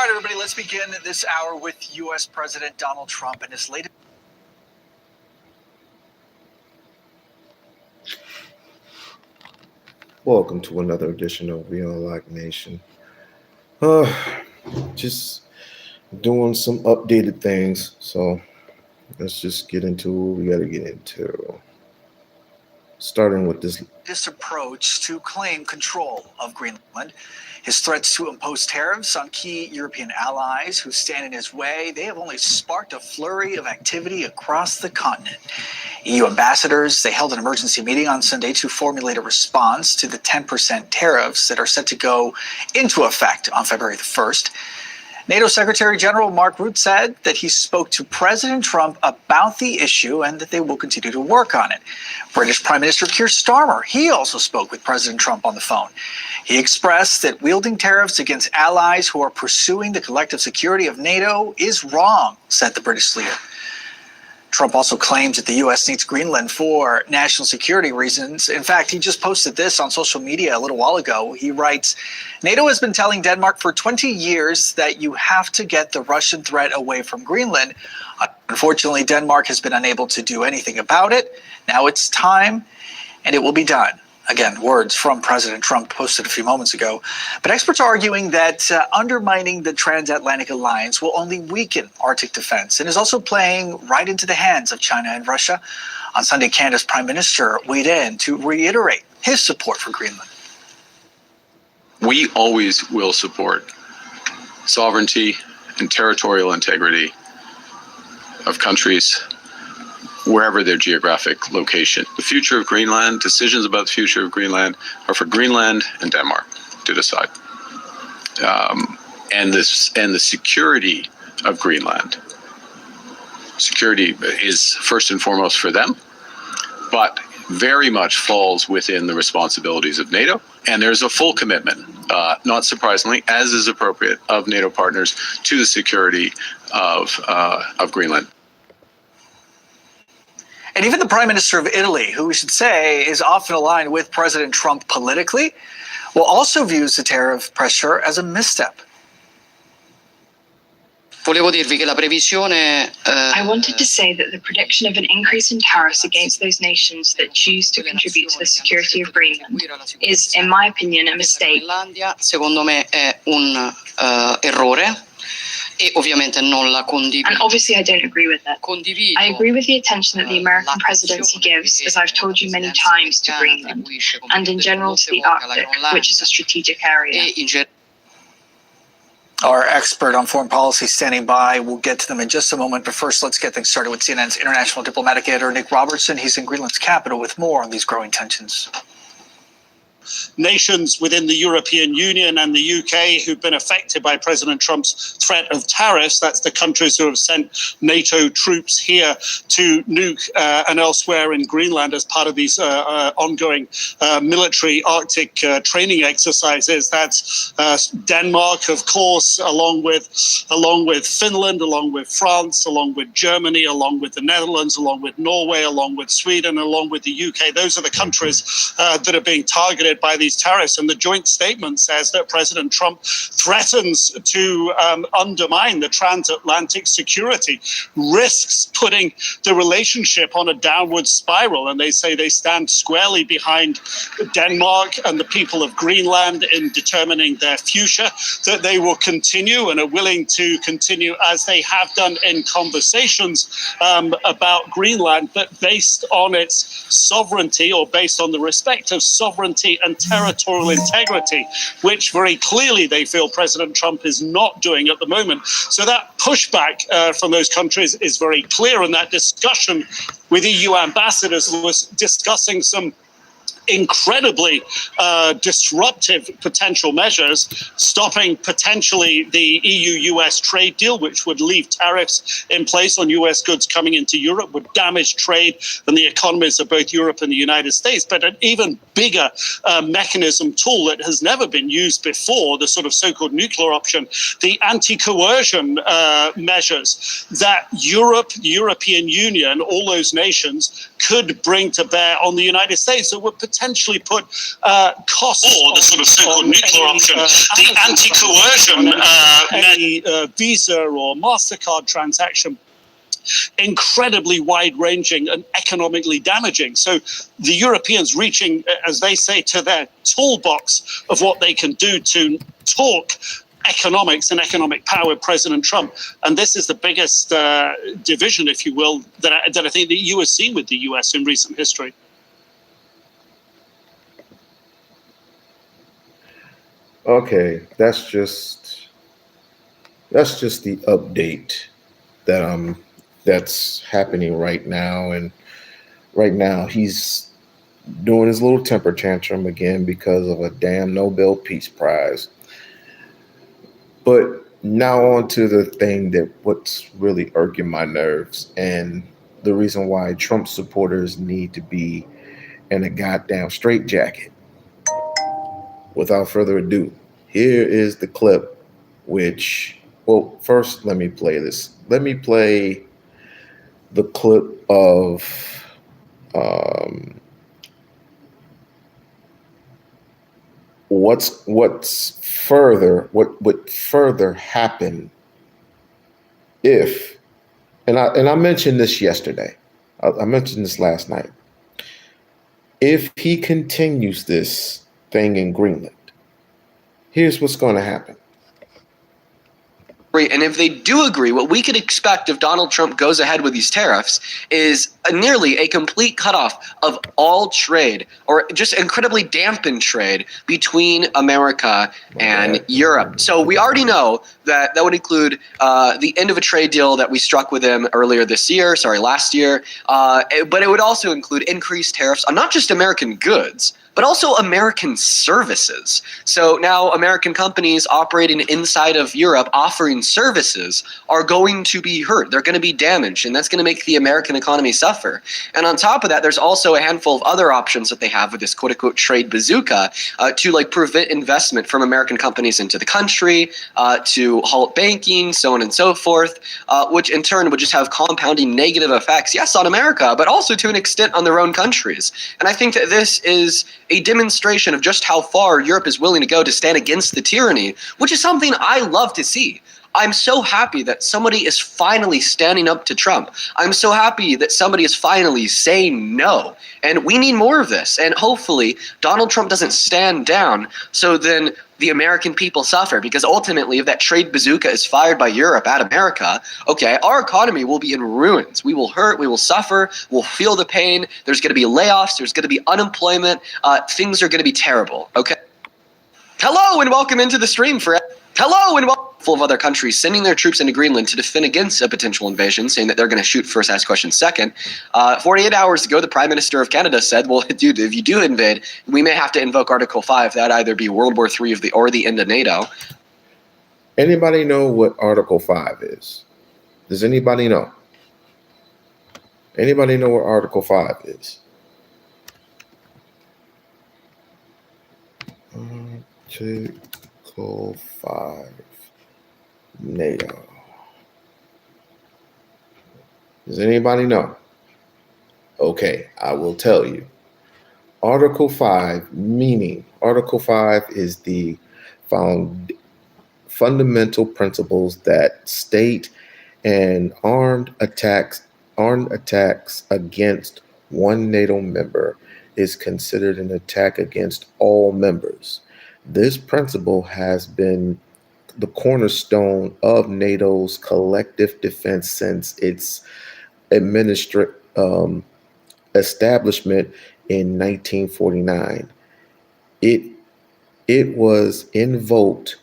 right, everybody, let's begin this hour with U.S. President Donald Trump and his latest. Welcome to another edition of We-On-Loc Nation. Just doing some updated things, so let's just get into what we got to get into. Starting with this approach to claim control of Greenland, his threats to impose tariffs on key European allies who stand in his way, they have only sparked a flurry of activity across the continent. EU ambassadors, they held an emergency meeting on Sunday to formulate a response to the 10% tariffs that are set to go into effect on February the 1st. NATO Secretary General Mark Rutte said that he spoke to President Trump about the issue and that they will continue to work on it. British Prime Minister Keir Starmer, he also spoke with President Trump on the phone. He expressed that wielding tariffs against allies who are pursuing the collective security of NATO is wrong, said the British leader. Trump also claims that the U.S. needs Greenland for national security reasons. In fact, he just posted this on social media a little while ago. He writes, NATO has been telling Denmark for 20 years that you have to get the Russian threat away from Greenland. Unfortunately, Denmark has been unable to do anything about it. Now it's time, and it will be done. Again, words from President Trump posted a few moments ago. But experts are arguing that undermining the transatlantic alliance will only weaken Arctic defense and is also playing right into the hands of China and Russia. On Sunday, Canada's Prime Minister weighed in to reiterate his support for Greenland. We always will support sovereignty and territorial integrity of countries wherever their geographic location. The future of Greenland, decisions about the future of Greenland are for Greenland and Denmark to decide. And the security of Greenland, security is first and foremost for them, but very much falls within the responsibilities of NATO. And there's a full commitment, not surprisingly, as is appropriate, of NATO partners to the security of Greenland. And even the Prime Minister of Italy, who we should say is often aligned with President Trump politically, will also views the tariff pressure as a misstep. I wanted to say that the prediction of an increase in tariffs against those nations that choose to contribute to the security of Greenland is, in my opinion, a mistake. And obviously I don't agree with it. I agree with the attention that the American presidency gives, as I've told you many times, to Greenland, and in general to the Arctic, which is a strategic area. Our expert on foreign policy standing by. We'll get to them in just a moment, but first let's get things started with CNN's international diplomatic editor, Nick Robertson. He's in Greenland's capital with more on these growing tensions. Nations within the European Union and the UK who've been affected by President Trump's threat of tariffs. That's the countries who have sent NATO troops here to Nuuk and elsewhere in Greenland as part of these ongoing military Arctic training exercises. That's Denmark, of course, along with Finland, along with France, along with Germany, along with the Netherlands, along with Norway, along with Sweden, along with the UK. Those are the countries that are being targeted by these tariffs, and the joint statement says that President Trump threatens to undermine the transatlantic security, risks putting the relationship on a downward spiral, and they say they stand squarely behind Denmark and the people of Greenland in determining their future, that they will continue and are willing to continue as they have done in conversations about Greenland, but based on its sovereignty or based on the respect of sovereignty and territorial integrity, which very clearly they feel President Trump is not doing at the moment. So that pushback from those countries is very clear, and that discussion with EU ambassadors was discussing some incredibly disruptive potential measures, stopping potentially the EU-US trade deal, which would leave tariffs in place on US goods coming into Europe, would damage trade and the economies of both Europe and the United States. But an even bigger mechanism tool that has never been used before, the sort of so-called nuclear option, the anti-coercion measures that Europe, the European Union, all those nations could bring to bear on the United States that would potentially potentially put costs or the sort of so-called nuclear option, the anti-coercion any Visa or MasterCard transaction incredibly wide-ranging and economically damaging. So the Europeans reaching, as they say, to their toolbox of what they can do to talk economics and economic power with President Trump. And this is the biggest division, if you will, that I think that you have seen with the US in recent history. Okay, that's just the update that's happening right now. And right now he's doing his little temper tantrum again because of a damn Nobel Peace Prize. But now on to the thing that what's really irking my nerves and the reason why Trump supporters need to be in a goddamn straitjacket. Without further ado, here is the clip, which, well, first let me play this. Let me play the clip of what would further happen if, and I mentioned this yesterday. I mentioned this last night. If he continues this thing in Greenland, here's what's going to happen. And if they do agree, what we could expect if Donald Trump goes ahead with these tariffs is nearly a complete cutoff of all trade, or just incredibly dampened trade between America and Europe. So we already know that would include the end of a trade deal that we struck with them last year. But it would also include increased tariffs on not just American goods, but also American services. So now American companies operating inside of Europe offering services are going to be hurt. They're going to be damaged, and that's going to make the American economy suffer. And on top of that, there's also a handful of other options that they have with this quote-unquote trade bazooka to prevent investment from American companies into the country, to halt banking, so on and so forth, which in turn would just have compounding negative effects, yes, on America, but also to an extent on their own countries. And I think that this is a demonstration of just how far Europe is willing to go to stand against the tyranny, which is something I love to see. I'm so happy that somebody is finally standing up to Trump. I'm so happy that somebody is finally saying no. And we need more of this. And hopefully Donald Trump doesn't stand down, so then the American people suffer. Because ultimately, if that trade bazooka is fired by Europe at America, okay, our economy will be in ruins. We will hurt, we will suffer, we'll feel the pain. There's going to be layoffs, there's going to be unemployment. Things are going to be terrible, okay? Hello and welcome into the stream for Hello and welcome. Full of other countries sending their troops into Greenland to defend against a potential invasion, saying that they're going to shoot first, ask questions second. 48 hours ago, the Prime Minister of Canada said, well, dude, if you do invade, we may have to invoke Article 5. That'd either be World War III or the end of NATO. Anybody know what Article 5 is? Does anybody know? Anybody know what Article 5 is? Article 5. NATO. Does anybody know? Okay, I will tell you. Article 5 is the fundamental principles that state an armed attacks against one NATO member is considered an attack against all members. This principle has been the cornerstone of NATO's collective defense since its establishment in 1949. It was invoked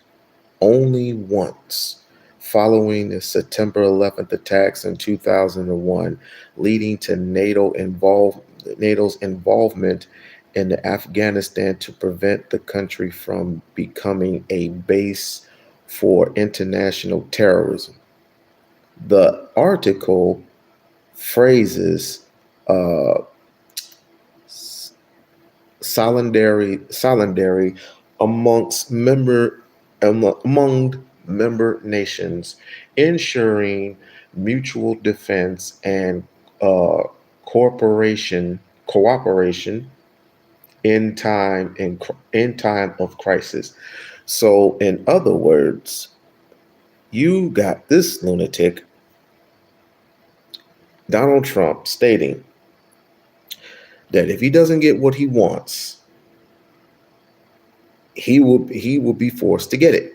only once following the September 11th attacks in 2001, leading to NATO's involvement in Afghanistan to prevent the country from becoming a base for international terrorism. The article phrases solidarity among member nations, ensuring mutual defense and cooperation in time of crisis. So, in other words, you got this lunatic, Donald Trump, stating that if he doesn't get what he wants, he will be forced to get it.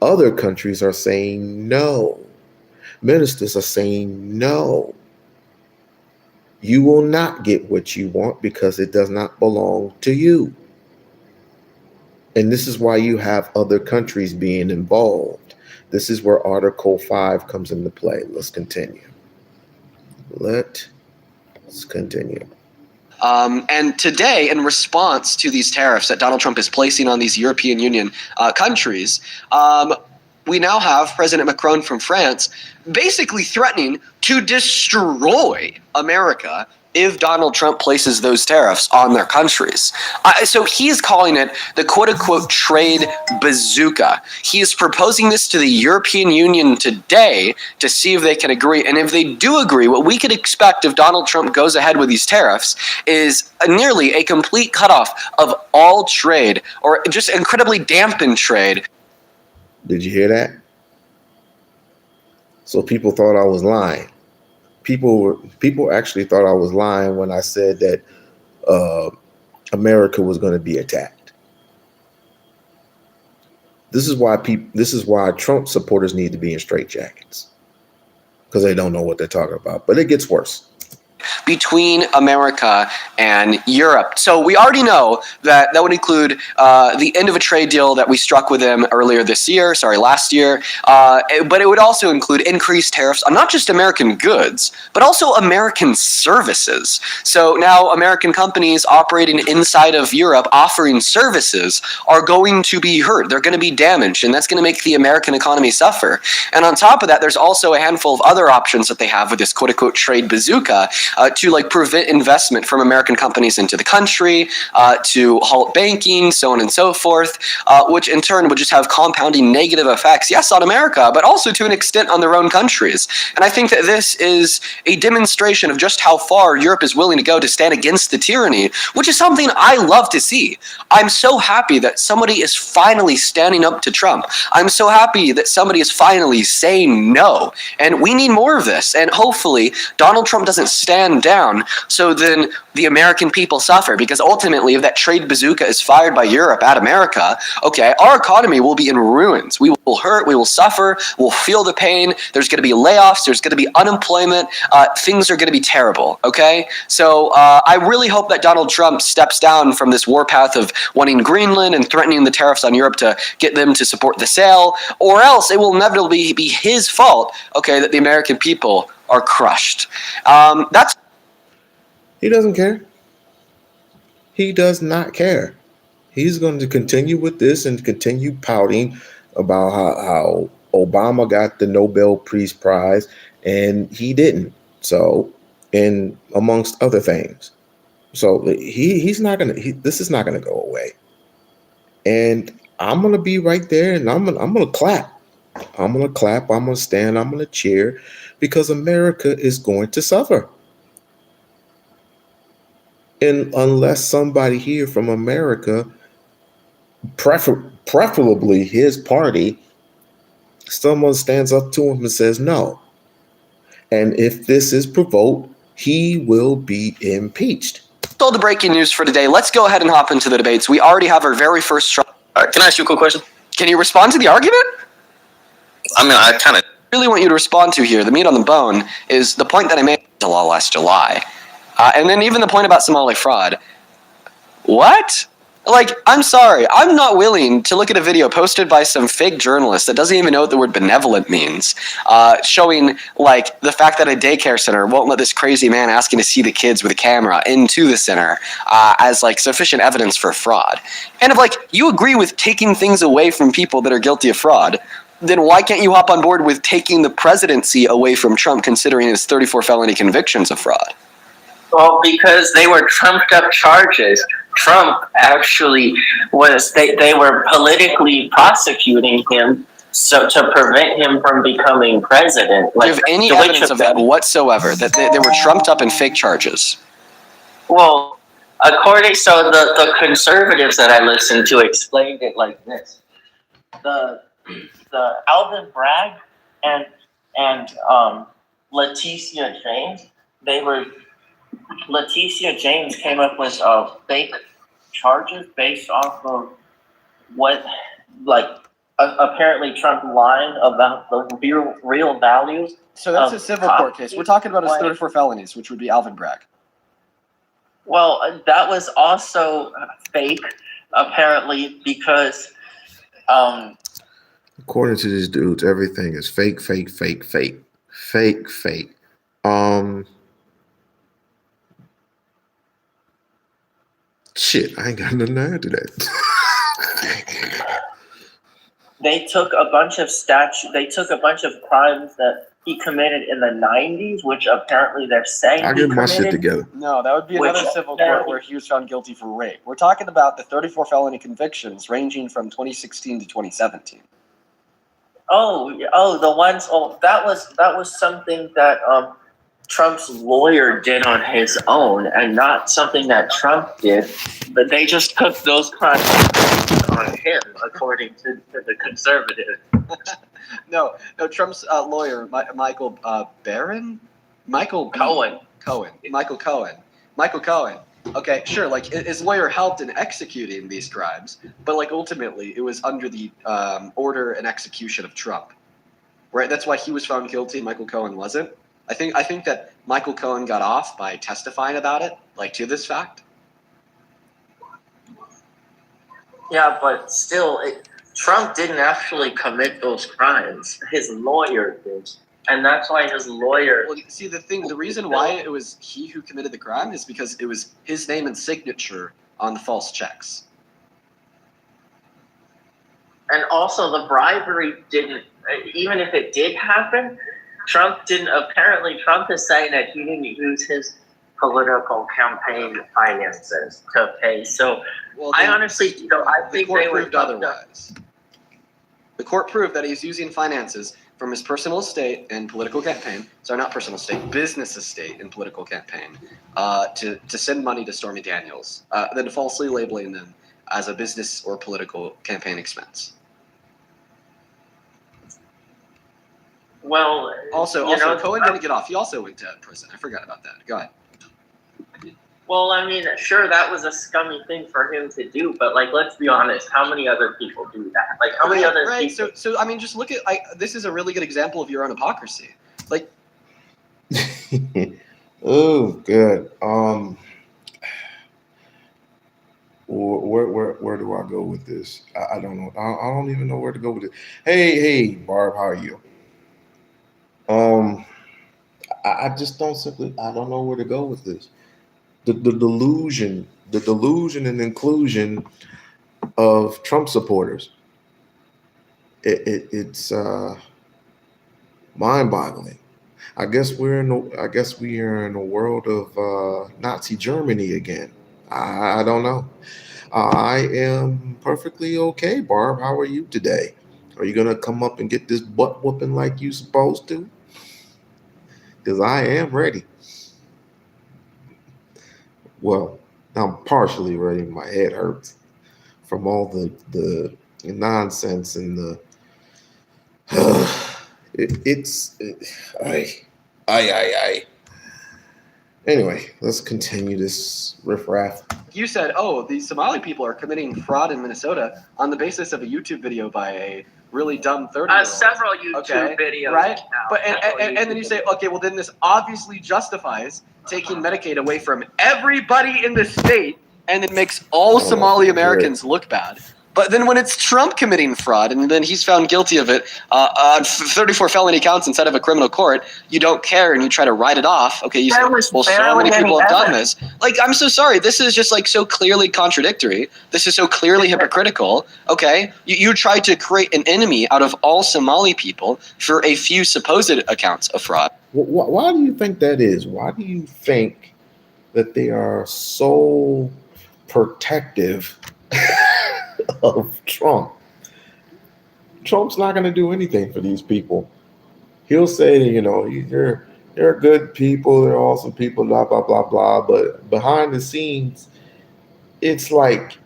Other countries are saying no. Ministers are saying no. You will not get what you want because it does not belong to you. And this is why you have other countries being involved. This is where Article 5 comes into play. Let's continue. Let's continue. And today, in response to these tariffs that Donald Trump is placing on these European Union countries, we now have President Macron from France basically threatening to destroy America if Donald Trump places those tariffs on their countries. So he's calling it the quote-unquote trade bazooka. He is proposing this to the European Union today to see if they can agree. And if they do agree, what we could expect if Donald Trump goes ahead with these tariffs is nearly a complete cutoff of all trade, or just incredibly dampened trade. Did you hear that? So people thought I was lying. People actually thought I was lying when I said that America was going to be attacked. This is why Trump supporters need to be in straitjackets, because they don't know what they're talking about. But it gets worse. Between America and Europe. So we already know that would include the end of a trade deal that we struck with them last year. But it would also include increased tariffs on not just American goods, but also American services. So now American companies operating inside of Europe offering services are going to be hurt. They're going to be damaged, and that's going to make the American economy suffer. And on top of that, there's also a handful of other options that they have with this quote-unquote trade bazooka to prevent investment from American companies into the country, to halt banking, so on and so forth, which in turn would just have compounding negative effects, yes, on America, but also to an extent on their own countries. And I think that this is a demonstration of just how far Europe is willing to go to stand against the tyranny, which is something I love to see. I'm so happy that somebody is finally standing up to Trump. I'm so happy that somebody is finally saying no. And we need more of this. And hopefully Donald Trump doesn't stand down, so then the American people suffer, because ultimately if that trade bazooka is fired by Europe at America, okay, our economy will be in ruins. We will hurt, we will suffer, we'll feel the pain, there's going to be layoffs, there's going to be unemployment, things are going to be terrible, okay? So I really hope that Donald Trump steps down from this warpath of wanting Greenland and threatening the tariffs on Europe to get them to support the sale, or else it will inevitably be his fault, okay, that the American people are crushed. He doesn't care. He does not care. He's going to continue with this and continue pouting about how Obama got the Nobel Peace Prize and he didn't. So, and amongst other things. So he's not going to. This is not going to go away. And I'm going to be right there, and I'm going to clap. I'm going to clap. I'm going to stand. I'm going to cheer, because America is going to suffer. And unless somebody here from America, preferably his party, someone stands up to him and says no. And if this is provoked, he will be impeached. That's all the breaking news for today. Let's go ahead and hop into the debates. We already have our very first trial. All right, can I ask you a quick question? Can you respond to the argument? I mean, I kind of really want you to respond to here. The meat on the bone is the point that I made last July. And then even the point about Somali fraud. What? I'm sorry. I'm not willing to look at a video posted by some fake journalist that doesn't even know what the word benevolent means, showing, the fact that a daycare center won't let this crazy man asking to see the kids with a camera into the center as, sufficient evidence for fraud. And if, you agree with taking things away from people that are guilty of fraud, then why can't you hop on board with taking the presidency away from Trump, considering his 34 felony convictions of fraud? Well, because they were trumped up charges. Trump actually they were politically prosecuting him so to prevent him from becoming president. Do you have any evidence of that whatsoever, that they were trumped up in fake charges? Well, So the conservatives that I listened to explained it like this: the Alvin Bragg and Leticia James, Leticia James came up with fake charges based off of what, like, apparently Trump lying about the real values. So that's a civil court case. We're talking about his 34 felonies, which would be Alvin Bragg. Well, that was also fake, apparently, because According to these dudes, everything is fake. Shit, I ain't got nothing to add to that. they took a bunch of crimes that he committed in the 90s, which apparently they're saying I he get my committed. shit together. No, that would be another civil court where he was found guilty for rape. We're talking about the 34 felony convictions ranging from 2016 to 2017. The ones. Oh, that was something that Trump's lawyer did on his own, and not something that Trump did. But they just took those crimes on him, according to the conservative. No, Trump's lawyer, Michael Cohen. Okay, sure. Like his lawyer helped in executing these crimes, but like ultimately it was under the order and execution of Trump, right? That's why he was found guilty. Michael Cohen wasn't. I think that Michael Cohen got off by testifying about it, like to this fact. Yeah, but still, Trump didn't actually commit those crimes. His lawyer did. And that's why his lawyer... Well, see, the reason why it was he who committed the crime is because it was his name and signature on the false checks. And also the bribery didn't... Even if it did happen, Trump didn't... Apparently, Trump is saying that he didn't use his political campaign finances to pay. So, I honestly... I think the court they were proved otherwise. The court proved that he's using finances from his personal estate and political campaign, sorry, not personal estate, business estate and political campaign, to send money to Stormy Daniels, then falsely labeling them as a business or political campaign expense. Well, also, Cohen didn't get off. He also went to prison. I forgot about that. Go ahead. Well, I mean, sure, that was a scummy thing for him to do, but, like, let's be honest, how many other people do that? Like, how many other people... So, I mean, just look at, this is a really good example of your own hypocrisy. Like... Oh, good. Where do I go with this? I don't know. I don't even know where to go with it. Hey, Barb, how are you? I just I don't know where to go with this. The delusion and inclusion of Trump supporters. It's mind-boggling. I guess we are in a world of Nazi Germany again. I don't know. I am perfectly okay, Barb. How are you today? Are you gonna come up and get this butt whooping like you supposed to? Because I am ready. Well, I'm partially ready. My head hurts from all the nonsense and the Anyway, let's continue this riffraff. You said, these Somali people are committing fraud in Minnesota on the basis of a YouTube video by a really dumb 30-year-old. Several YouTube videos. Right? Now. But and then you say, okay, well then this obviously justifies taking Medicaid away from everybody in the state and it makes all Somali Americans look bad. But then when it's Trump committing fraud and then he's found guilty of it on 34 felony counts instead of a criminal court, you don't care and you try to write it off. Okay, you say, well, so many people have done this. Like, I'm so sorry. This is just like so clearly contradictory. This is so clearly hypocritical. Okay, you try to create an enemy out of all Somali people for a few supposed accounts of fraud. Why do you think that is? Why do you think that they are so protective of Trump? Trump's not going to do anything for these people. He'll say, they're good people, they're awesome people, blah, blah, blah, blah. But behind the scenes, it's like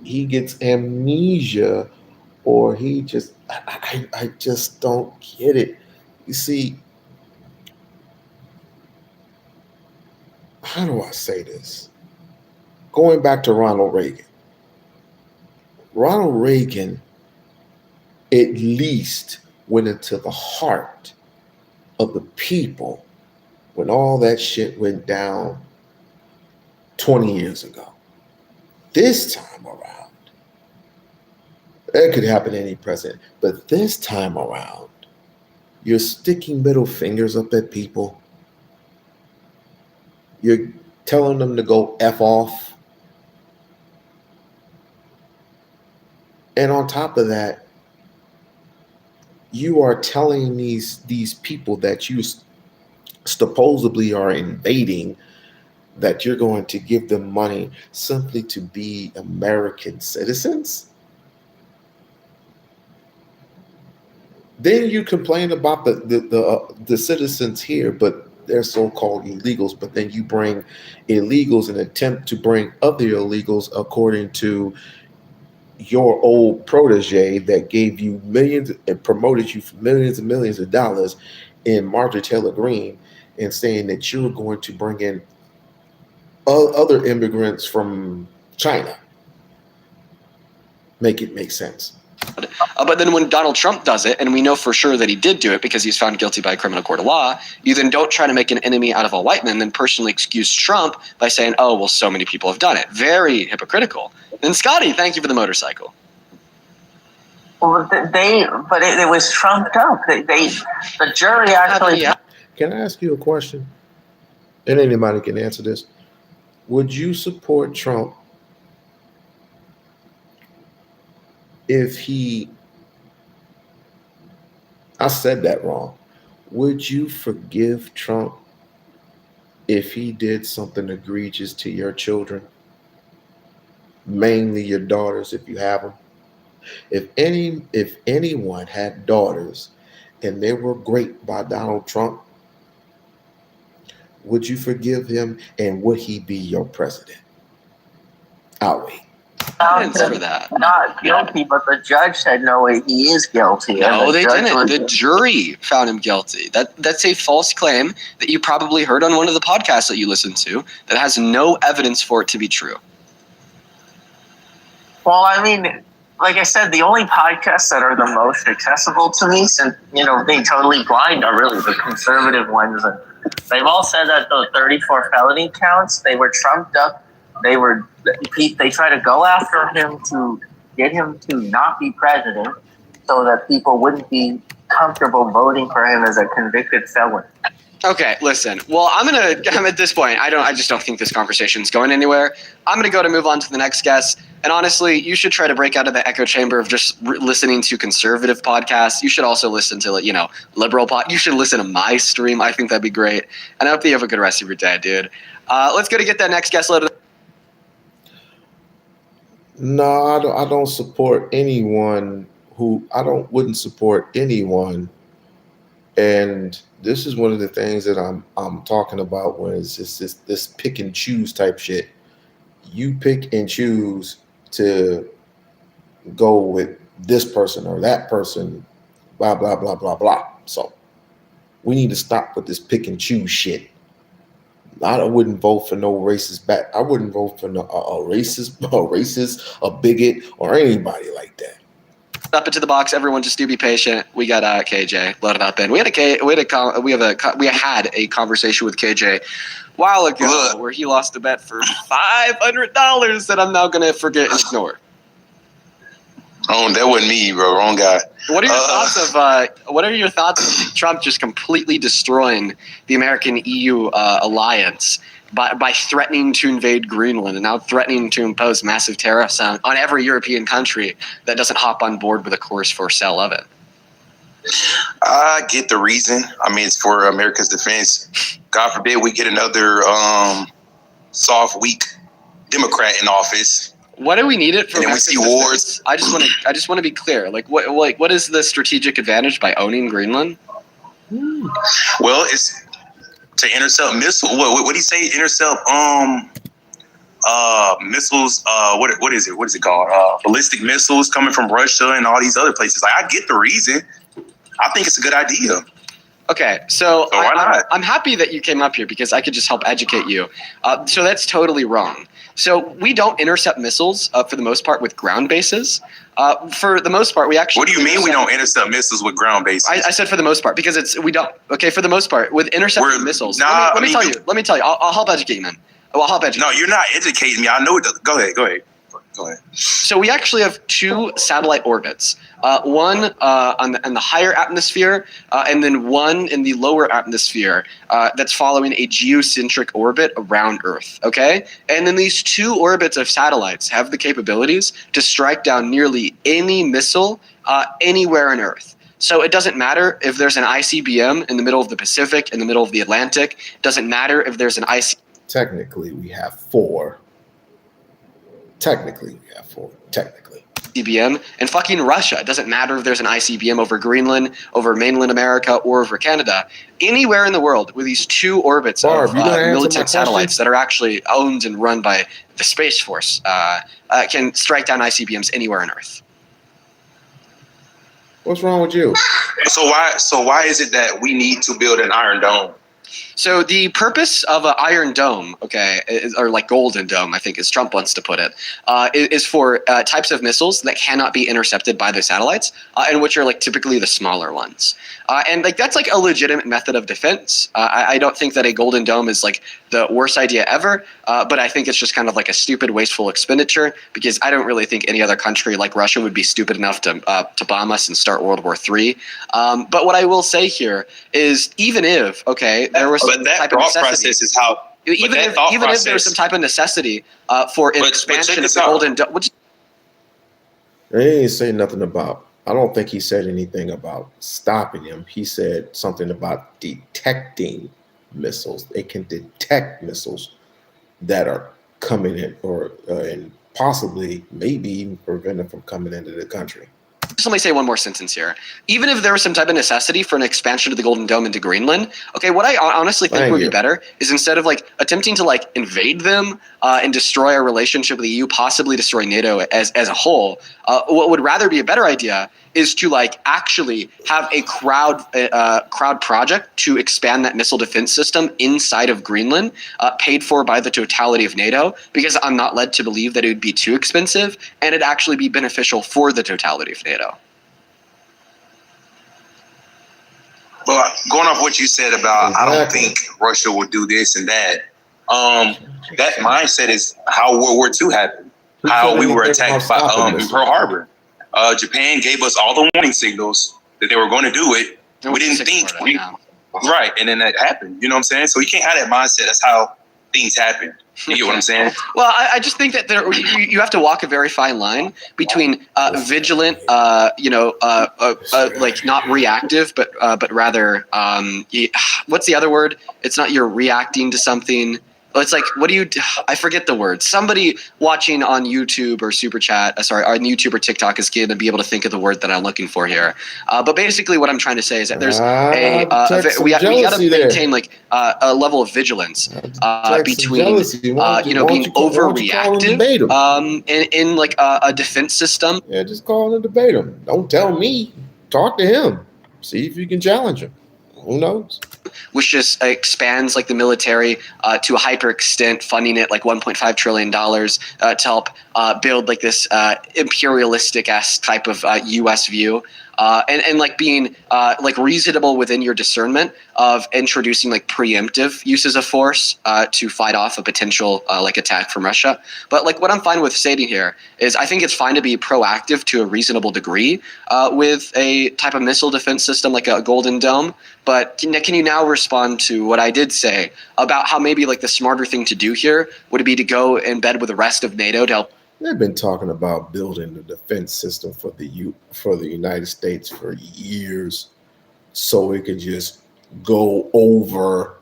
he gets amnesia, or he just I just don't get it. You see, how do I say this? Going back to Ronald Reagan. Ronald Reagan at least went into the heart of the people when all that shit went down 20 years ago. This time around, it could happen to any president, but this time around, you're sticking middle fingers up at people. You're telling them to go F off. And on top of that, you are telling these people that you supposedly are invading, that you're going to give them money simply to be American citizens. Then you complain about the citizens here, but they're so-called illegals. But then you bring illegals and attempt to bring other illegals according to your old protege that gave you millions and promoted you for millions and millions of dollars in Marjorie Taylor Greene, and saying that you were going to bring in other immigrants from China. Make it make sense. But then when Donald Trump does it, and we know for sure that he did do it because he's found guilty by a criminal court of law, you then don't try to make an enemy out of all white men, then personally excuse Trump by saying, oh, well, so many people have done it. Very hypocritical. And Scotty, thank you for the motorcycle. Well, it was trumped up. The jury actually. Can I ask you a question? And anybody can answer this. Would you support Trump if he, I said that wrong. Would you forgive Trump if he did something egregious to your children? Mainly your daughters, if you have them. If anyone had daughters and they were raped by Donald Trump, would you forgive him, and would he be your president? I'll wait. For that. Not guilty, but the judge said no, he is guilty. No, they didn't. The jury found him guilty. That's a false claim that you probably heard on one of the podcasts that you listened to that has no evidence for it to be true. Well, I mean, like I said, the only podcasts that are the most accessible to me, since, being totally blind, are really the conservative ones. And they've all said that the 34 felony counts, they were trumped up. They tried to go after him to get him to not be president so that people wouldn't be comfortable voting for him as a convicted felon. Okay, listen. Well, I'm at this point, I just don't think this conversation's going anywhere. I'm going to move on to the next guest. And honestly, you should try to break out of the echo chamber of just listening to conservative podcasts. You should also listen to, liberal You should listen to my stream. I think that'd be great. And I hope you have a good rest of your day, dude. Let's go to get that next guest loaded. No, I don't support anyone wouldn't support anyone. And this is one of the things that I'm talking about when it's just this pick and choose type shit. You pick and choose to go with this person or that person, blah, blah, blah, blah, blah. So we need to stop with this pick and choose shit. I wouldn't vote for no racist back. I wouldn't vote for a racist, a bigot, or anybody like that. Up into the box, everyone. Just do be patient. We got KJ loaded up in. We had a conversation with KJ a while ago where he lost a bet for $500 that I'm now gonna forget and ignore. Oh, that wasn't me, bro. Wrong guy. What are your thoughts of Trump just completely destroying the American EU alliance by threatening to invade Greenland and now threatening to impose massive tariffs on every European country that doesn't hop on board with a course for sale of it? I get the reason. I mean, it's for America's defense. God forbid we get another soft, weak Democrat in office. What do we need it for? And then we see wars. I just want to be clear. What is the strategic advantage by owning Greenland? Well, it's to intercept missile. What do you say? Intercept missiles. What is it? What is it called? Ballistic missiles coming from Russia and all these other places. Like, I get the reason. I think it's a good idea. Okay, so why not? I'm happy that you came up here because I could just help educate you. So that's totally wrong. So we don't intercept missiles for the most part with ground bases. For the most part, we actually. What do you mean we don't intercept missiles with ground bases? I said for the most part because we don't. Okay, for the most part with intercepting missiles. Let me tell you. I'll help educate you, man. I'll help educate. No, you're not educating me. I know it. Go ahead. So we actually have 2 satellite orbits, one in the higher atmosphere and then one in the lower atmosphere that's following a geocentric orbit around Earth, okay? And then these 2 orbits of satellites have the capabilities to strike down nearly any missile anywhere on Earth. So it doesn't matter if there's an ICBM in the middle of the Pacific, in the middle of the Atlantic. It doesn't matter if there's an Technically, we have 4. Technically. ICBM in fucking Russia. It doesn't matter if there's an ICBM over Greenland, over mainland America, or over Canada. Anywhere in the world with these 2 orbits of military satellites that are actually owned and run by the Space Force can strike down ICBMs anywhere on Earth. What's wrong with you? So why is it that we need to build an Iron Dome? So the purpose of an Iron Dome, or like Golden Dome, I think as Trump wants to put it, is for types of missiles that cannot be intercepted by the satellites, and which are like typically the smaller ones. And like that's like a legitimate method of defense. I don't think that a Golden Dome is like the worst idea ever, but I think it's just kind of like a stupid, wasteful expenditure because I don't really think any other country like Russia would be stupid enough to bomb us and start World War III. But what I will say here is even if, there was some type of necessity. Process is how. Even if there's some type of necessity for an expansion of the Golden Dome. They ain't say nothing about. I don't think he said anything about stopping him. He said something about detecting missiles. They can detect missiles that are coming in, or and possibly, maybe even prevent them from coming into the country. Just let me say one more sentence here. Even if there was some type of necessity for an expansion of the Golden Dome into Greenland, what I honestly think would be better is instead of like attempting to like invade them and destroy our relationship with the EU, possibly destroy NATO as a whole, what would rather be a better idea is to like actually have a crowd project to expand that missile defense system inside of Greenland, paid for by the totality of NATO, because I'm not led to believe that it would be too expensive and it'd actually be beneficial for the totality of NATO. Well, going off what you said about, I don't think Russia will do this and that. That mindset is how World War II happened, how we were attacked by Pearl Harbor. Japan gave us all the warning signals that they were going to do it. We didn't think right, and then that happened. You know what I'm saying? So you can't have that mindset. That's how things happen. You get what I'm saying? Well, I just think that you have to walk a very fine line between vigilant, like not reactive, but rather, what's the other word? It's not you're reacting to something. It's like, I forget the word. Somebody watching on YouTube or Super Chat, on YouTube or TikTok is going to be able to think of the word that I'm looking for here. But basically what I'm trying to say is that there's we got to maintain like a level of vigilance between, being overreactive in like a defense system. Yeah, just call and debate him. Don't tell me. Talk to him. See if you can challenge him. Who knows? Which just expands like the military to a hyper extent, funding it like $1.5 trillion to help build like this imperialistic-esque type of U.S. view. And like being like reasonable within your discernment of introducing like preemptive uses of force to fight off a potential like attack from Russia. But like what I'm fine with stating here is I think it's fine to be proactive to a reasonable degree with a type of missile defense system like a Golden Dome. But can you now respond to what I did say about how maybe like the smarter thing to do here would be to go in bed with the rest of NATO to help? They've been talking about building the defense system for the United States for years, so it could just go over.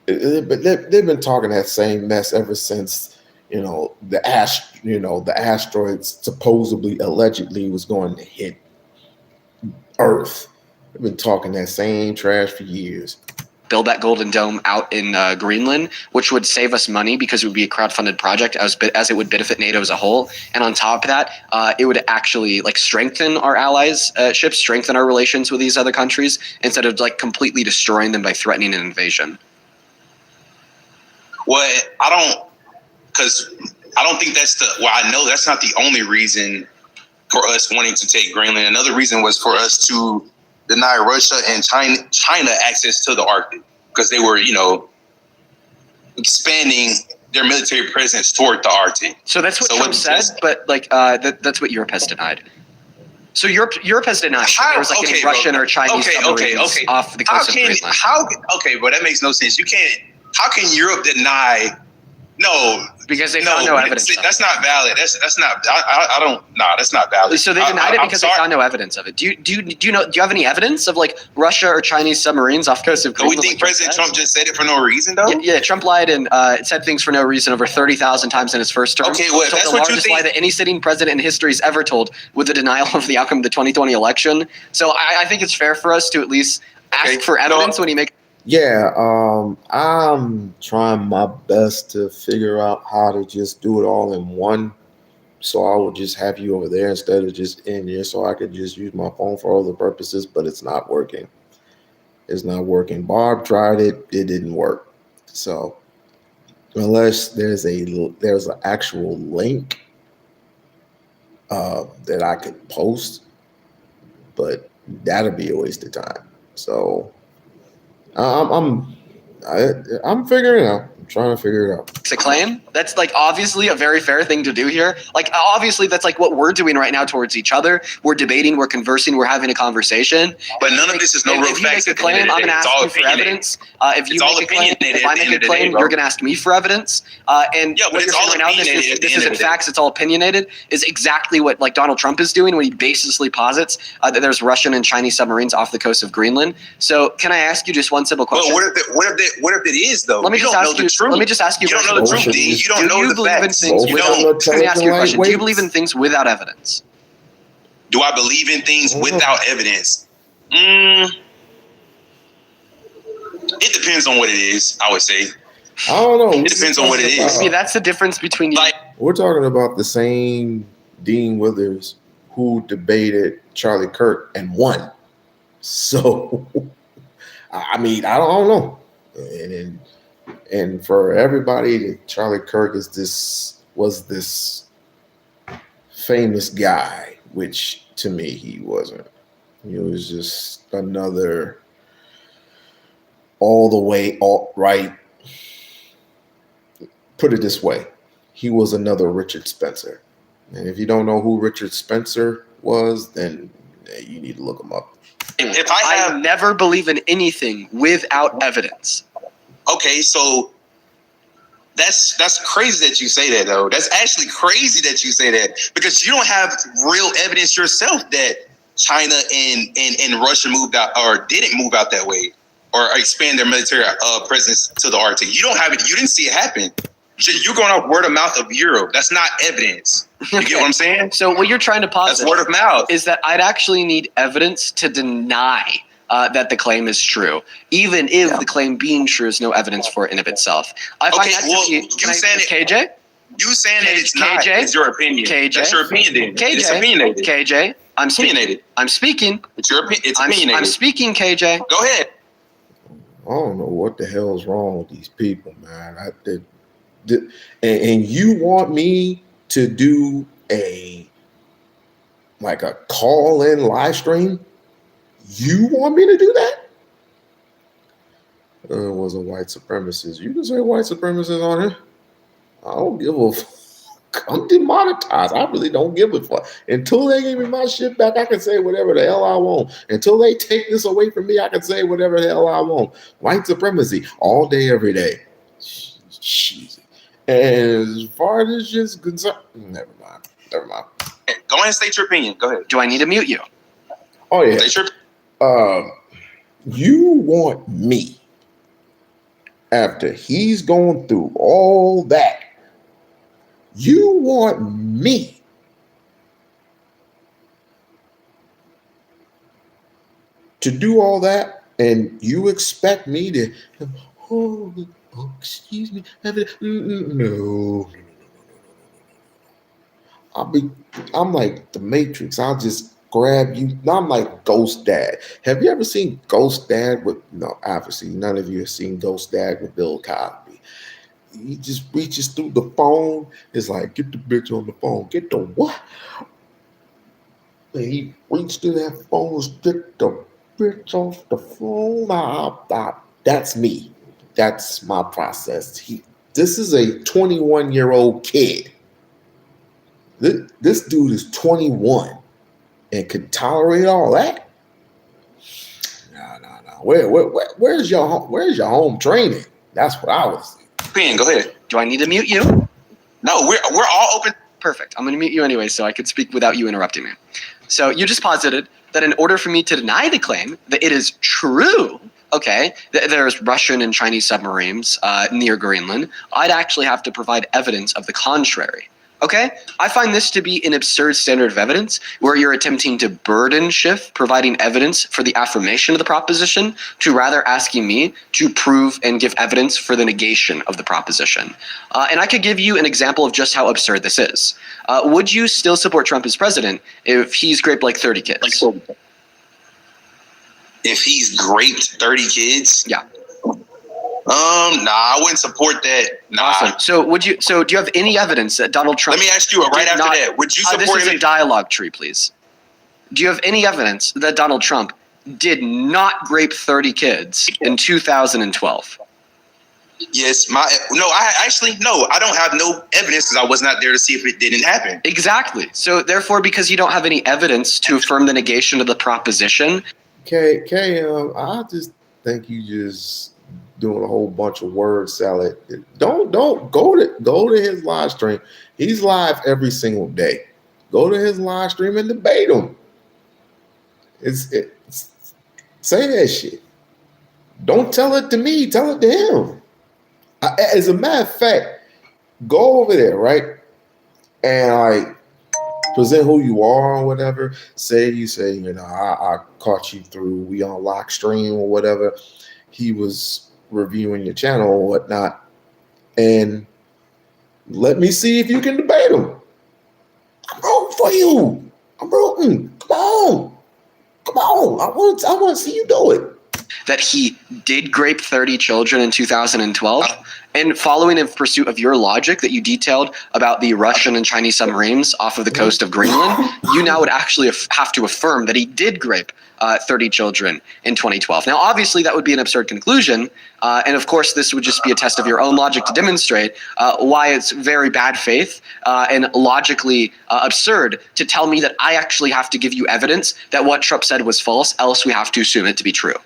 But they've been talking that same mess ever since the asteroid supposedly allegedly was going to hit Earth. They've been talking that same trash for years. build that Golden Dome out in Greenland, which would save us money because it would be a crowdfunded project as it would benefit NATO as a whole. And on top of that, it would actually like strengthen our allies' ships, strengthen our relations with these other countries instead of like completely destroying them by threatening an invasion. Well, I don't think I know that's not the only reason for us wanting to take Greenland. Another reason was for us to deny Russia and China access to the Arctic because they were, expanding their military presence toward the Arctic. So that's what Trump said, but like that's what Europe has denied. So Europe has denied that there was like any Russian or Chinese submarines off the coast of Greenland. But that makes no sense. How can Europe deny? No, because they found no evidence. That's not valid. That's not. That's not valid. So they denied it because they found no evidence of it. Do you have any evidence of like Russia or Chinese submarines off the coast of Greenland? Do we think President Trump just said it for no reason though? Yeah, Trump lied and said things for no reason over 30,000 times in his first term. Okay, well, that's the what you largest think. lie that any sitting president in history has ever told with the denial of the outcome of the 2020 election. So I think it's fair for us to at least ask for evidence when he makes. Yeah, I'm trying my best to figure out how to just do it all in one. So I would just have you over there instead of just in here so I could just use my phone for other purposes, but it's not working. It's not working. Barb tried it. It didn't work. So unless there's an actual link that I could post, but that'll be a waste of time. So I'm figuring it out. I'm trying to figure it out. It's a claim. That's like obviously a very fair thing to do here. Like obviously that's like what we're doing right now towards each other. We're debating, we're conversing, we're having a conversation. But none of this is no real facts. If you make a claim, I'm gonna ask you for evidence. If you make a claim, if I make a claim, you're gonna ask me for evidence. And what you're saying right now, this isn't facts, it's all opinionated, is exactly what like Donald Trump is doing when he baselessly posits that there's Russian and Chinese submarines off the coast of Greenland. So can I ask you just one simple question? Well, what if it is though? Let me just ask you. Let me just ask you. You don't know the truth. You don't know the facts. Let me ask you a question. Do you believe in things without evidence? Do I believe in things without evidence? It depends on what it is, I would say. I don't know. It depends on what it is. See, that's the difference between you. We're talking about the same Dean Withers who debated Charlie Kirk and won. So, I mean, I don't know. And for everybody, Charlie Kirk was this famous guy, which to me he wasn't. He was just another all the way alt-right. Put it this way, he was another Richard Spencer. And if you don't know who Richard Spencer was, then you need to look him up. If I never believe in anything without evidence. Okay, so that's crazy that you say that, though. That's actually crazy that you say that because you don't have real evidence yourself that China and Russia moved out or didn't move out that way or expand their military presence to the Arctic. You don't have it. You didn't see it happen. You're going off word of mouth of Europe. That's not evidence. You get what I'm saying? So what you're trying to posit that's word of mouth. Is that I'd actually need evidence to deny that the claim is true, even if the claim being true is no evidence for it in of itself. I find that to be, KJ? You saying that it's not is your opinion. KJ? That's your opinion then. KJ? It's opinionated. KJ? I'm speaking. I'm speaking. It's your opinion. It's opinionated. I'm speaking, KJ. Go ahead. I don't know what the hell is wrong with these people, man. And you want me to do a call-in live stream? You want me to do that? It was a white supremacist. You can say white supremacist on here. I don't give a fuck. I'm demonetized. I really don't give a fuck. Until they give me my shit back, I can say whatever the hell I want. Until they take this away from me, I can say whatever the hell I want. White supremacy all day, every day. Jesus. And as far as this shit's concerned, never mind. Go ahead and state your opinion. Go ahead. Do I need to mute you? Oh yeah. State your you want me, after he's going through all that, you want me to do all that And you expect me to, oh, excuse me, no. I'm like the Matrix. I'll just grab you. I'm like Ghost Dad. Have you ever seen Ghost Dad with, no, obviously none of you have seen Ghost Dad with Bill Cosby. He just reaches through the phone. It's like, get the bitch on the phone. Get the what? And he reached through that phone, get the bitch off the phone. That's me. That's my process. This is a 21-year-old kid. This dude is 21 and could tolerate all that. No. Where's your home training? That's what I was. Ben, go ahead. Do I need to mute you? No, we're all open. Perfect. I'm going to mute you anyway so I could speak without you interrupting me. So you just posited that in order for me to deny the claim that it is true, okay, that there's Russian and Chinese submarines near Greenland, I'd actually have to provide evidence of the contrary. Okay, I find this to be an absurd standard of evidence where you're attempting to burden shift providing evidence for the affirmation of the proposition to rather asking me to prove and give evidence for the negation of the proposition. And I could give you an example of just how absurd this is. Would you still support Trump as president if he's raped like 30 kids? If he's raped 30 kids? Yeah. I wouldn't support that. Nah. Awesome. So do you have any evidence that Donald Trump? Let me ask you right after that. Would you support this is a dialogue tree, please. Do you have any evidence that Donald Trump did not rape 30 kids in 2012? Yes. I don't have no evidence because I was not there to see if it didn't happen. Exactly. So therefore, because you don't have any evidence to affirm the negation of the proposition. Okay, I just think you just doing a whole bunch of word salad. Don't go to his live stream. He's live every single day. Go to his live stream and debate him. Say that shit. Don't tell it to me. Tell it to him. As a matter of fact, go over there, right? And present who you are or whatever. Say, I caught you through We-On-Loc stream or whatever. He was reviewing your channel or whatnot, and let me see if you can debate him. I'm rooting for you. I'm rooting. Come on. I want to see you do it. That he did rape 30 children in 2012, and following in pursuit of your logic that you detailed about the Russian and Chinese submarines off of the coast of Greenland, you now would actually have to affirm that he did rape 30 children in 2012. Now, obviously, that would be an absurd conclusion, and of course, this would just be a test of your own logic to demonstrate why it's very bad faith and logically absurd to tell me that I actually have to give you evidence that what Trump said was false, else we have to assume it to be true.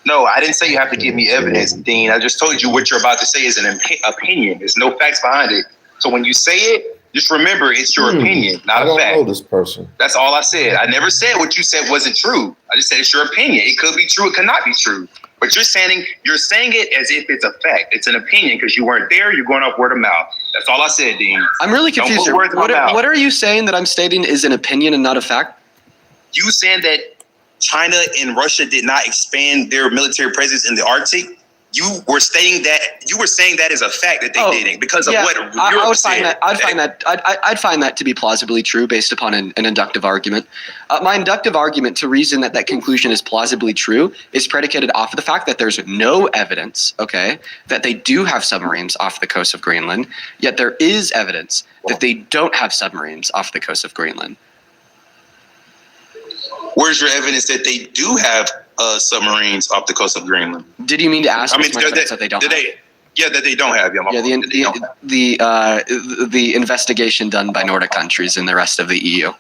No, I didn't say you have to give me evidence, Dean. I just told you what you're about to say is an opinion. There's no facts behind it. So when you say it, just remember it's your opinion, not a fact. I don't know this person. That's all I said. I never said what you said wasn't true. I just said it's your opinion. It could be true. It could not be true. But you're saying it as if it's a fact. It's an opinion because you weren't there. You're going off word of mouth. That's all I said, Dean. I'm really confused here. What are you saying that I'm stating is an opinion and not a fact? You saying that China and Russia did not expand their military presence in the Arctic. You were saying that as a fact that they didn't because of what Europe said. I'd find that to be plausibly true based upon an inductive argument. My inductive argument to reason that conclusion is plausibly true is predicated off of the fact that there's no evidence, that they do have submarines off the coast of Greenland, yet there is evidence that they don't have submarines off the coast of Greenland. Where's your evidence that they do have submarines off the coast of Greenland? Did you mean to ask me that they don't have? That they don't have. The investigation done by Nordic countries and the rest of the EU.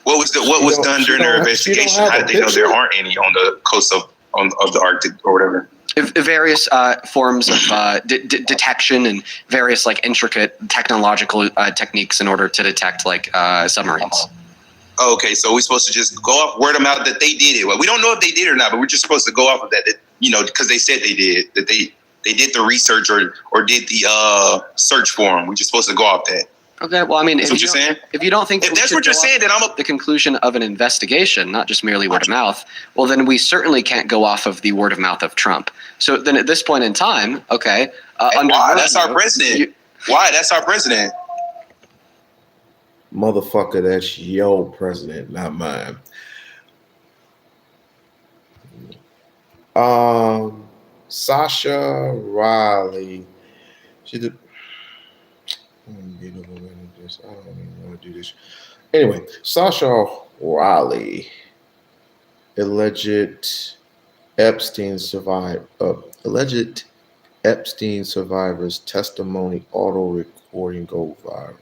What was done during their investigation? How did they know there aren't any on the coast of the Arctic or whatever? Various forms of detection and various intricate technological techniques in order to detect submarines. Okay, so we're supposed to just go off word of mouth that they did it. Well, we don't know if they did or not, but we're just supposed to go off of that because they said they did, that they did the research or did the search for them. We're just supposed to go off that. Okay, well, I mean, That's what you're saying? If you don't think if that's what you're saying, then the conclusion of an investigation, not just merely word of mouth, well, then we certainly can't go off of the word of mouth of Trump. So then at this point in time, okay. Why? That's our president. Why? That's our president. Motherfucker, that's your president, not mine. Sasha Riley. She did. I don't even want to do this. Anyway, Sasha Riley, alleged Epstein survivor's testimony auto recording go viral.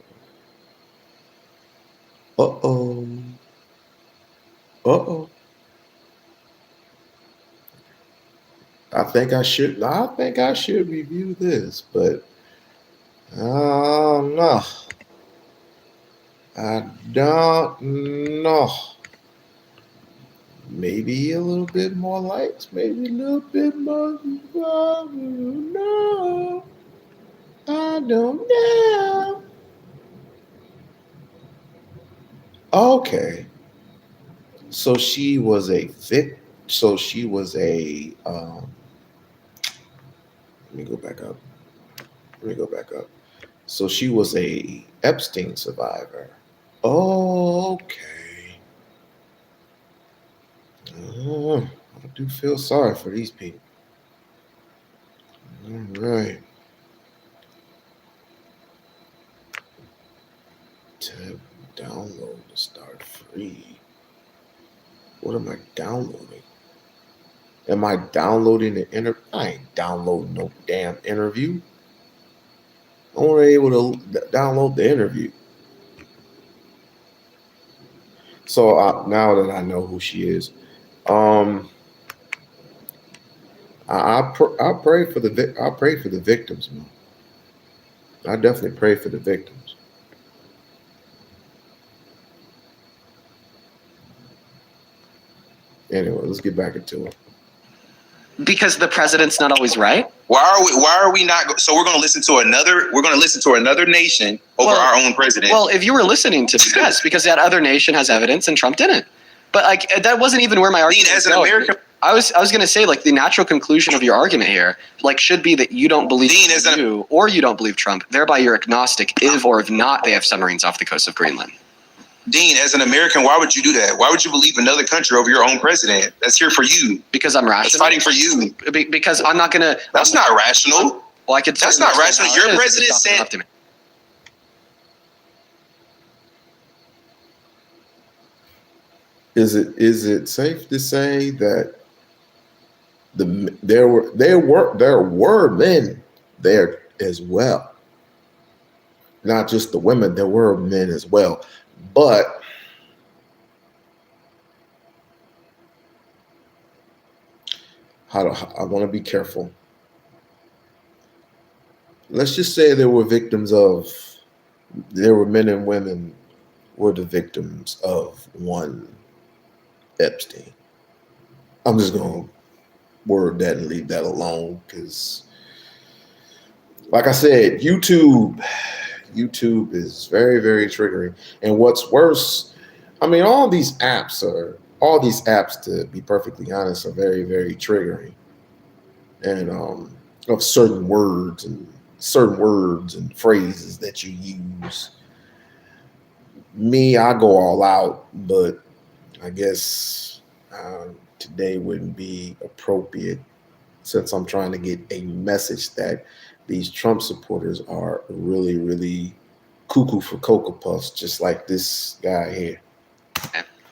Uh-oh. I think I should review this, but no. I don't know. Maybe a little bit more likes, maybe a little bit more. No, I don't know. Okay. So she was a let me go back up. So she was a Epstein survivor. Okay. I do feel sorry for these people. All right. Tab download to start free. What am I downloading? Am I downloading the I ain't downloading no damn interview. I'm only able to download the interview. So now that I know who she is, I pray for the victims, man. I definitely pray for the victims. Anyway, let's get back into it. Because the president's not always right. Why are we not? So we're going to listen to another nation over our own president. Well, if you were listening to yes, because that other nation has evidence and Trump didn't. But like that wasn't even where my argument was going. American, I was going to say like the natural conclusion of your argument here like should be that you don't believe or you don't believe Trump. Thereby, you're agnostic if or if not they have submarines off the coast of Greenland. Dean, as an American, why would you do that? Why would you believe another country over your own president? That's here for you. Because I'm rational. That's fighting for you. Because I'm not going to. That's not rational. Well, I could. That's not rational. Your president said. Is it safe to say that there were men there as well? Not just the women, there were men as well. But I want to be careful. Let's just say there were men and women were the victims of one Epstein. I'm just going to word that and leave that alone because, like I said, YouTube is very, very triggering. And what's worse, I mean, all these apps, to be perfectly honest, are very, very triggering. And of certain words and phrases that you use. Me, I go all out, but I guess today wouldn't be appropriate since I'm trying to get a message that these Trump supporters are really, really cuckoo for Cocoa Puffs, just like this guy here.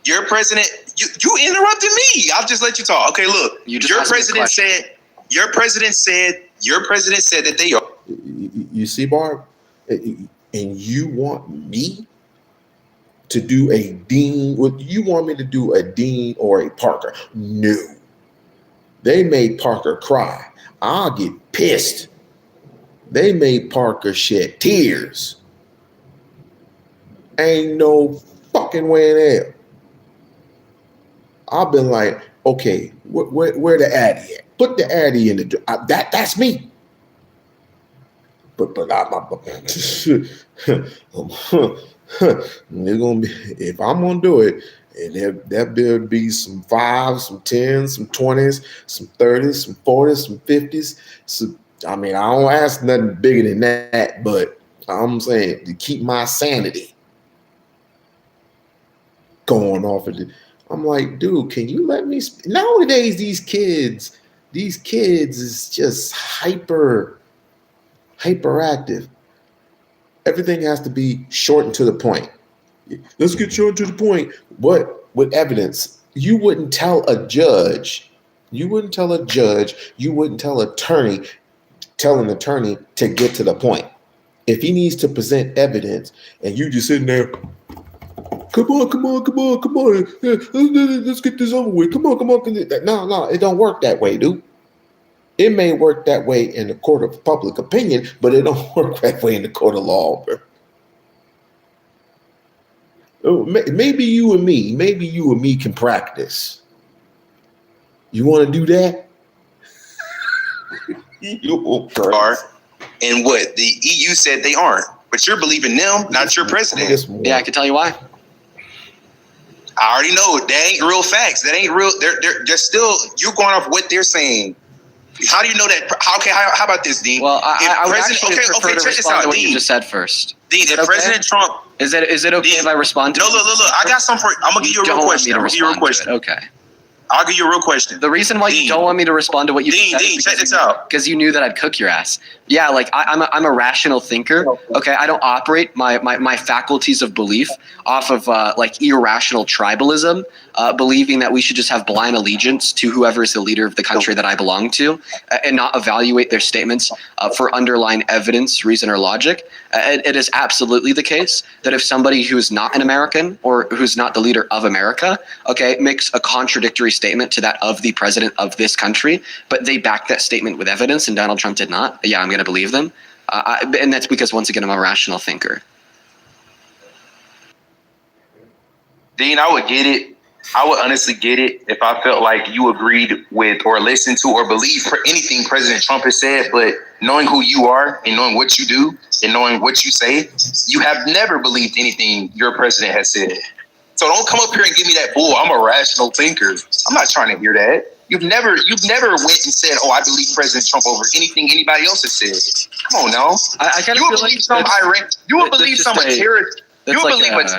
Your president, you interrupted me. I'll just let you talk. Okay, look. Your president said that they are. You see, Barb, and you want me to do a Dean? You want me to do a Dean or a Parker? No. They made Parker cry. I'll get pissed. They made Parker shed tears. Ain't no fucking way in hell. I've been like, okay, where the Addy at? Put the Addy in the that's me. But they're gonna be, if I'm gonna do it, and that better be some 5s, some 10s, some 20s, some 30s, some 40s, some 50s. So I mean, I don't ask nothing bigger than that, but I'm saying to keep my sanity going off of it. I'm like, dude, can you let me nowadays these kids is just hyperactive. Everything has to be short and to the point. Let's get short to the point. What with evidence? You wouldn't tell a judge. You wouldn't tell an attorney to get to the point. If he needs to present evidence and you just sitting there, come on. Let's get this over with. Come on. No, it don't work that way, dude. It may work that way in the court of public opinion, but it don't work that way in the court of law, bro. Maybe you and me can practice. You want to do that? You are, and what the EU said they aren't, but you're believing them, not your president. Yeah, I can tell you why. I already know that ain't real facts. That ain't real. They're still. You're going off what they're saying. How do you know that? How about this, Dean? Well, I would actually prefer to respond to what you just said first. Dean, if President Trump... Is it okay if I respond to it? No, look. I got something for you. I'm going to give you a real question. Okay. I'll give you a real question. The reason why you don't want me to respond to what you said is check this out. Because you knew that I'd cook your ass. Yeah, like I'm a rational thinker. Okay, I don't operate my faculties of belief off of like irrational tribalism, believing that we should just have blind allegiance to whoever is the leader of the country that I belong to, and not evaluate their statements for underlying evidence, reason, or logic. It is absolutely the case that if somebody who is not an American or who's not the leader of America, okay, makes a contradictory statement to that of the president of this country, but they back that statement with evidence and Donald Trump did not, yeah, I'm going to believe them. And that's because, once again, I'm a rational thinker. Dean, I would get it. I would honestly get it if I felt like you agreed with or listened to or believed for anything President Trump has said. But knowing who you are and knowing what you do and knowing what you say, you have never believed anything your president has said. So don't come up here and give me that bull. I'm a rational thinker. I'm not trying to hear that. You've never went and said, "Oh, I believe President Trump over anything anybody else has said." Come on, now. I kind of feel like you would believe some terrorist. You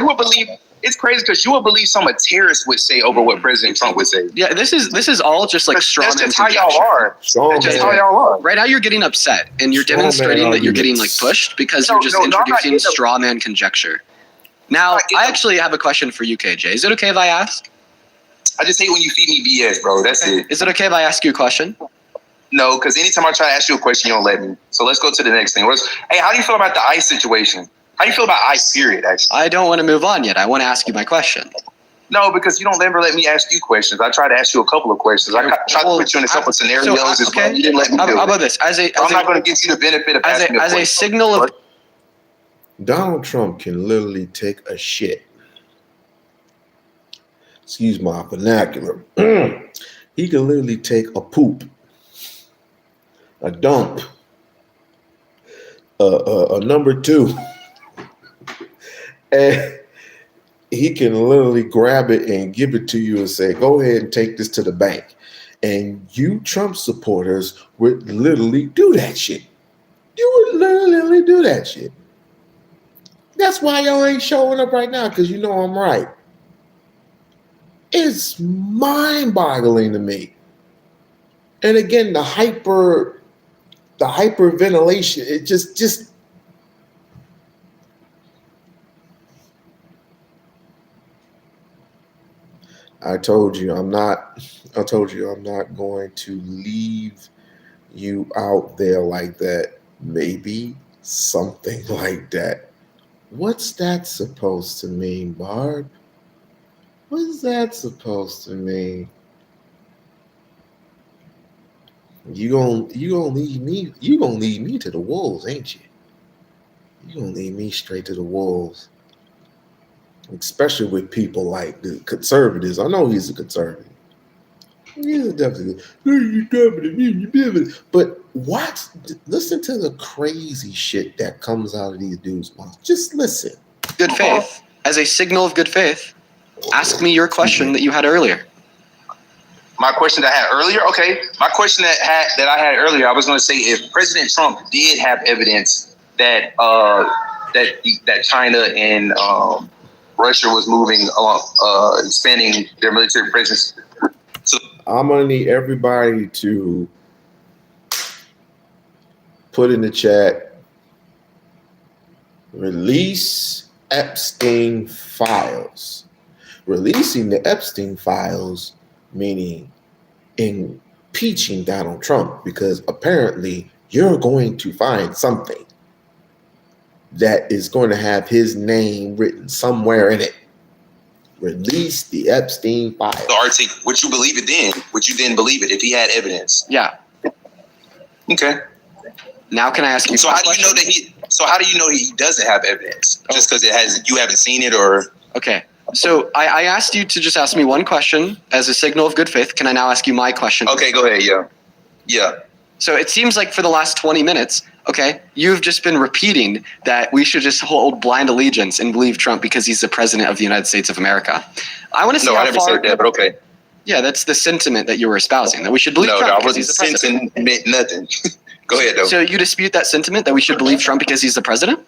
would believe. It's crazy because you would believe some a terrorist would say over what President Trump would say. Yeah, this is all just like straw man. That's just how y'all are. That's just how y'all are. Right now, you're getting upset and you're demonstrating that you're getting like pushed because you're just introducing straw man conjecture. Now, I actually have a question for you, KJ. Is it okay if I ask? I just hate when you feed me BS, bro. That's it. Is it okay if I ask you a question? No, because anytime I try to ask you a question, you don't let me. So let's go to the next thing. Hey, how do you feel about the ICE situation? How do you feel about ICE, period, actually? I don't want to move on yet. I want to ask you my question. No, because you don't ever let me ask you questions. I try to ask you a couple of questions. I tried to put you in a couple of scenarios as well. You didn't let me do it. How about this? I'm not going to give you the benefit of asking as a signal of... Donald Trump can literally take a shit. Excuse my vernacular. He can literally take a poop, a dump, a number two, and he can literally grab it and give it to you and say, "Go ahead and take this to the bank." And you Trump supporters would literally do that shit. You would literally do that shit. That's why y'all ain't showing up right now, because you know I'm right. It's mind-boggling to me. And again, the hyperventilation, it just I told you I'm not going to leave you out there like that. Maybe something like that. What's that supposed to mean, Barb? What's that supposed to mean? You gonna lead me to the wolves, ain't you? You gonna lead me straight to the wolves. Especially with people like the conservatives. I know he's a conservative. Yeah, definitely. But listen to the crazy shit that comes out of these dudes' mouths. Just listen. Good faith, as a signal of good faith, ask me your question that you had earlier. My question that I had earlier, okay. My question that I had earlier, I was going to say if President Trump did have evidence that that China and Russia was moving expanding their military presence. So I'm gonna need everybody to put in the chat, release Epstein files. Releasing the Epstein files, meaning impeaching Donald Trump, because apparently you're going to find something that is going to have his name written somewhere in it. Release the Epstein files. So Arctic, would you believe it then? Would you then believe it if he had evidence? Yeah. Okay. Now can I ask you? So how do you know that he? So how do you know he doesn't have evidence? Just because you haven't seen it, or? Okay. So I asked you to just ask me one question as a signal of good faith. Can I now ask you my question? Okay, go ahead. Yeah. So it seems like for the last 20 minutes, okay, you've just been repeating that we should just hold blind allegiance and believe Trump because he's the president of the United States of America. I want to see No, how I never far, said that, but okay. Yeah, that's the sentiment that you were espousing, that we should believe Trump because he's the president. No, I wasn't nothing. Go ahead, though. So you dispute that sentiment that we should believe Trump because he's the president?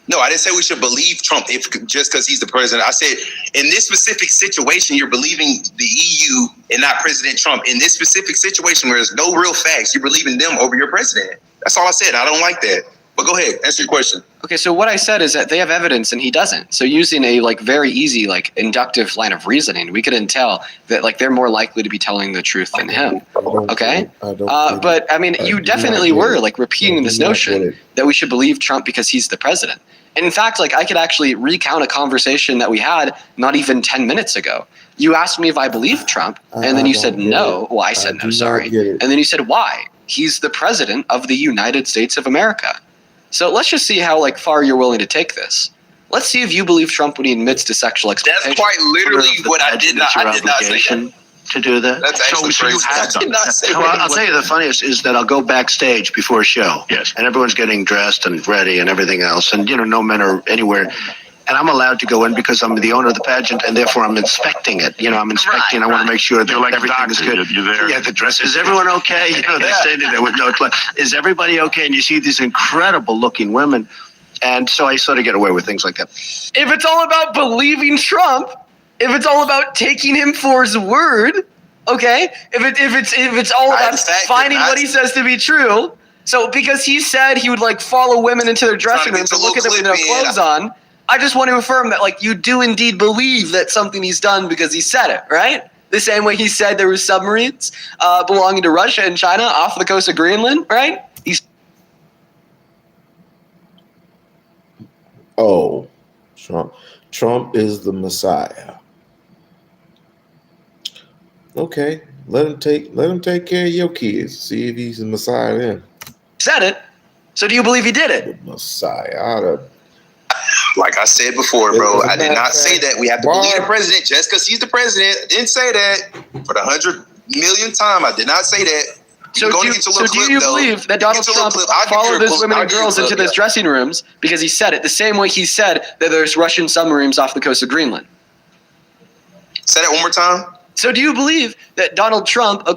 No, I didn't say we should believe Trump just because he's the president. I said in this specific situation, you're believing the EU and not President Trump. In this specific situation where there's no real facts, you're believing them over your president. That's all I said. I don't like that. But go ahead, answer your question. Okay, so what I said is that they have evidence and he doesn't. So using a very easy inductive line of reasoning, we could entail that they're more likely to be telling the truth than him. Okay, but I mean, you definitely were repeating this notion that we should believe Trump because he's the president. And in fact, I could actually recount a conversation that we had not even 10 minutes ago. You asked me if I believe Trump, and then you said no. Well, I said no, sorry. And then you said why? He's the president of the United States of America. So let's just see how far you're willing to take this. Let's see if you believe Trump when he admits to sexual exploitation. That's quite literally what I did not. I did not say that. To do that. That's actually crazy. I did not say that. Well, I'll tell you the funniest is that I'll go backstage before a show. Yes. And everyone's getting dressed and ready and everything else. And, no men are anywhere. And I'm allowed to go in because I'm the owner of the pageant and therefore I'm inspecting it. I'm inspecting. I want to make sure that everything is good. You're there. Yeah, the dress. Is everyone okay? They're standing there with no clue. Is everybody okay? And you see these incredible looking women. And so I sort of get away with things like that. If it's all about believing Trump, if it's all about taking him for his word, okay? If it's all about finding what he says to be true, so because he said he would follow women into their dressing rooms and look at them with their clothes on, I just want to affirm that you do indeed believe that something he's done because he said it, right? The same way he said there were submarines belonging to Russia and China off the coast of Greenland, right? Trump is the Messiah. Okay, let him take care of your kids. See if he's the Messiah then. Said it. So do you believe he did it? The Messiah. Like I said before, bro, I did not say that we have to believe the president just because he's the president. I didn't say that for the 100 millionth time. I did not say that. So do you believe that Donald Trump followed those women and girls into those dressing rooms because he said it the same way he said that there's Russian submarines off the coast of Greenland? Say that one more time. So do you believe that Donald Trump,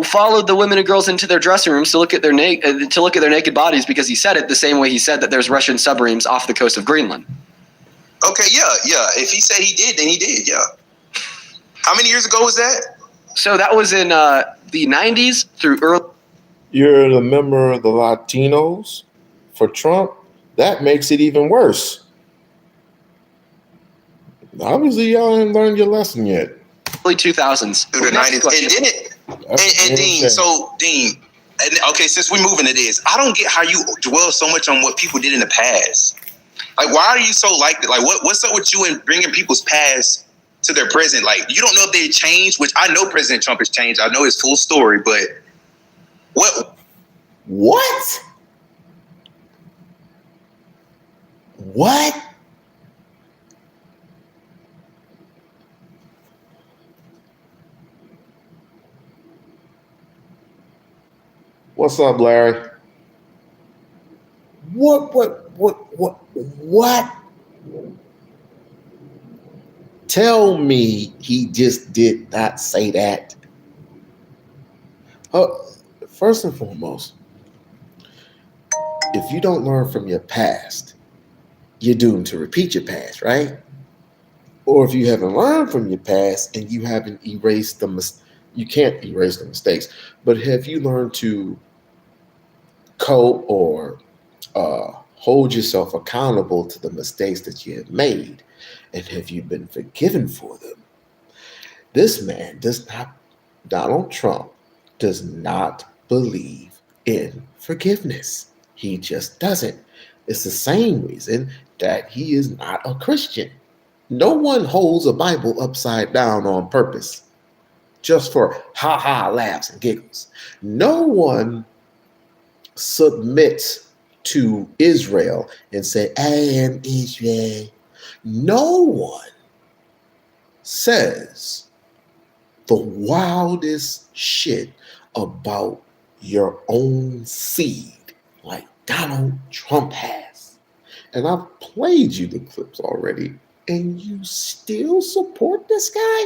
followed the women and girls into their dressing rooms to look at their naked bodies because he said it the same way he said that there's Russian submarines off the coast of Greenland? Okay, yeah. If he said he did, then he did, yeah. How many years ago was that? So that was in the 90s through early. You're the member of the Latinos for Trump. That makes it even worse. Obviously, y'all haven't learned your lesson yet. Early 2000s. Through the 90s. And didn't it? And Dean, okay, since we move into this, I don't get how you dwell so much on what people did in the past. Why are you so like that? What's up with you and bringing people's past to their present? You don't know if they changed, which I know President Trump has changed. I know his full story, but what? What's up, Larry? What? Tell me he just did not say that. First and foremost, if you don't learn from your past, you're doomed to repeat your past, right? Or if you haven't learned from your past and you haven't erased you can't erase the mistakes, but have you learned to cope or hold yourself accountable to the mistakes that you have made? And have you been forgiven for them? This man Donald Trump does not believe in forgiveness. He just doesn't. It's the same reason that he is not a Christian. No one holds a Bible upside down on purpose, just for ha-ha laughs and giggles. No one submits to Israel and say, I am Israel. No one says the wildest shit about your own seed like Donald Trump has. And I've played you the clips already, and you still support this guy?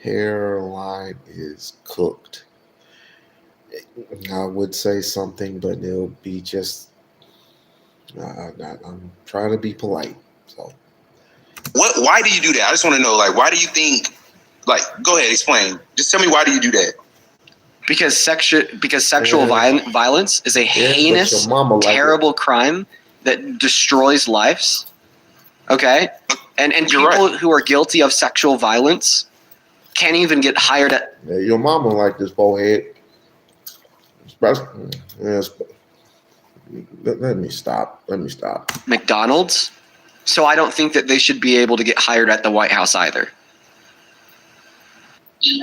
Hairline is cooked. I would say something, but it'll be just, I'm trying to be polite. So, why do you do that? I just want to know, like, why do you think, like, go ahead, explain. Just tell me, why do you do that? Because sexual violence is a heinous, terrible crime that destroys lives. Okay? And people who are guilty of sexual violence can't even get hired at... Yeah, your mama like this forehead. Let me stop. McDonald's. So I don't think that they should be able to get hired at the White House either.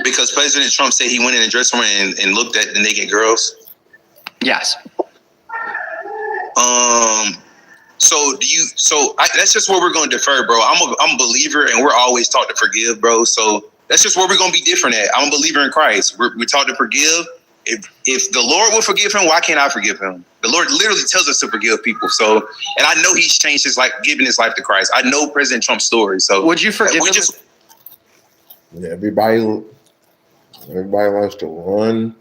Because President Trump said he went in the dressing room and looked at the naked girls? Yes. That's just where we're going to defer, bro. I'm a believer, and we're always taught to forgive, bro. So that's just where we're going to be different at. I'm a believer in Christ. We're taught to forgive. If the Lord will forgive him, why can't I forgive him? The Lord literally tells us to forgive people. So, and I know he's changed his life, giving his life to Christ. I know President Trump's story. So would you forgive him? Yeah, everybody likes to run.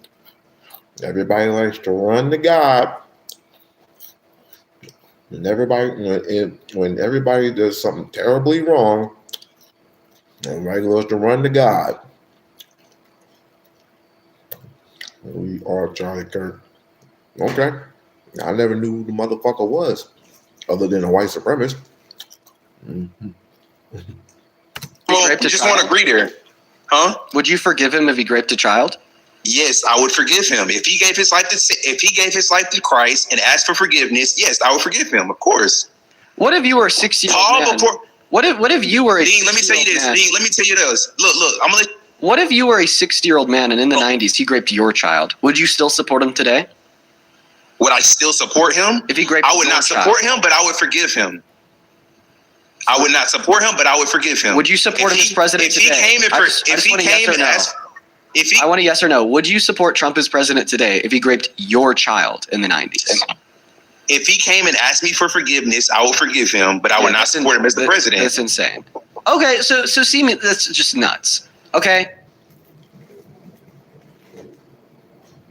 Everybody likes to run to God. And when everybody does something terribly wrong, everybody loves to run to God. We are Charlie Kirk. Okay. I never knew who the motherfucker was, other than a white supremacist. Mm-hmm. Well, you just want to agree there. Huh? Would you forgive him if he raped a child? Yes, I would forgive him. If he gave his life to Christ and asked for forgiveness, yes, I would forgive him, of course. What if you were a 60-year-old man? What if you were a Dean, let me tell you this. Dean, let me tell you this. Look, I'm gonna What if you were a 60-year-old man and in the 90s he raped your child? Would you still support him today? Would I still support him? If he raped I would not support him, but I would forgive him. I would not support him, but I would forgive him. Would you support him as president today? I want a yes or no. Would you support Trump as president today if he raped your child in the 90s? If he came and asked me for forgiveness, I will forgive him, but I would not support him as the president. That's insane. Okay, so see me, that's just nuts. Okay?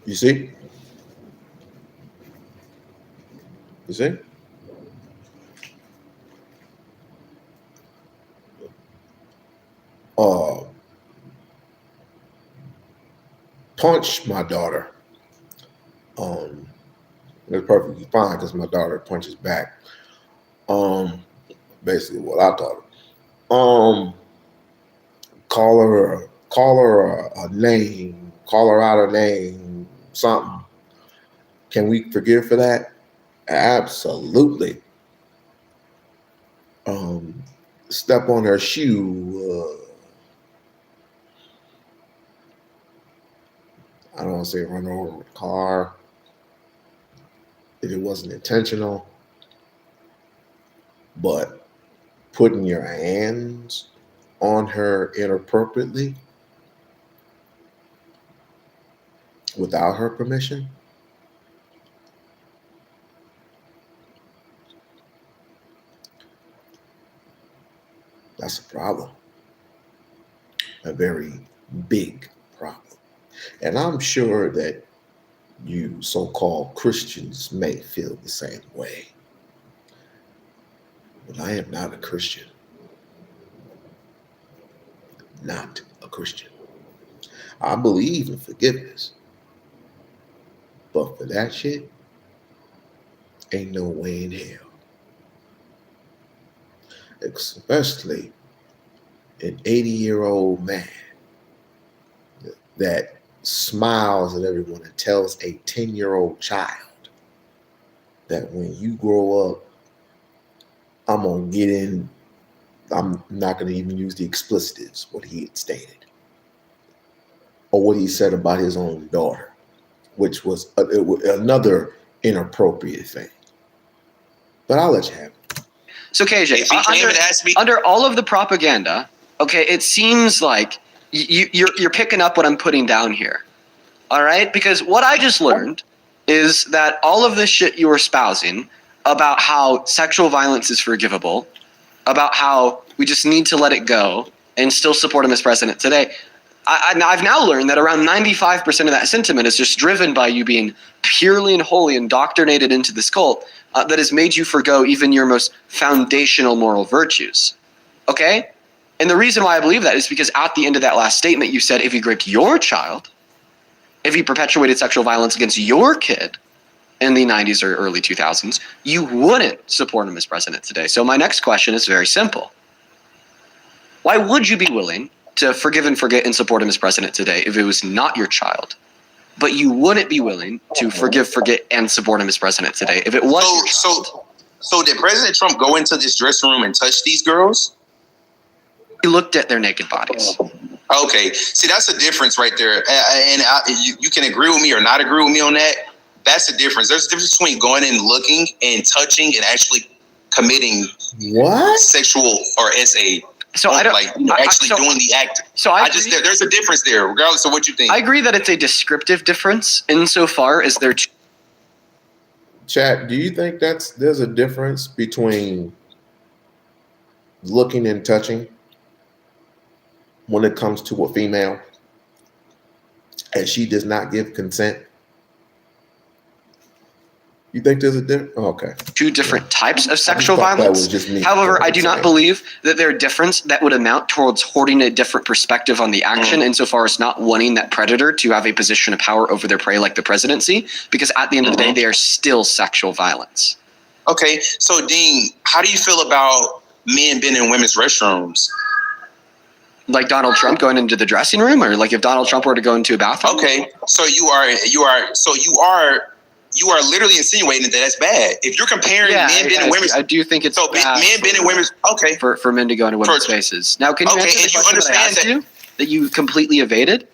You see? You see? Punch my daughter. It's perfectly fine because my daughter punches back. Basically what I taught her. Call her a name, call her out a name, something. Can we forgive for that? Absolutely. Step on her shoe. I don't want to say run over with a car if it wasn't intentional, but putting your hands on her inappropriately without her permission, that's a problem. A very big problem. And I'm sure that you so-called Christians may feel the same way. But I am not a Christian. Not a Christian. I believe in forgiveness. But for that shit, ain't no way in hell. Especially an 80-year-old man that smiles at everyone and tells a 10-year-old child that when you grow up, I'm going to get in. I'm not going to even use the explicitives, what he had stated, or what he said about his own daughter, which was another inappropriate thing. But I'll let you have it. So KJ, under all of the propaganda, okay, it seems like you're picking up what I'm putting down here. All right? Because what I just learned is that all of this shit you were espousing about how sexual violence is forgivable, about how we just need to let it go and still support him as president today, I've now learned that around 95% of that sentiment is just driven by you being purely and wholly indoctrinated into this cult that has made you forgo even your most foundational moral virtues. Okay? And the reason why I believe that is because at the end of that last statement, you said if you raped your child, if you perpetuated sexual violence against your kid in the 90s or early 2000s, you wouldn't support him as president today. So my next question is very simple. Why would you be willing to forgive and forget and support him as president today if it was not your child? But you wouldn't be willing to forgive, forget, and support him as president today if it was your child. So did President Trump go into this dressing room and touch these girls? He looked at their naked bodies. Okay. See, that's a difference right there. And you can agree with me or not agree with me on that. That's the difference. There's a difference between going and looking and touching and actually committing sexual or SA. So I don't doing the act. So there's a difference there, regardless of what you think. I agree that it's a descriptive difference insofar as they're. Chat, do you think there's a difference between looking and touching when it comes to a female and she does not give consent? You think there's a difference? Okay. Two different types of sexual violence. However, I do not believe that they're different that would amount towards holding a different perspective on the action insofar as not wanting that predator to have a position of power over their prey like the presidency, because at the end of the day, they are still sexual violence. Okay. So, Dean, how do you feel about men being in women's restrooms? Like Donald Trump going into the dressing room, or like if Donald Trump were to go into a bathroom? Okay. So you are literally insinuating that that's bad. If you're comparing men being in women's, I do think it's bad men being in women's. Okay, for men to go into women's spaces. Now, can you answer the question that I asked that you completely evaded?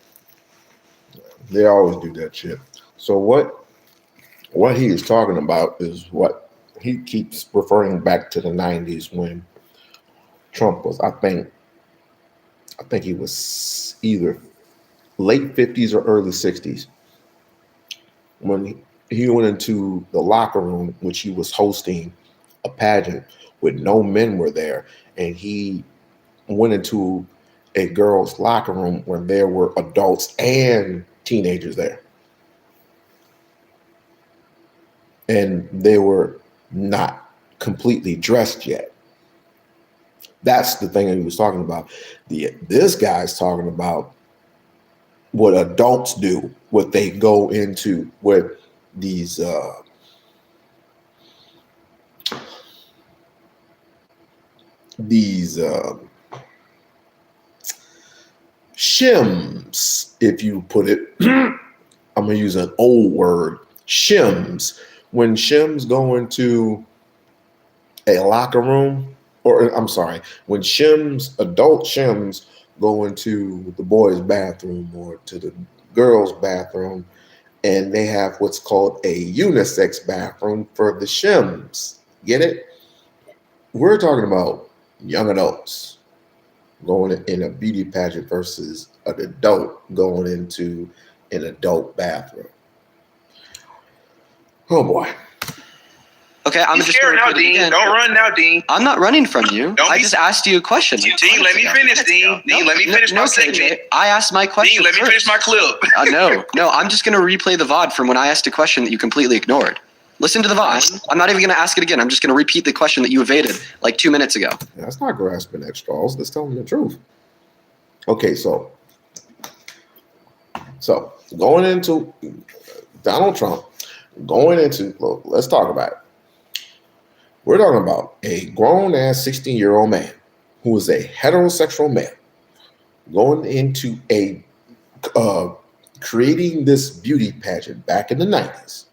They always do that shit. So what he is talking about is what he keeps referring back to the 90s when Trump was. I think he was either late 50s or early 60s when he went into the locker room, which he was hosting a pageant with no men were there. And he went into a girl's locker room where there were adults and teenagers there. And they were not completely dressed yet. That's the thing that he was talking about. This guy's talking about what adults do, what they go into, what these shims, if you put it, I'm gonna use an old word, shims. When shims go into a locker room, or I'm sorry, when adult shims go into the boys' bathroom or to the girls' bathroom, and they have what's called a unisex bathroom for the shims. Get it? We're talking about young adults going in a beauty pageant versus an adult going into an adult bathroom. Oh boy. Okay, I'm just scared now, Dean. Don't run now, Dean. I'm not running from you. I just asked you a question. Dean, let me finish, Dean. Dean, let me finish my segment. I asked my question. Dean, let me finish my clip. No, I'm just going to replay the VOD from when I asked a question that you completely ignored. Listen to the VOD. I'm not even going to ask it again. I'm just going to repeat the question that you evaded like 2 minutes ago. That's not grasping at straws. That's telling the truth. Okay, so going into Donald Trump, let's talk about it. We're talking about a grown-ass 16-year-old man who is a heterosexual male going into creating this beauty pageant back in the 90s.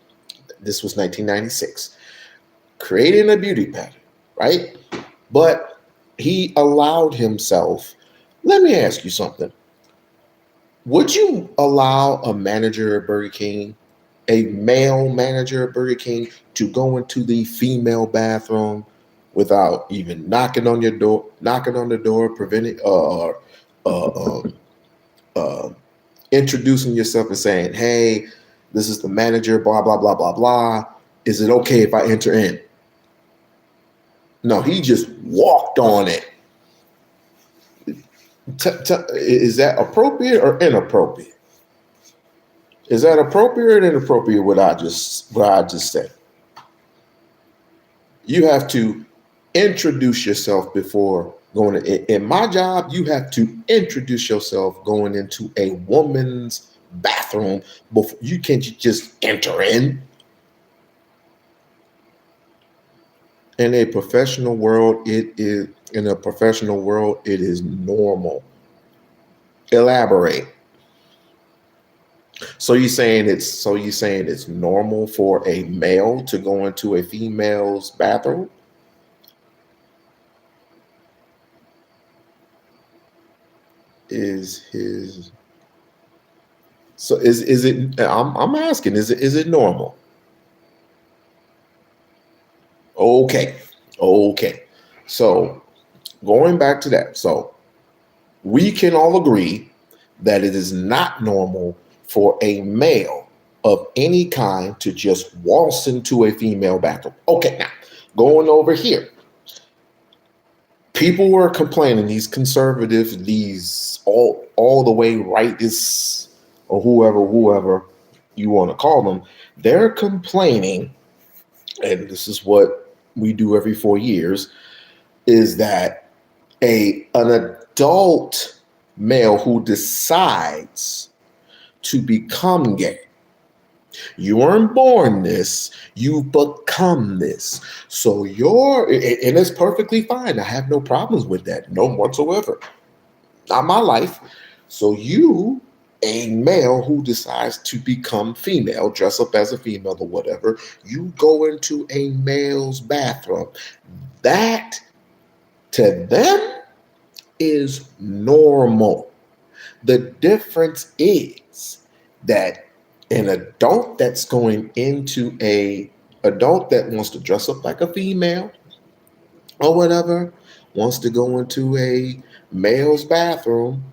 This was 1996. Creating a beauty pageant, right? But he allowed himself. Let me ask you something. Would you allow a manager at Burger King, a male manager at Burger King, to go into the female bathroom without even knocking on the door, preventing introducing yourself and saying, "Hey, this is the manager, blah, blah, blah, blah, blah. Is it okay if I enter in?" No, he just walked on it. Is that appropriate or inappropriate? Is that appropriate or inappropriate what I just said? You have to introduce yourself before going in my job. You have to introduce yourself going into a woman's bathroom before. You can't just enter in. In a professional world, it is normal. Elaborate. So you're saying it's normal for a male to go into a female's bathroom? Is it? I'm asking. Is it normal? Okay. So going back to that, so we can all agree that it is not normal for a male of any kind to just waltz into a female bathroom. Okay, now going over here, people were complaining. These conservatives, these all the way rightists, or whoever you want to call them, they're complaining, and this is what we do every 4 years, is that an adult male who decides to become gay. You weren't born this, you become this. So and it's perfectly fine. I have no problems with that, none whatsoever. Not my life. So you, a male who decides to become female, dress up as a female or whatever, you go into a male's bathroom. That, to them, is normal. The difference is that an adult that's going into a adult that wants to dress up like a female or whatever, wants to go into a male's bathroom,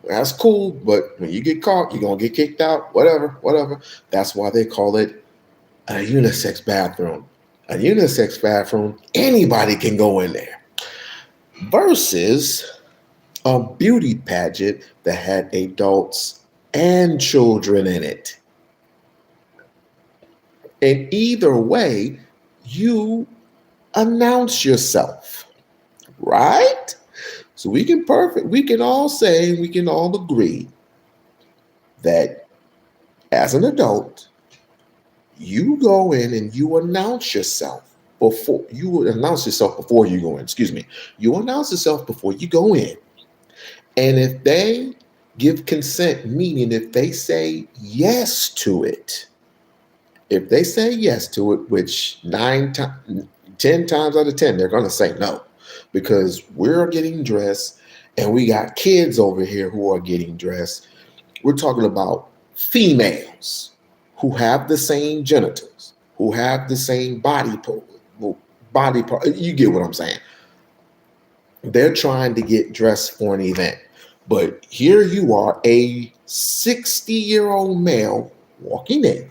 that's cool, but when you get caught, you're going to get kicked out, whatever. That's why they call it a unisex bathroom. A unisex bathroom, anybody can go in there. Versus a beauty pageant that had adults and children in it. And either way, you announce yourself, right? So we can all agree that as an adult, you go in and you announce yourself before you go in. You announce yourself before you go in. And if they give consent, meaning if they say yes to it, which 10 times out of 10, they're going to say no, because we're getting dressed and we got kids over here who are getting dressed. We're talking about females who have the same genitals, who have the same body part. You get what I'm saying? They're trying to get dressed for an event. But here you are, a 60-year-old male walking in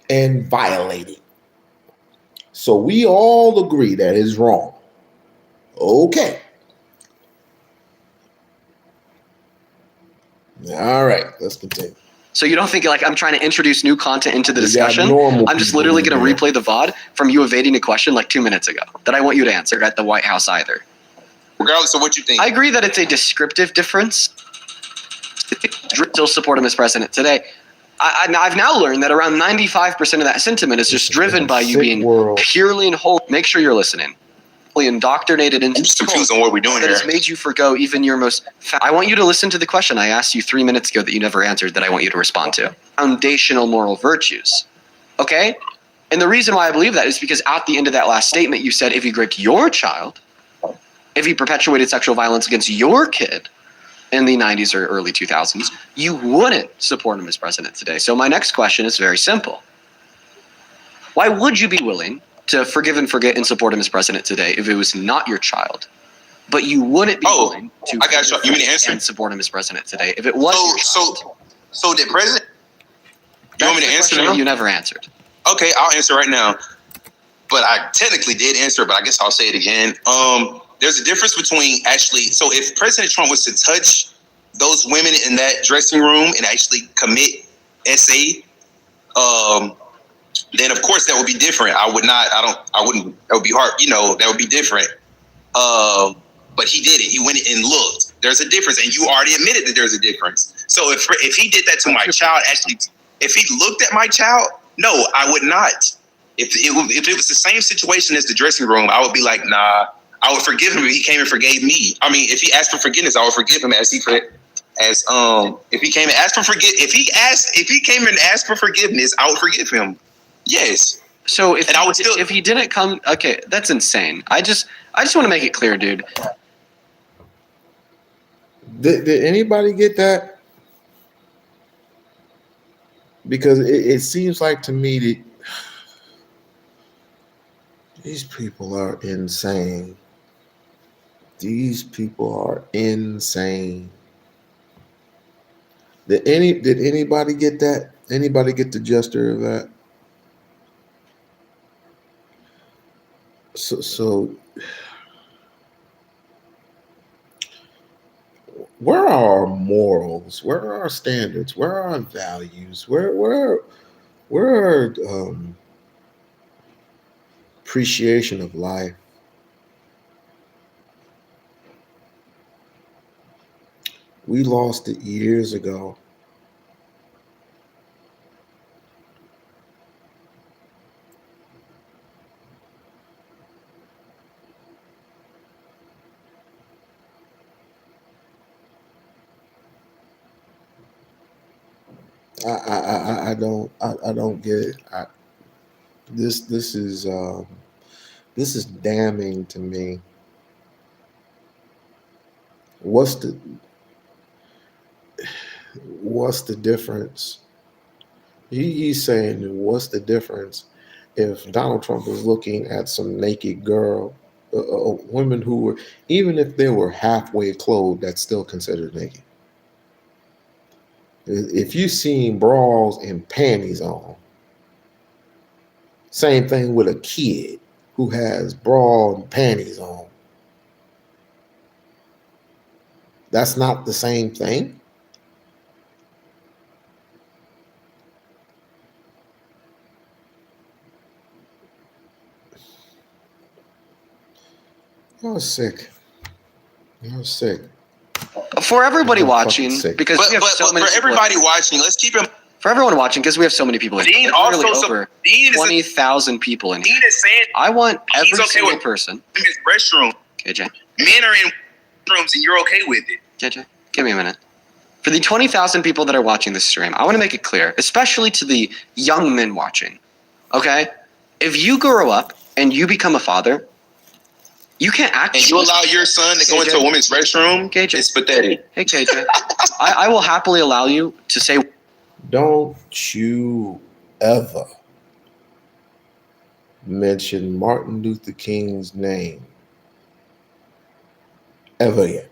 and violating. So we all agree that is wrong. Okay. All right, let's continue. So you don't think like I'm trying to introduce new content into the We got discussion? normal I'm just people literally in going to there. replay the VOD from you evading a question like 2 minutes ago that I want you to answer at the White House either. Regardless of what you think. I agree that it's a descriptive difference. Still support him as president today. I've now learned that around 95% of that sentiment is just driven by you being purely and whole. Make sure you're listening. Indoctrinated into I'm just confused on what we're doing that here. has made you forgo even your most. I want you to listen to the question I asked you 3 minutes ago that you never answered that I want you to respond to. Foundational moral virtues. Okay? And the reason why I believe that is because at the end of that last statement, you said if you raped your child, if he perpetuated sexual violence against your kid in the 90s or early 2000s, you wouldn't support him as president today. So my next question is very simple. Why would you be willing to forgive and forget and support him as president today if it was not your child, but you wouldn't be willing to I got you. You mean to answer? and support him as president today if it was your child? So the president? You want me to answer now? You never answered. Okay, I'll answer right now. But I technically did answer, but I guess I'll say it again. There's a difference between actually. So if President Trump was to touch those women in that dressing room and actually commit SA, then of course that would be different. I wouldn't. That would be hard. That would be different. But he did it. He went and looked. There's a difference, and you already admitted that there's a difference. So if he did that to my child, actually, if he looked at my child, no, I would not. If it was the same situation as the dressing room, I would be like, nah, I would forgive him if he came and forgave me. I mean, if he asked for forgiveness, I would forgive him if he came and asked for if he came and asked for forgiveness, I would forgive him. Yes. So if he didn't come, okay, that's insane. I just want to make it clear, dude. Did anybody get that? Because it seems like to me that these people are insane. These people are insane. Did anybody get that? Anybody get the gesture of that? So where are our morals? Where are our standards? Where are our values? Where are appreciation of life? We lost it years ago. I don't get it. This is damning to me. What's the difference? He's saying, what's the difference if Donald Trump is looking at some naked girl, women who were, even if they were halfway clothed, that's still considered naked. If you've seen bras and panties on, same thing with a kid who has bra and panties on. That's not the same thing. You're sick. You're sick. For everybody watching, because but for everybody watching, let's keep him. For everyone watching, because we have so many people in here. Dean also over 20,000 people in here. Dean is saying I want every okay single with person. In his restroom. KJ. Men are in rooms and you're okay with it. KJ, give me a minute. For the 20,000 people that are watching this stream, I want to make it clear, especially to the young men watching, okay? If you grow up and you become a father, you can't actually... And you allow your son to go into a woman's restroom? KJ. It's pathetic. Hey, KJ. I will happily allow you to say... Don't you ever mention Martin Luther King's name ever again.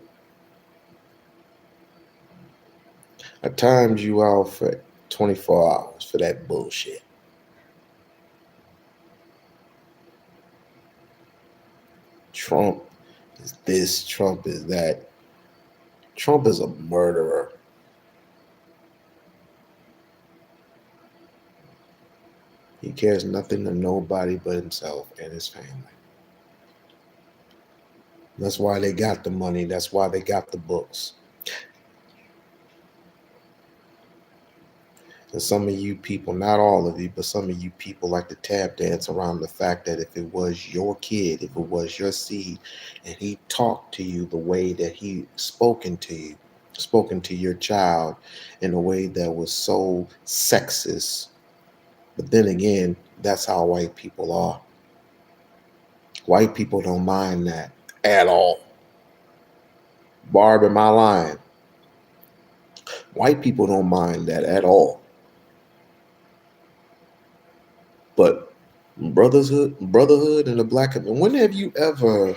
I timed you out for 24 hours for that bullshit. Trump is this, Trump is that. Trump is a murderer. He cares nothing to nobody but himself and his family. That's why they got the money. That's why they got the books. And some of you people, not all of you, but some of you people like to tap dance around the fact that if it was your kid, if it was your seed, and he talked to you the way that he spoken to your child in a way that was so sexist. But then again, that's how white people are. White people don't mind that at all. Barb, am I lying? White people don't mind that at all. But brotherhood and the black community, when have you ever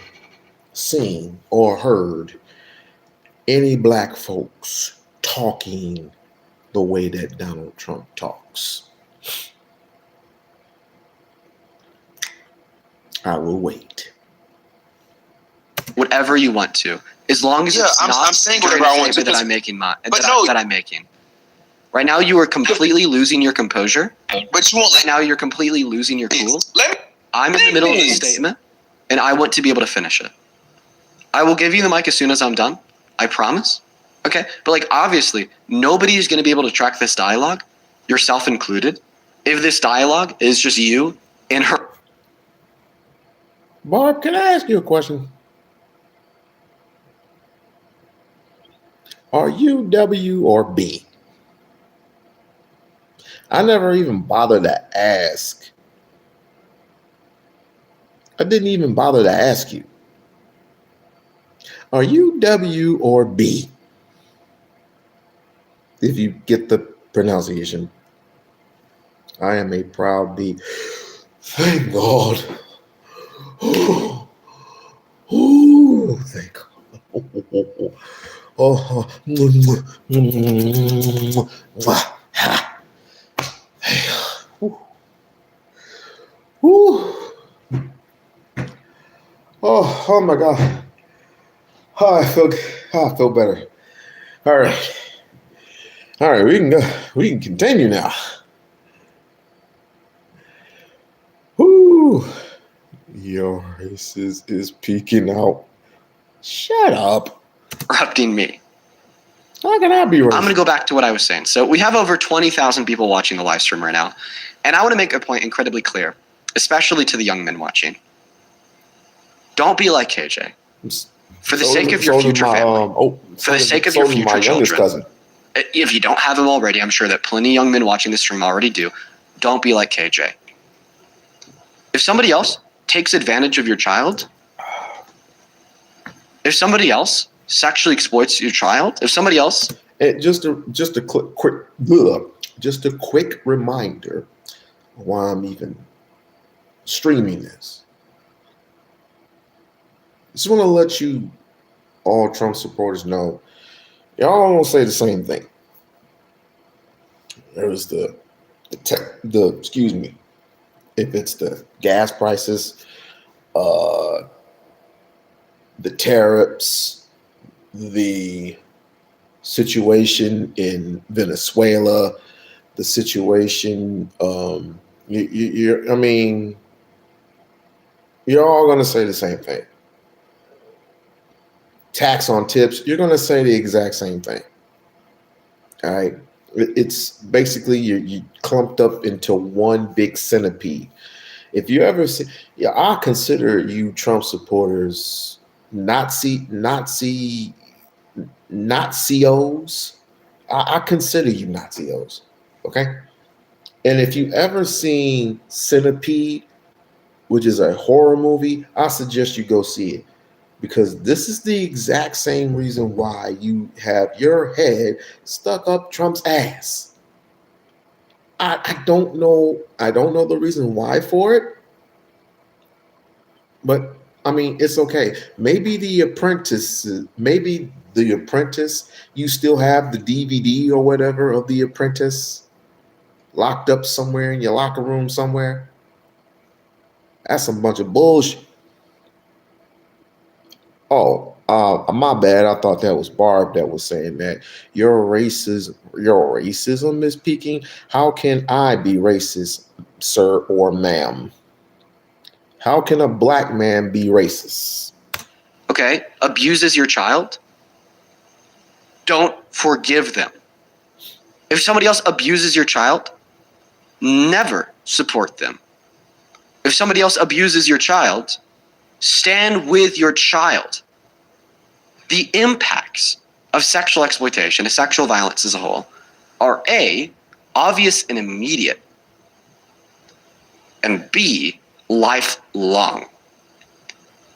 seen or heard any black folks talking the way that Donald Trump talks? I will wait. Whatever you want to, as long as it's not I'm saying whatever I want to. that I'm making. That I'm making. Right now, you are completely losing your composure. But you won't. Right now, you're completely losing your cool. I'm in the middle of a statement, and I want to be able to finish it. I will give you the mic as soon as I'm done. I promise. Okay? But, like, obviously, nobody is going to be able to track this dialogue, yourself included, if this dialogue is just you and her. Barb, can I ask you a question? Are you W or B? I never even bothered to ask. I didn't even bother to ask you. Are you W or B? If you get the pronunciation. I am a proud B. Thank God. Oh, thank God. Oh, oh my God. Oh, I feel better. All right. All right, we can go. We can continue now. Whoo. Your racist is peeking out. Shut up. Interrupting me. How can I be racist? I'm going to go back to what I was saying. So we have over 20,000 people watching the live stream right now. And I want to make a point incredibly clear, especially to the young men watching. Don't be like KJ. For the sake of your future family. For the sake of your future children. Cousin. If you don't have him already, I'm sure that plenty of young men watching this stream already do. Don't be like KJ. If somebody else takes advantage of your child, if somebody else sexually exploits your child, if somebody else, just a quick reminder why I'm even streaming this. Just want to let you all Trump supporters know, y'all don't say the same thing. There was the excuse me, if it's the gas prices, the tariffs, the situation in Venezuela, the situation, I mean, you're all going to say the same thing. Tax on tips, you're going to say the exact same thing. All right. It's basically you clumped up into one big centipede. If you ever see, I consider you Trump supporters Nazios. I consider you Nazios. Okay. And if you ever seen Centipede, which is a horror movie, I suggest you go see it. Because this is the exact same reason why you have your head stuck up Trump's ass. I don't know the reason why for it, but I mean, it's okay. Maybe The Apprentice, you still have the DVD or whatever of The Apprentice locked up somewhere in your locker room somewhere. That's a bunch of bullshit. Oh, my bad. I thought that was Barb that was saying that your racism is peaking. How can I be racist, sir or ma'am? How can a black man be racist? Okay, abuses your child, don't forgive them. If somebody else abuses your child, never support them. If somebody else abuses your child, stand with your child. The impacts of sexual exploitation, of sexual violence as a whole, are A, obvious and immediate, and B, lifelong.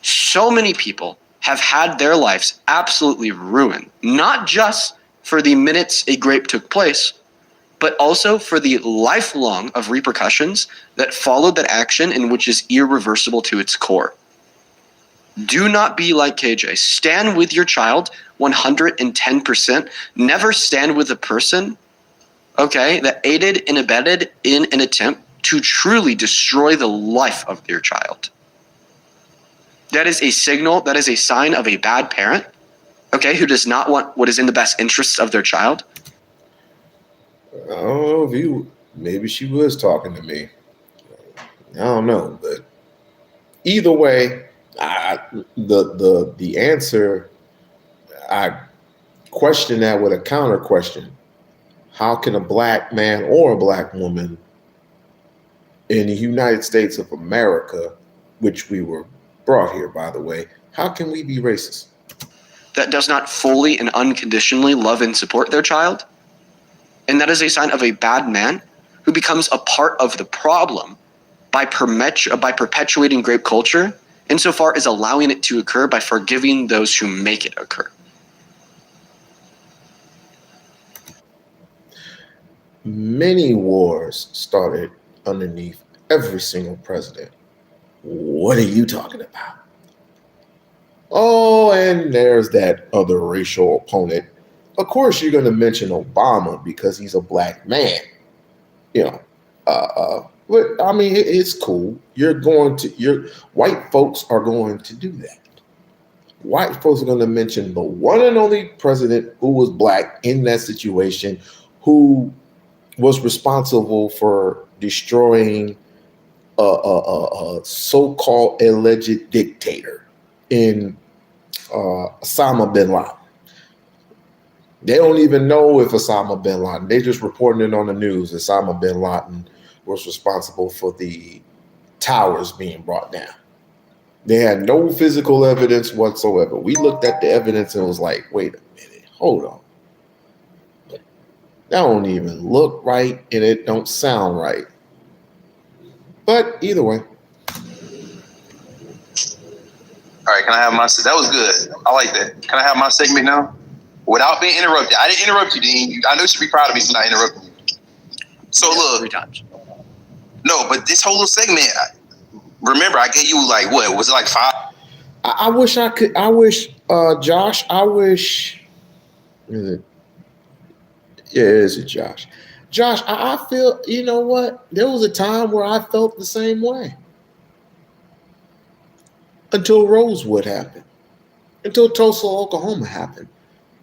So many people have had their lives absolutely ruined, not just for the minutes a rape took place, but also for the lifelong of repercussions that followed that action and which is irreversible to its core. Do not be like KJ. Stand with your child 110%. Never stand with a person, okay, that aided and abetted in an attempt to truly destroy the life of your child. That is a signal, that is a sign of a bad parent, okay, who does not want what is in the best interests of their child. I don't know maybe she was talking to me. I don't know, but either way, the answer, I question that with a counter question. How can a black man or a black woman in the United States of America, which we were brought here, by the way, how can we be racist? That does not fully and unconditionally love and support their child. And that is a sign of a bad man who becomes a part of the problem by perpetuating rape culture, insofar as allowing it to occur by forgiving those who make it occur. Many wars started underneath every single president. What are you talking about? Oh, and there's that other racial opponent. Of course, you're going to mention Obama because he's a black man. You know, but I mean, it's cool. White folks are going to do that. White folks are going to mention the one and only president who was black in that situation, who was responsible for destroying a so-called alleged dictator in Osama bin Laden. They don't even know if Osama bin Laden, they just reporting it on the news. Osama bin Laden was responsible for the towers being brought down. They had no physical evidence whatsoever. We looked at the evidence and was like, wait a minute, hold on. That don't even look right and it don't sound right. But either way. All right, can I have that was good. I like that. Can I have my segment now? Without being interrupted. I didn't interrupt you, Dean. I know you should be proud of me for not interrupting you. So look. 3 times. No, but this whole little segment, remember, I gave you like, what? Was it like 5? I wish, Josh, is it Josh? Josh, I feel, you know what? There was a time where I felt the same way. Until Rosewood happened. Until Tulsa, Oklahoma happened.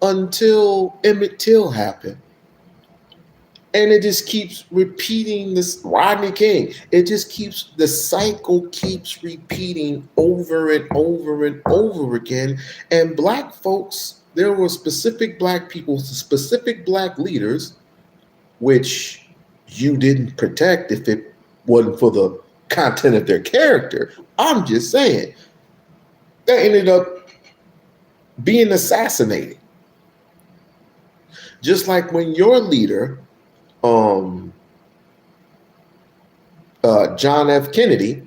Until Emmett Till happened. And it just keeps repeating this. Rodney King. It just keeps, the cycle keeps repeating over and over and over again. And black folks, there were specific black people, specific black leaders, which you didn't protect if it wasn't for the content of their character. I'm just saying. They ended up being assassinated. Just like when your leader, John F. Kennedy,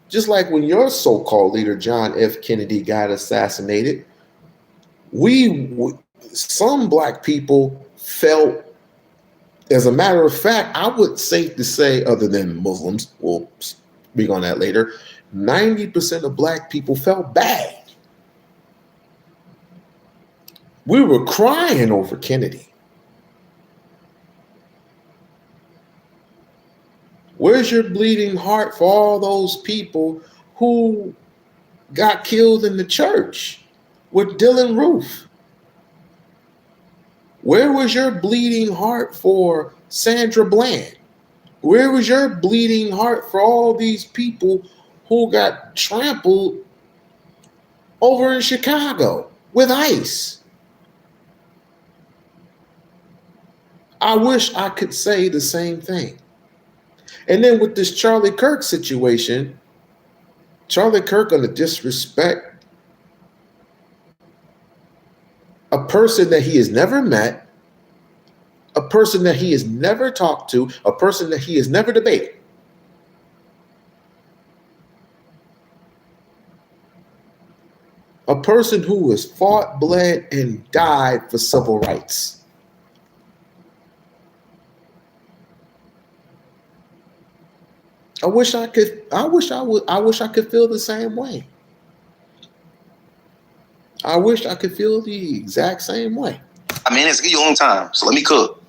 just like when your so-called leader, John F. Kennedy, got assassinated, some black people felt, as a matter of fact, I would safe to say, other than Muslims, well, speak on that later. 90% of black people felt bad. We were crying over Kennedy. Where's your bleeding heart for all those people who got killed in the church with Dylan Roof? Where was your bleeding heart for Sandra Bland? Where was your bleeding heart for all these people who got trampled over in Chicago with ICE? I wish I could say the same thing. And then with this Charlie Kirk situation, Charlie Kirk gonna disrespect a person that he has never met, a person that he has never talked to, a person that he has never debated. A person who has fought, bled, and died for civil rights. I wish I could feel the same way. I wish I could feel the exact same way. I mean, it's your own time, so let me cook.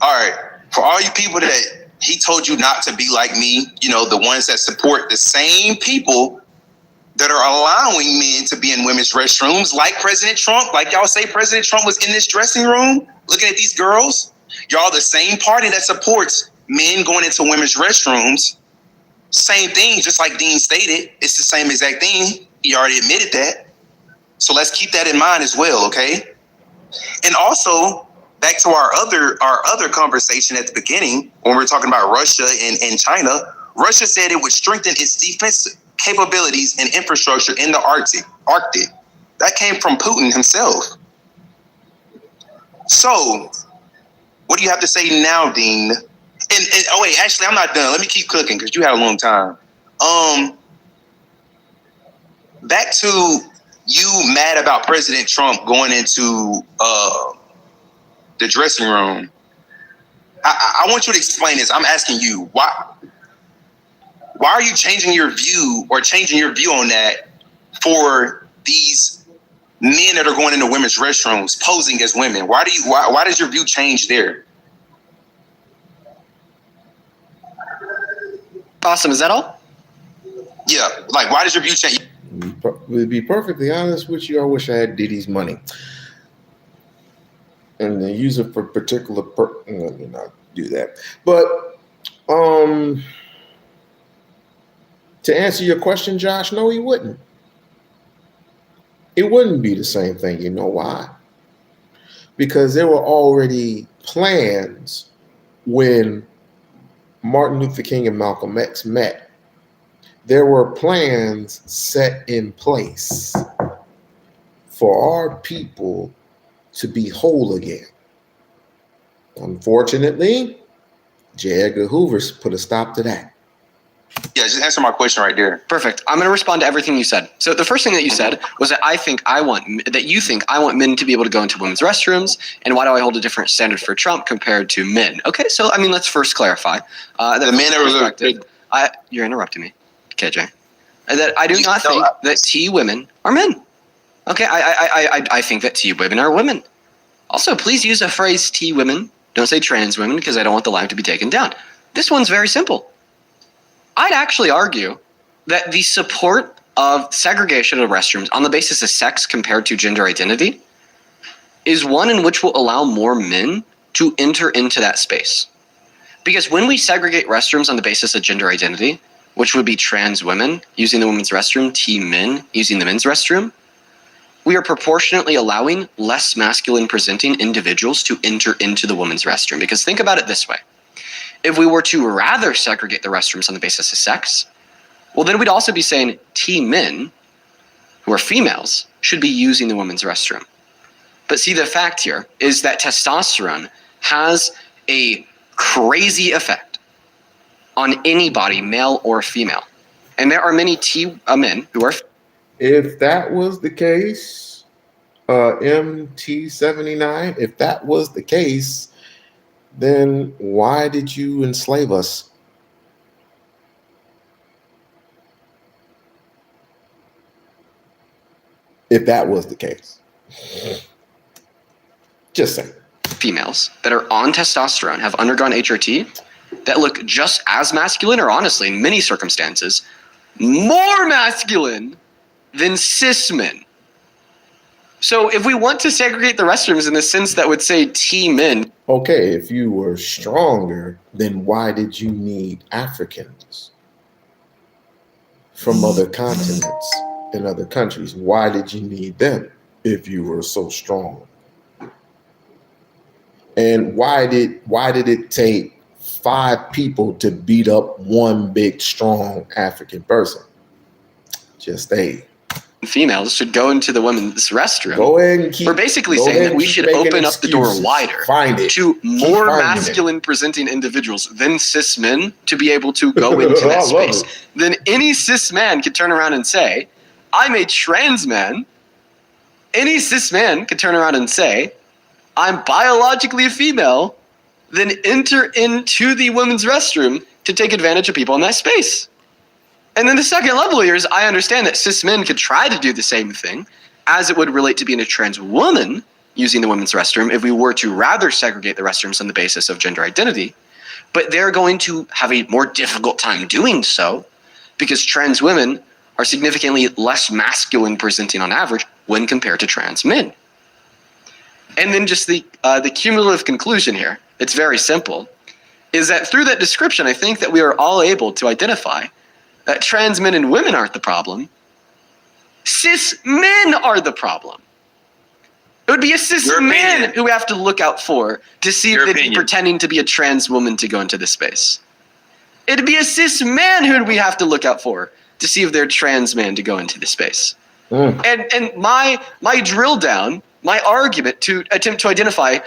All right, for all you people that he told you not to be like me, you know, the ones that support the same people that are allowing men to be in women's restrooms, like President Trump, like y'all say President Trump was in this dressing room looking at these girls. Y'all the same party that supports men going into women's restrooms. Same thing, just like Dean stated. It's the same exact thing. He already admitted that. So let's keep that in mind as well, okay? And also, back to our other conversation at the beginning, when we were talking about Russia and China, Russia said it would strengthen its defense capabilities and infrastructure in the Arctic. That came from Putin himself. So, what do you have to say now, Dean? And oh wait, actually, I'm not done. Let me keep cooking because you had a long time. Back to you mad about President Trump going into the dressing room. I want you to explain this. I'm asking you why are you changing your view on that for these men that are going into women's restrooms posing as women? Why does your view change there? Awesome. Is that all? Yeah. Like, why does your view change? To be perfectly honest with you, I wish I had Diddy's money. And then use it for particular let me not do that. But to answer your question, Josh, no, he wouldn't. It wouldn't be the same thing. You know why? Because there were already plans when Martin Luther King and Malcolm X met. There were plans set in place for our people to be whole again. Unfortunately, J. Edgar Hoover put a stop to that. Yeah, just answer my question right there. Perfect. I'm going to respond to everything you said. So the first thing that you said was that you think I want men to be able to go into women's restrooms, and why do I hold a different standard for Trump compared to men? Okay, so I mean, let's first clarify. The men are. You're interrupting me, KJ. That I do not think that T women are men. Okay, I think that T women are women. Also, please use the phrase T women. Don't say trans women because I don't want the line to be taken down. This one's very simple. I'd actually argue that the support of segregation of restrooms on the basis of sex compared to gender identity is one in which will allow more men to enter into that space. Because when we segregate restrooms on the basis of gender identity, which would be trans women using the women's restroom, T men using the men's restroom, we are proportionately allowing less masculine presenting individuals to enter into the women's restroom. Because think about it this way. If we were to rather segregate the restrooms on the basis of sex, well, then we'd also be saying T men, who are females, should be using the women's restroom. But see, the fact here is that testosterone has a crazy effect on anybody, male or female. And there are many T men who are... If that was the case, MT79, if that was the case, then why did you enslave us? if that was the case. Just saying. Females that are on testosterone have undergone HRT that look just as masculine, or honestly, in many circumstances, more masculine than cis men. So if we want to segregate the restrooms in the sense that would say T men. Okay, if you were stronger, then why did you need Africans from other continents and other countries? Why did you need them if you were so strong? And why did it take 5 people to beat up one big, strong African person? Just females should go into the women's restroom. Go ahead and We're basically saying that we should open up the door wider to more masculine presenting individuals than cis men to be able to go into that space. Then any cis man could turn around and say, I'm a trans man. Any cis man could turn around and say, I'm biologically a female, then enter into the women's restroom to take advantage of people in that space. And then the second level here is I understand that cis men could try to do the same thing as it would relate to being a trans woman using the women's restroom if we were to rather segregate the restrooms on the basis of gender identity. But they're going to have a more difficult time doing so because trans women are significantly less masculine presenting on average when compared to trans men. And then just the cumulative conclusion here, it's very simple, is that through that description, I think that we are all able to identify that trans men and women aren't the problem. Cis men are the problem. It would be a cis man who we have to look out for to see if they'd be pretending to be a trans woman to go into this space. It'd be a cis man who we have to look out for to see if they're trans man to go into the space. And my drill down, my argument to attempt to identify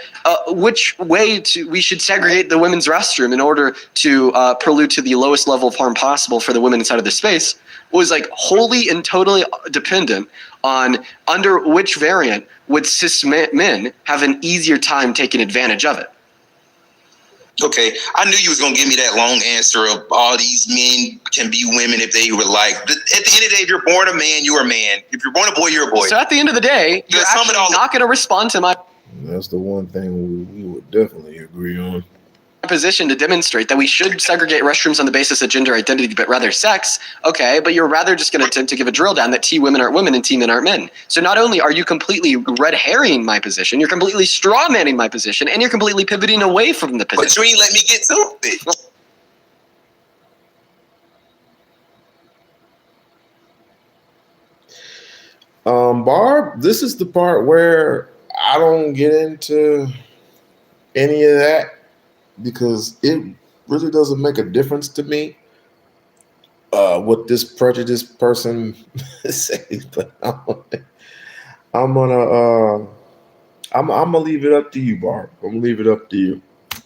which way we should segregate the women's restroom in order to prelude to the lowest level of harm possible for the women inside of the space was like wholly and totally dependent on under which variant would cis men have an easier time taking advantage of it. Okay, I knew you was gonna give me that long answer of all these men can be women if they were like. At the end of the day, if you're born a man, you're a man. If you're born a boy, you're a boy. So at the end of the day, you're actually not going to respond to my. That's the one thing we would definitely agree on. Position to demonstrate that we should segregate restrooms on the basis of gender identity, but rather sex. Okay, but you're rather just going to attempt to give a drill down that T women aren't women and T men aren't men. So not only are you completely red herring my position, you're completely straw manning my position, and you're completely pivoting away from the position. But you ain't let me get to it. Barb, this is the part where I don't get into any of that because it really doesn't make a difference to me what this prejudiced person says. But I'm gonna leave it up to you, Barb. I'm gonna leave it up to you.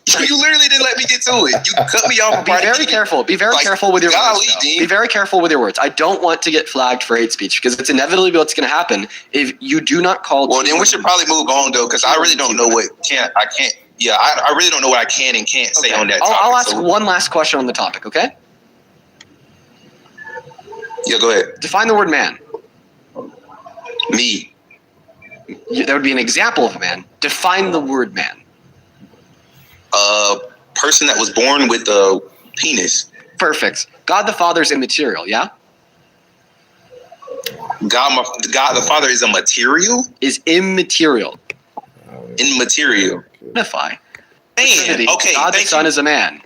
You literally didn't let me get to it. You cut me off. Be very careful. Be very careful with your words. Be very careful with your words. I don't want to get flagged for hate speech because it's inevitably what's going to happen if you do not call. Well, then we should probably move on though, because I really don't know what I can't. Yeah, I really don't know what I can and can't say on that topic. I'll ask one last question on the topic. Okay. Yeah, go ahead. Define the word man. Me. That would be an example of a man. Define the word man. A person that was born with a penis. Perfect. God the Father is immaterial, yeah? God the Father is a material? Is immaterial. Immaterial. Identify. Man, okay. God the Son is a man.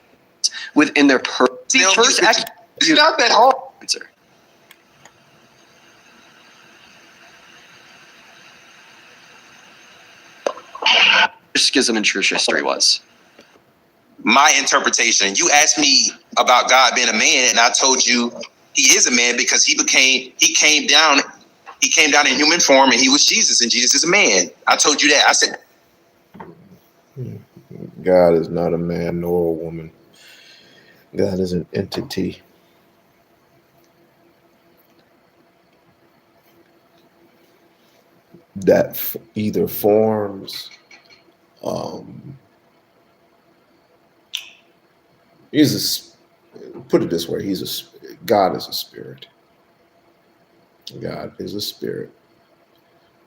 Within their first it's not that hard. Answer. Schism in church history was. My interpretation. You asked me about God being a man, and I told you he is a man because he came down in human form, and he was Jesus, and Jesus is a man. I told you that. I said God is not a man nor a woman. God is an entity. That either forms put it this way, God is a spirit. God is a spirit.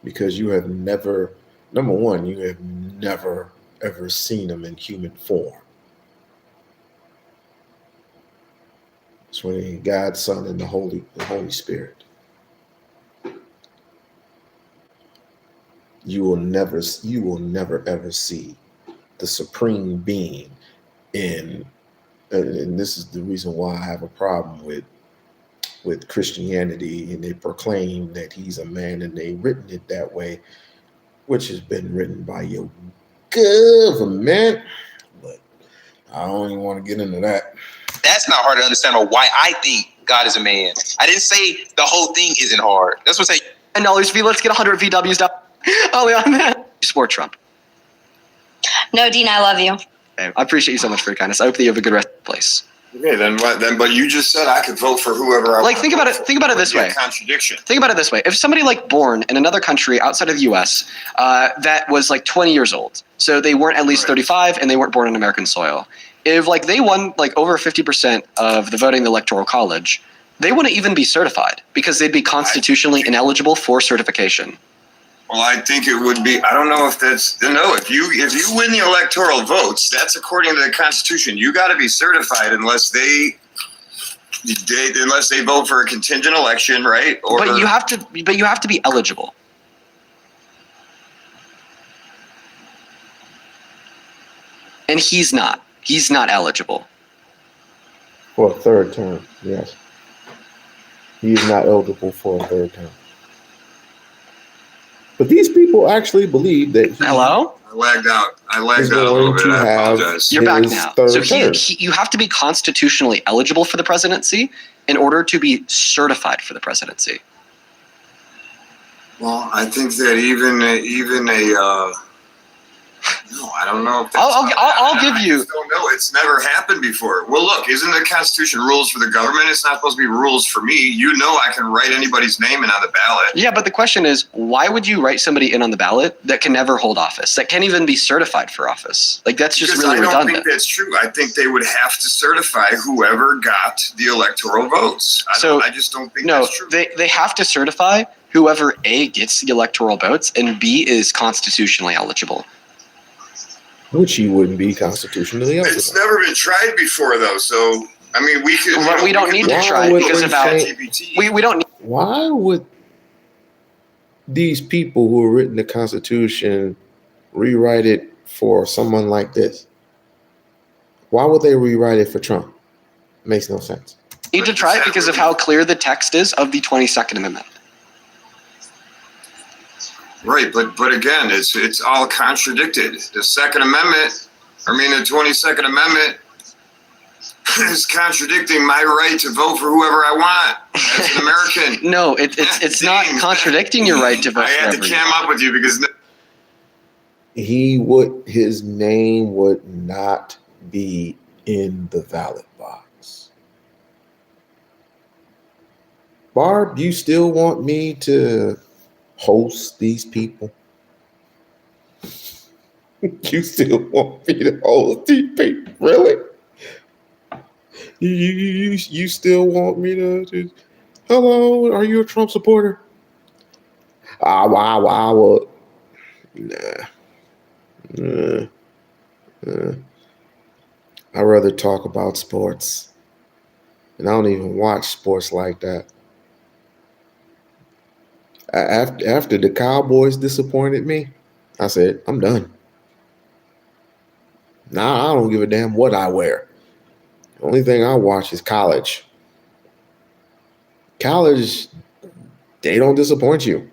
because you have never, number one, you have never ever seen him in human form. It's when God, Son, and the Holy Spirit. You will never ever see the supreme being in, and this is the reason why I have a problem with Christianity, and they proclaim that he's a man, and they've written it that way, which has been written by your government. But I don't even want to get into that. That's not hard to understand or why I think God is a man. I didn't say the whole thing isn't hard. That's what I say. $10 fee. Let's get 100 VWs down. Ollie on that. Support Trump. No, Dean, I love you. Okay, I appreciate you so much for your kindness. I hope that you have a good rest of the place. Okay, then what? Then, but you just said I could vote for whoever I like. want. Think about it. Think about it this way. Contradiction. Think about it this way. If somebody like born in another country outside of the U.S. That was like 20 years old, so they weren't at least 35, and they weren't born on American soil. If like they won like over 50% of the voting in the Electoral College, they wouldn't even be certified because they'd be constitutionally ineligible for certification. Well, I think it would be. I don't know if that's no. If you win the electoral votes, that's according to the Constitution. You got to be certified unless they vote for a contingent election, right? Or but you have to be eligible. And he's not. He's not eligible For a third term, yes. He is not eligible for a third term. But these people actually believe that Hello? I lagged out a little bit. I apologize. You're back now. So you have to be constitutionally eligible for the presidency in order to be certified for the presidency. Well, I think that even a no, I don't know. If that's I'll give you. I just don't know. It's never happened before. Well, look, isn't the Constitution rules for the government? It's not supposed to be rules for me. You know, I can write anybody's name in on the ballot. Yeah, but the question is, why would you write somebody in on the ballot that can never hold office, that can't even be certified for office? Like that's just Because really redundant. I don't think that's true. I think they would have to certify whoever got the electoral votes. I just don't think that's true. They have to certify whoever A, gets the electoral votes, and B, is constitutionally eligible. Which he wouldn't be constitutionally eligible. It's never been tried before, though. So, I mean, we could. But we don't need to try it because of how we don't. Why would these people who have written the Constitution rewrite it for someone like this? Why would they rewrite it for Trump? Makes no sense. Need to try it because of how clear the text is of the 22nd Amendment. Right, but again, it's all contradicted. The Second Amendment, the 22nd Amendment, is contradicting my right to vote for whoever I want as an American. No, it's not contradicting your right to vote. I had to cam up with you because his name would not be in the ballot box. Barb, you still want me to host these people? You still want me to host these people? Really? You still want me to hello, are you a Trump supporter? I would. Nah. I'd rather talk about sports. And I don't even watch sports like that. After the Cowboys disappointed me, I said, I'm done. Now I don't give a damn what I wear. The only thing I watch is college. College, they don't disappoint you.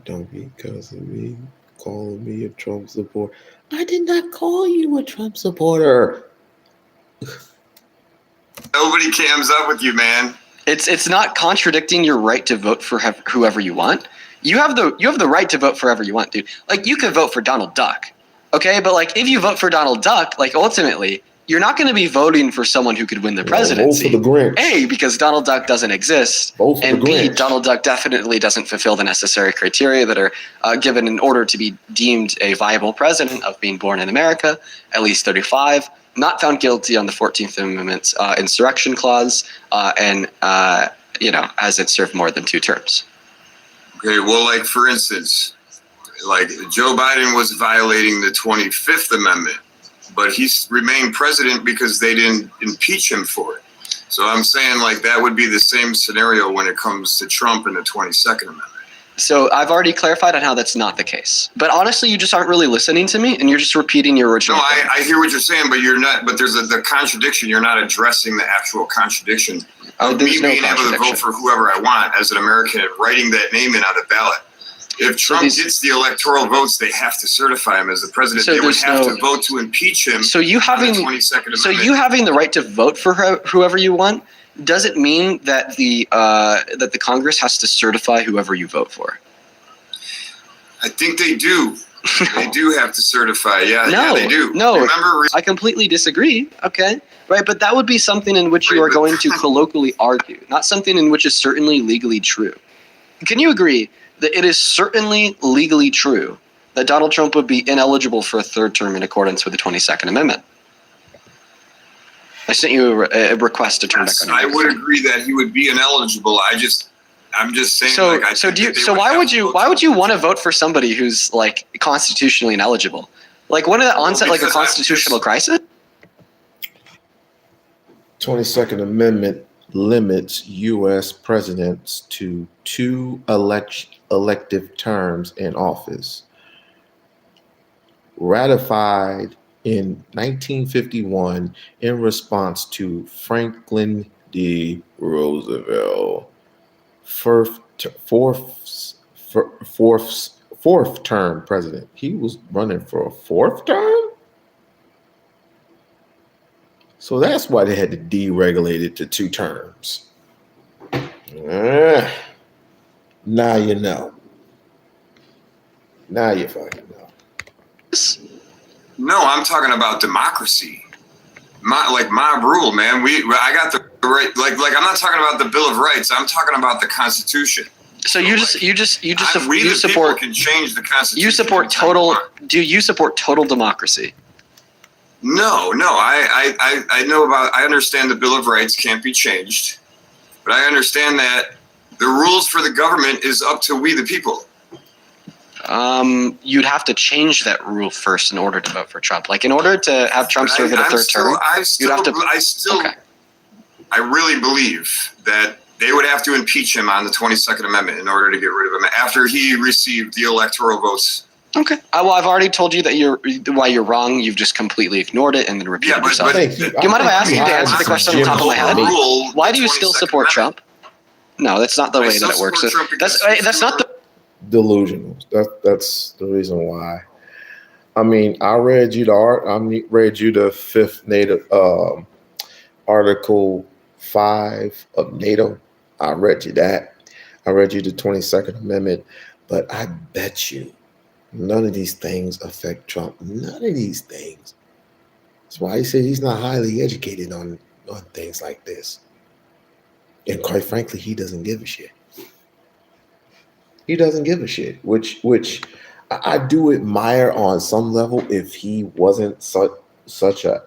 Don't because of me calling me a Trump supporter. I did not call you a Trump supporter. Nobody cams up with you, man. It's not contradicting your right to vote for whoever you want. You have the right to vote for whoever you want, dude. Like you could vote for Donald Duck, okay? But like if you vote for Donald Duck, like ultimately you're not going to be voting for someone who could win the presidency. Vote for the Grinch. A, because Donald Duck doesn't exist. Vote for And the B, Grinch. Donald Duck definitely doesn't fulfill the necessary criteria that are given in order to be deemed a viable president of being born in America, at least 35, not found guilty on the 14th Amendment's insurrection clause, and hasn't served more than 2 terms. Okay, well, like for instance, like Joe Biden was violating the 25th Amendment, but he remained president because they didn't impeach him for it. So I'm saying like that would be the same scenario when it comes to Trump and the 22nd Amendment. So I've already clarified on how that's not the case. But honestly, you just aren't really listening to me, and you're just repeating your original. No, I hear what you're saying, but you're not. But there's the contradiction. You're not addressing the actual contradiction. There's me no being able to vote for whoever I want as an American and writing that name in on the ballot. If Trump gets the electoral votes, they have to certify him as the president. So they would have no- to vote to impeach him. So you having on the 22nd Amendment. so you having the right to vote for whoever you want doesn't mean that the Congress has to certify whoever you vote for. I think they do. They do have to certify. Yeah, No, they do. no, Remember, I completely disagree. Okay, right, but that would be something in which you are going to colloquially argue, not something in which is certainly legally true. Can you agree that it is certainly legally true that Donald Trump would be ineligible for a 3rd term in accordance with the 22nd Amendment? I sent you a request to turn back on. I would agree that he would be ineligible. I'm just saying. So, like, I so think do you? that they So why have would to you? vote Why to would you impeach want to him. vote for somebody who's like constitutionally ineligible? Like when did that onset like a because constitutional crisis? 22nd Amendment limits U.S. presidents to 2 elective terms in office. Ratified in 1951 in response to Franklin D. Roosevelt. Fourth term president. He was running for a 4th term? So that's why they had to deregulate it to 2 terms. Now you know. Now you fucking know. No, I'm talking about democracy. Mob rule, man. I got the right. Like I'm not talking about the Bill of Rights. I'm talking about the Constitution. So you We support can change the Constitution. you support total. Do you support total democracy? No. I know about. I understand the Bill of Rights can't be changed, but I understand that the rules for the government is up to we the people. You'd have to change that rule first in order to vote for Trump. Like in order to have Trump serve in a 3rd term, you'd have to. I really believe that they would have to impeach him on the 22nd Amendment in order to get rid of him after he received the electoral votes. Okay. Well, I've already told you that why you're wrong. You've just completely ignored it and then repeated yourself. Do you mind if I ask you to answer the question on the top of my head? Why do you still support Trump? No, that's not the way that it works. That's not the Delusional. That's the reason why. I mean, I read you the 5th NATO Article 5 of NATO. I read you that. I read you the 22nd Amendment, but I bet you none of these things affect Trump. None of these things. That's why he said he's not highly educated on things like this. And quite frankly, he doesn't give a shit. He doesn't give a shit, which I do admire on some level if he wasn't such a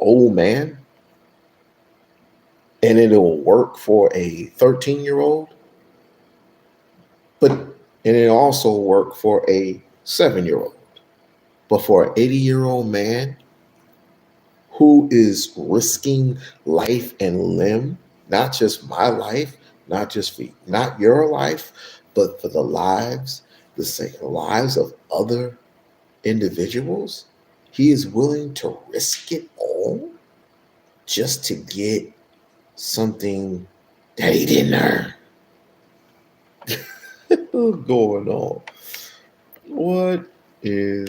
old man, and it'll work for a 13-year-old, and it also work for a 7-year-old. But for an 80-year-old man who is risking life and limb, not just my life, not your life, but for the lives of other individuals, he is willing to risk it all just to get something that he didn't earn. What's going on? What is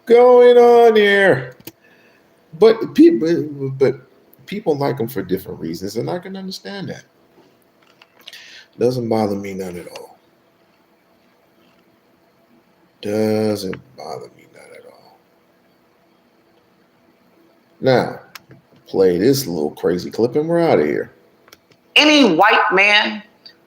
going on here? But people like him for different reasons, and I can understand that. Doesn't bother me none at all. Doesn't bother me none at all. Now, play this little crazy clip and we're out of here. Any white man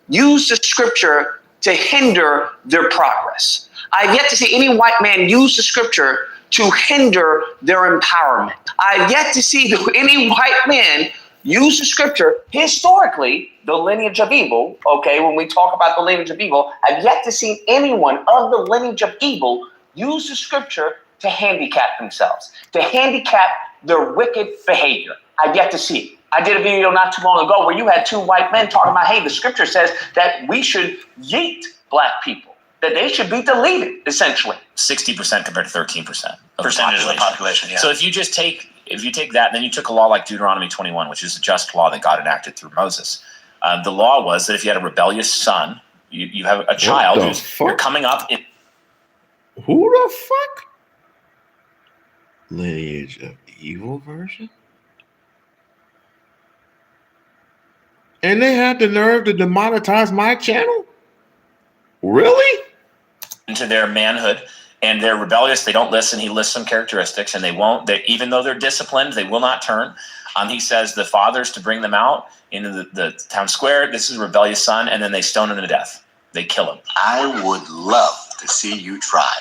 use the scripture to hinder their progress. I've yet to see any white man use the scripture to hinder their empowerment. I've yet to see any white man use the scripture, historically, the lineage of evil, okay, when we talk about the lineage of evil, I've yet to see anyone of the lineage of evil use the scripture to handicap themselves, to handicap their wicked behavior. I've yet to see it. I did a video not too long ago where you had two white men talking about, hey, the scripture says that we should yeet black people, that they should be deleted, essentially. 60% compared to 13% of the population. Yeah. So if you take that, and then you took a law like Deuteronomy 21, which is a just law that God enacted through Moses. The law was that if you had a rebellious son, you have a child you're coming up. Who the fuck? Lineage of evil version? And they had the nerve to demonetize my channel? Really? Into their manhood, and they're rebellious. They don't listen. He lists some characteristics, and they won't. Even though they're disciplined, they will not turn. He says the fathers to bring them out into the town square. This is a rebellious son, and then they stone him to death. They kill him. I would love to see you try.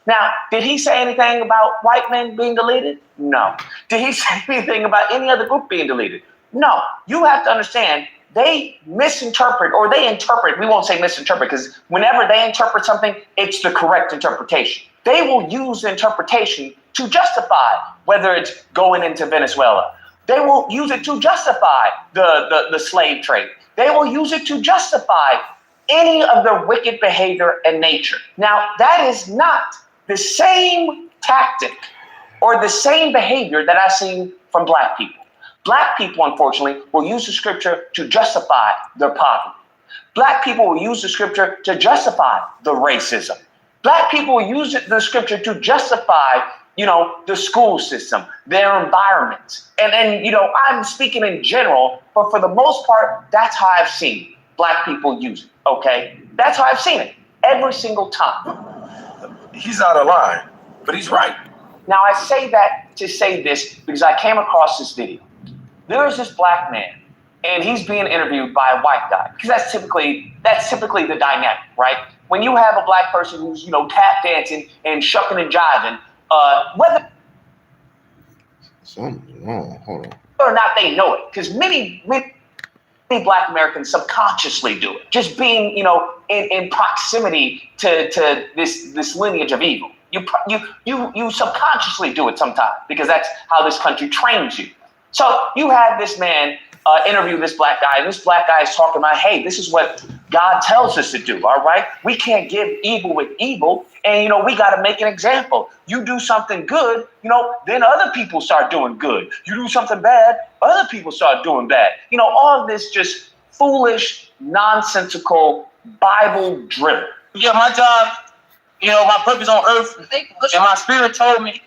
Now, did he say anything about white men being deleted? No. Did he say anything about any other group being deleted? No. You have to understand, they misinterpret, or they interpret, we won't say misinterpret, because whenever they interpret something, it's the correct interpretation. They will use the interpretation to justify whether it's going into Venezuela. They will use it to justify the slave trade. They will use it to justify any of their wicked behavior and nature. Now, that is not the same tactic or the same behavior that I've seen from black people. Black people, unfortunately, will use the scripture to justify their poverty. Black people will use the scripture to justify the racism. Black people will use the scripture to justify, the school system, their environment. And I'm speaking in general, but for the most part, that's how I've seen black people use it, okay? That's how I've seen it every single time. He's out of line, but he's right. Now, I say that to say this because I came across this video. There is this black man, and he's being interviewed by a white guy, because that's typically the dynamic, right? When you have a black person who's tap dancing and shucking and jiving, whether something's wrong. Hold on. or not they know it, because many black Americans subconsciously do it, just being in proximity to this lineage of evil. You subconsciously do it sometimes, because that's how this country trains you. So you have this man interview this black guy, and this black guy is talking about, hey, this is what God tells us to do, all right? We can't give evil with evil, and, we got to make an example. You do something good, then other people start doing good. You do something bad, other people start doing bad. All of this just foolish, nonsensical, Bible drivel. Yeah, my job, my purpose on earth, and my spirit told me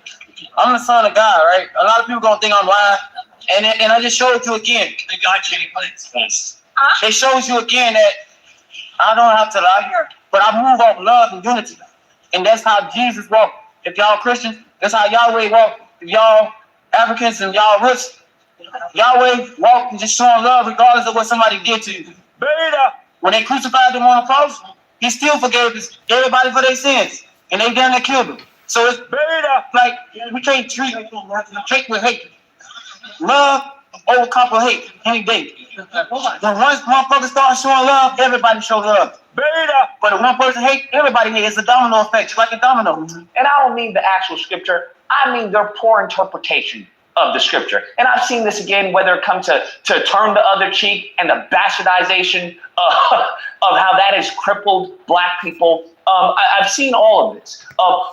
I'm the son of God, right? A lot of people gonna think I'm lying. And I just showed you again. It shows you again that I don't have to lie here, but I move off love and unity. And that's how Jesus walked. If y'all Christians, that's how Yahweh walked. If y'all Africans and y'all roots, Yahweh walked and just showing love regardless of what somebody did to you. When they crucified him on the cross, he still forgave everybody for their sins. And they done killed him. So it's like we can't treat with hate. Love overcome hate any day. When one motherfucker starts showing love, everybody shows love. But if one person hates, everybody hates. It's a domino effect, like a domino. And I don't mean the actual scripture. I mean their poor interpretation of the scripture. And I've seen this again, whether it comes to turn the other cheek and the bastardization of how that has crippled black people. I've seen all of this.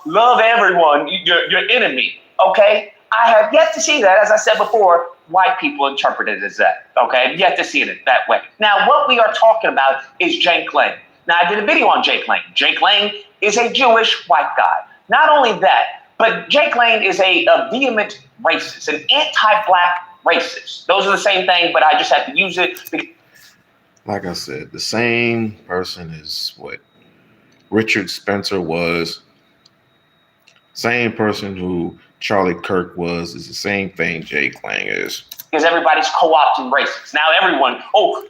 Love everyone, your enemy, okay? I have yet to see that, as I said before, white people interpret it as that, okay? I've yet to see it that way. Now, what we are talking about is Jake Lang. Now, I did a video on Jake Lang. Jake Lang is a Jewish white guy. Not only that, but Jake Lang is a vehement racist, an anti-black racist. Those are the same thing, but I just have to use it. Like I said, the same person is what Richard Spencer was Same person who Charlie Kirk was is the same thing Jay Klang is. Because everybody's co-opting races. Now everyone,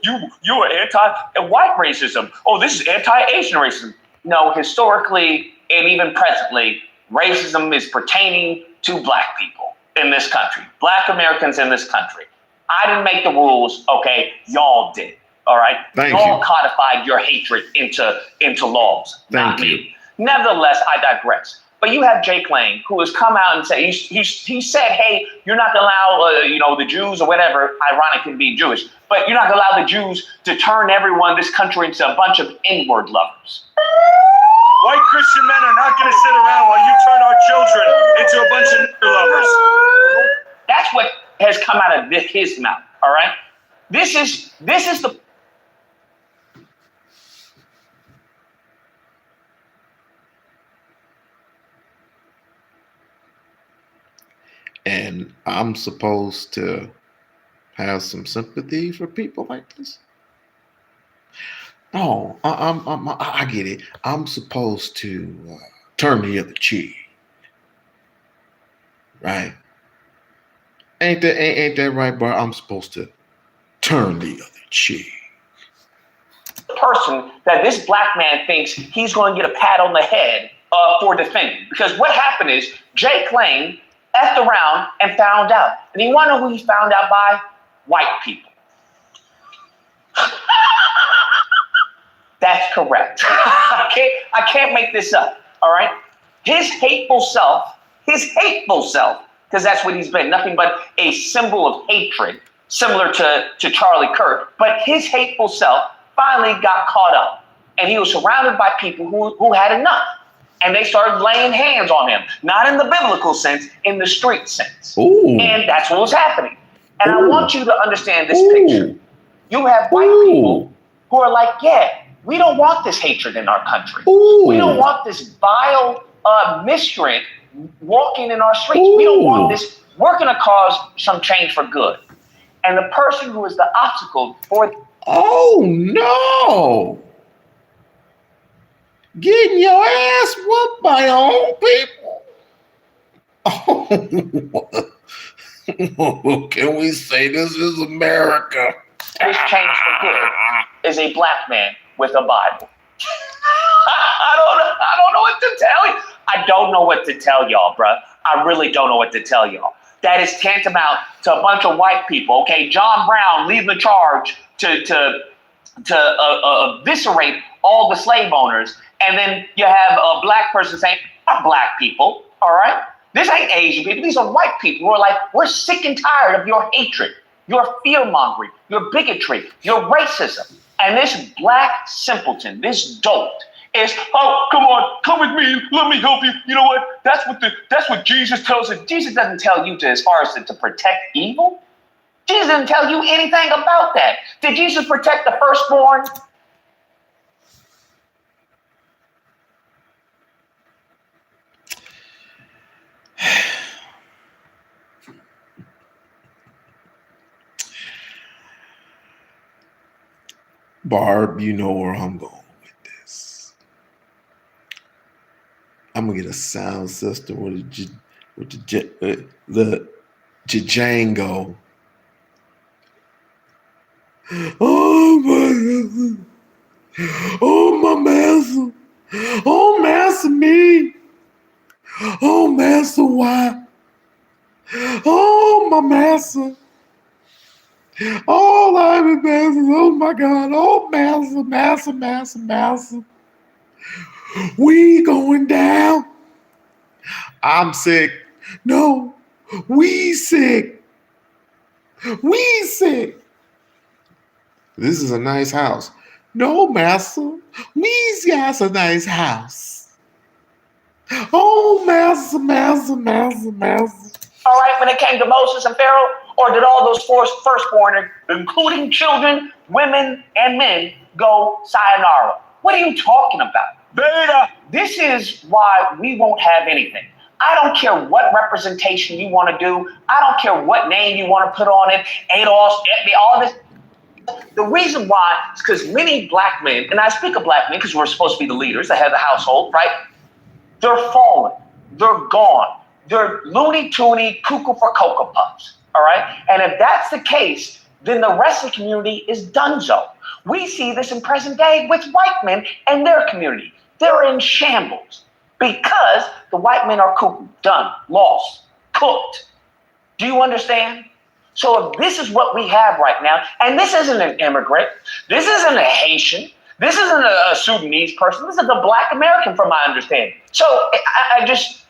you are anti-white racism. Oh, this is anti-Asian racism. No, historically and even presently, racism is pertaining to black people in this country, black Americans in this country. I didn't make the rules, okay? Y'all did, all right? Y'all codified your hatred into laws, not me. Nevertheless, I digress. But you have Jake Lang, who has come out and said, he said, hey, you're not going to allow, the Jews or whatever, ironically being Jewish, but you're not going to allow the Jews to turn this country into a bunch of N-word lovers. White Christian men are not going to sit around while you turn our children into a bunch of N-word lovers. That's what has come out of his mouth, all right? This is the... And I'm supposed to have some sympathy for people like this? No, I get it. I'm supposed to turn the other cheek, right? Ain't that right, bro? I'm supposed to turn the other cheek. Person that this black man thinks he's going to get a pat on the head for defending. Because what happened is Jake Lang effed around and found out. And you want to know who he found out by? White people. That's correct. I can't make this up, all right? His hateful self, because that's what he's been, nothing but a symbol of hatred, similar to Charlie Kirk, but his hateful self finally got caught up. And he was surrounded by people who had enough. And they started laying hands on him, not in the biblical sense, in the street sense. Ooh. And that's what was happening. And I want you to understand this picture. You have white people who are like, yeah, we don't want this hatred in our country. We don't want this vile miscreant walking in our streets. We don't want this. We're going to cause some change for good. And the person who is the obstacle for... Oh, no. Getting your ass whooped by your own people. Oh, can we say this is America? This change for good is a black man with a Bible. I don't know what to tell you. I don't know what to tell y'all, bruh. I really don't know what to tell y'all. That is tantamount to a bunch of white people. Okay, John Brown leading the charge to eviscerate all the slave owners, and then you have a black person saying, "Not black people, all right? This ain't Asian people. These are white people who are like, we're sick and tired of your hatred, your fear-mongering, your bigotry, your racism." And this black simpleton, this dolt, is, oh, come on, come with me, let me help you. You know what? That's what Jesus tells us. Jesus doesn't tell you to, as far as to protect evil. Jesus didn't tell you anything about that. Did Jesus protect the firstborn? Barb, you know where I'm going with this. I'm gonna get a sound system with the Django. Oh my God. Oh my master. Oh master me. Oh master why? Oh my master. Oh Lord, master. Oh my God. Oh master. We going down. I'm sick. No, we sick. We sick. This is a nice house. No, master. We's got a nice house. Oh, master. All right, when it came to Moses and Pharaoh, or did all those firstborn, including children, women, and men, go sayonara? What are you talking about? Beta! This is why we won't have anything. I don't care what representation you want to do. I don't care what name you want to put on it. ADOS, all this. The reason why is because many black men, and I speak of black men because we're supposed to be the leaders, the head of the household, right? They're fallen. they're gone. They're loony toony, cuckoo for Cocoa Puffs. All right. And if that's the case, then the rest of the community is donezo. We see this in present day with white men and their community. They're in shambles because the white men are cuckoo, done, lost, cooked. Do you understand? So if this is what we have right now, and this isn't an immigrant, this isn't a Haitian, this isn't a Sudanese person, this is a Black American from my understanding. So I just,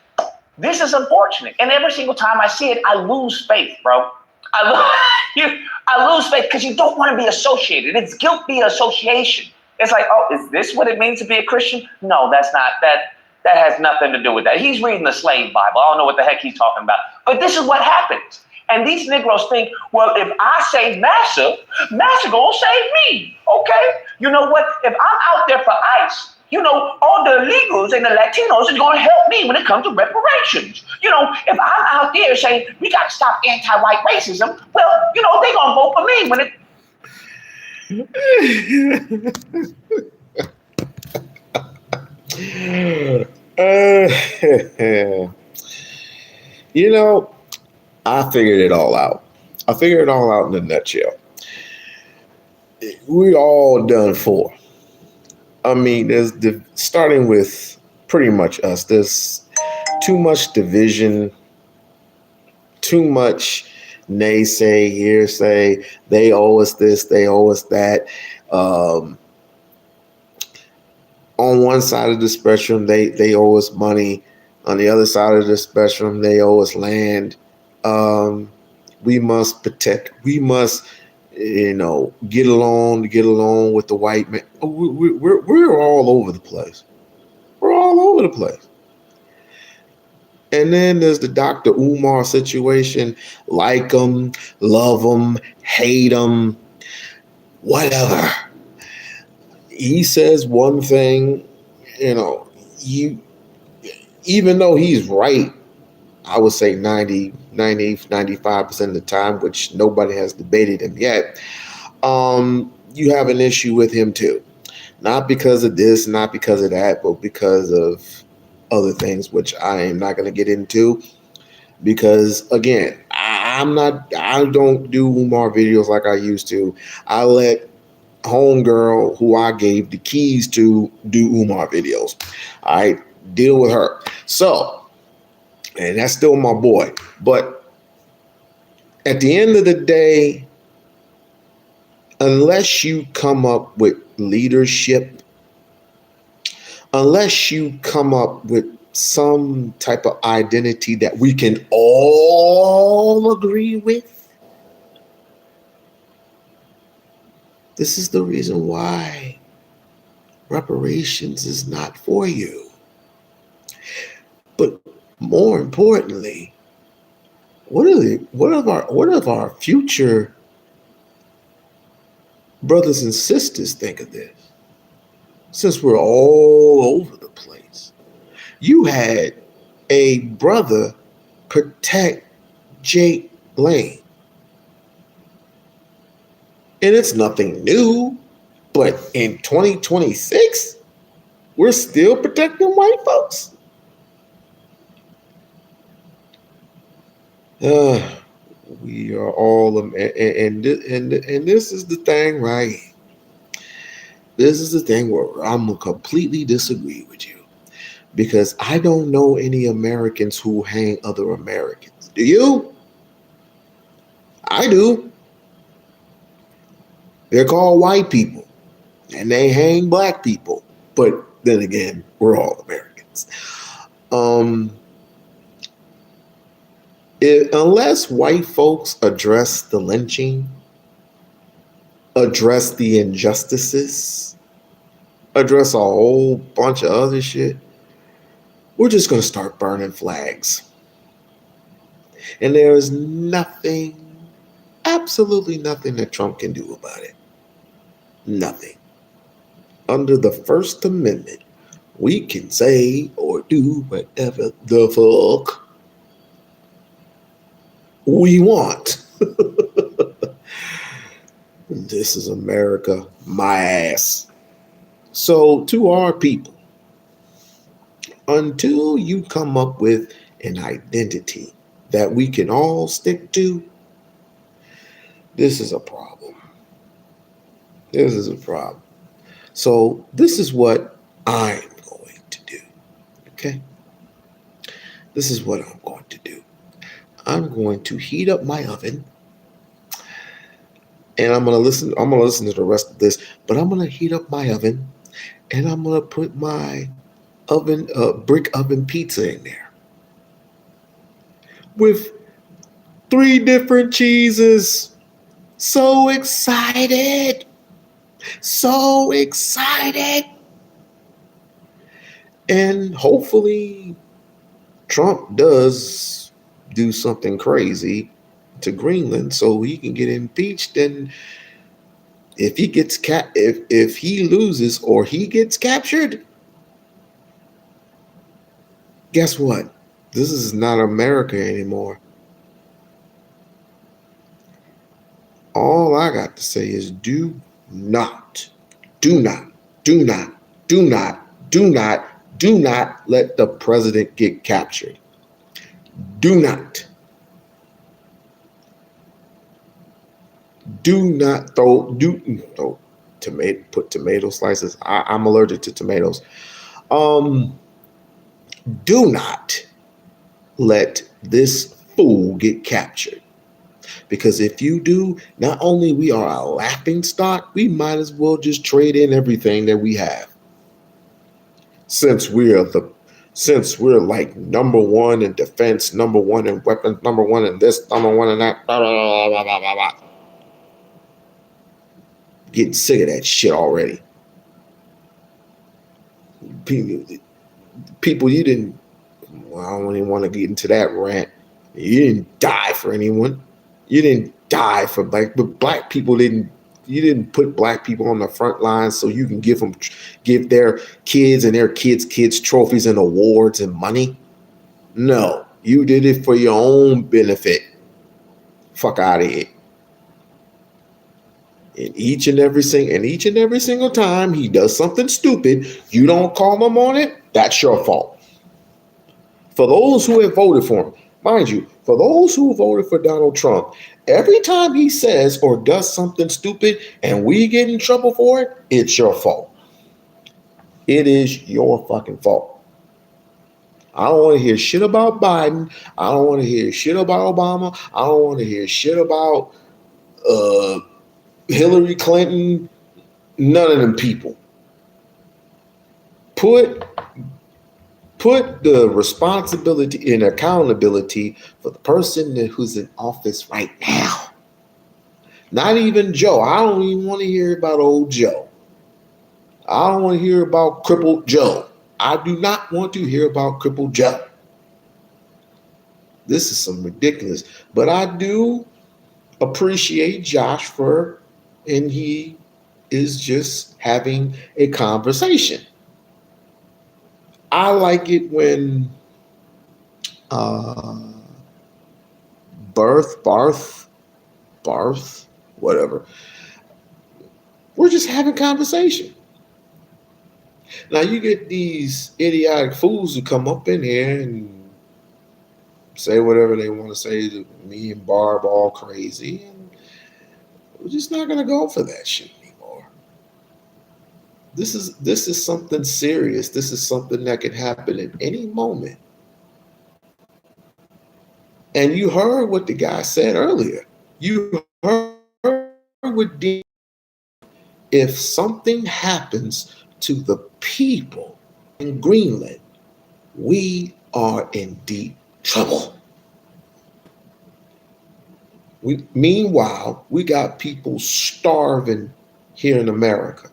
this is unfortunate. And every single time I see it, I lose faith, bro. I lose faith because you don't want to be associated. It's guilt-free association. It's like, oh, is this what it means to be a Christian? No, that's not. That has nothing to do with that. He's reading the slave Bible. I don't know what the heck he's talking about. But this is what happens. And these Negroes think, well, if I save Massa, Massa gonna save me. Okay? You know what? If I'm out there for ICE, you know, all the illegals and the Latinos is gonna help me when it comes to reparations. You know, if I'm out there saying we gotta stop anti-white racism, well, you know, they gonna vote for me when it. You know, I figured it all out. I figured it all out in a nutshell. We all done for. I mean, starting with pretty much us. There's too much division, too much naysay, hearsay. They owe us this, they owe us that. On one side of the spectrum, they owe us money. On the other side of the spectrum, they owe us land. We must protect. We must, you know, get along with the white man. We're all over the place. We're all over the place. And then there's the Dr. Umar situation. Like them, love them, hate them, whatever. He says one thing, you know, even though he's right, I would say 95% of the time, which nobody has debated him yet, you have an issue with him too. Not because of this, not because of that, but because of other things, which I am not going to get into. Because again, I don't do Umar videos like I used to. I let homegirl, who I gave the keys to, do Umar videos. All right, deal with her. So, and that's still my boy. But at the end of the day, unless you come up with leadership, unless you come up with some type of identity that we can all agree with, this is the reason why reparations is not for you. But more importantly, what of our future brothers and sisters think of this? Since we're all over the place, you had a brother protect Jake Lane. And it's nothing new, but in 2026, we're still protecting white folks. We are all, and this is the thing, right? This is the thing where I'm gonna completely disagree with you, because I don't know any Americans who hang other Americans. Do you? I do. They're called white people, and they hang black people. But then again, we're all Americans. Unless white folks address the lynching, address the injustices, address a whole bunch of other shit, we're just going to start burning flags. And there is nothing, absolutely nothing that Trump can do about it. Nothing. Under the First Amendment, we can say or do whatever the fuck we want. This is America, my ass. So to our people, until you come up with an identity that we can all stick to, this is a problem. This is a problem. So this is what I'm going to do. Okay? This is what I'm going to do. I'm going to heat up my oven, and I'm gonna listen to the rest of this, but I'm gonna heat up my oven, and I'm gonna put my brick oven pizza in there with 3 different cheeses. So excited. So excited. And hopefully Trump does do something crazy to Greenland so he can get impeached. And if he gets if he loses or he gets captured, guess what? This is not America anymore. All I got to say is do not let the president get captured. Do not put tomato slices. I'm allergic to tomatoes. Do not let this fool get captured. Because if you do, not only we are a laughing stock, we might as well just trade in everything that we have. Since we're like number one in defense, number one in weapons, number one in this, number one in that, blah, blah, blah, blah, blah, blah. Getting sick of that shit already. People, you didn't, well, I don't even want to get into that rant. You didn't die for anyone. You didn't die for black people you didn't put black people on the front lines so you can give their kids and their kids trophies and awards and money. No, you did it for your own benefit. Fuck out of here. And each and every single time he does something stupid, you don't call him on it, that's your fault. For those who have voted for him, mind you, for those who voted for Donald Trump, every time he says or does something stupid and we get in trouble for it, it's your fault. It is your fucking fault. I don't want to hear shit about Biden. I don't want to hear shit about Obama. I don't want to hear shit about Hillary Clinton. None of them people. Put the responsibility and accountability for the person who's in office right now. Not even Joe. I don't even want to hear about old Joe. I don't want to hear about crippled Joe. I do not want to hear about crippled Joe. This is some ridiculous. But I do appreciate Josh and he is just having a conversation. I like it when Barth, whatever. We're just having conversation. Now you get these idiotic fools who come up in here and say whatever they want to say to me and Barb all crazy, and we're just not gonna go for that shit anymore. This is something serious. This is something that could happen at any moment. And you heard what the guy said earlier. You heard what Dean. If something happens to the people in Greenland, we are in deep trouble. Meanwhile, we got people starving here in America.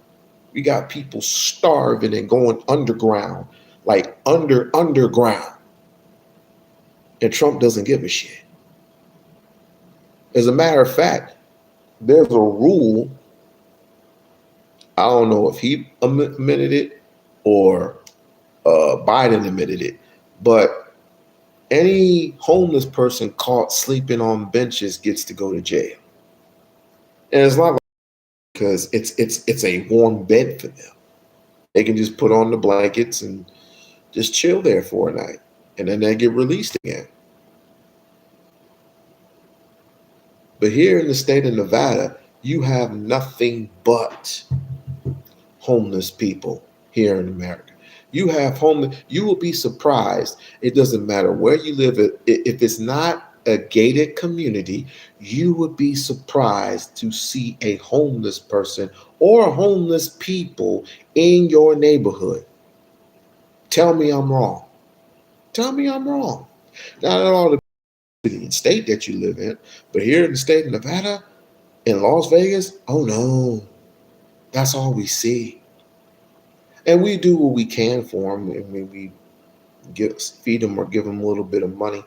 We got people starving and going underground, like underground. And Trump doesn't give a shit. As a matter of fact, there's a rule. I don't know if he amended it or Biden admitted it, but any homeless person caught sleeping on benches gets to go to jail. And it's not like because it's a warm bed for them. They can just put on the blankets and just chill there for a night, and then they get released again. But here in the state of Nevada, you have nothing but homeless people here in America. You have homeless. You will be surprised. It doesn't matter where you live. If it's not a gated community, you would be surprised to see a homeless person or homeless people in your neighborhood. Tell me I'm wrong. Tell me I'm wrong. Not at all the city and state that you live in, but here in the state of Nevada, in Las Vegas, oh no, that's all we see. And we do what we can for them. I mean, we feed them or give them a little bit of money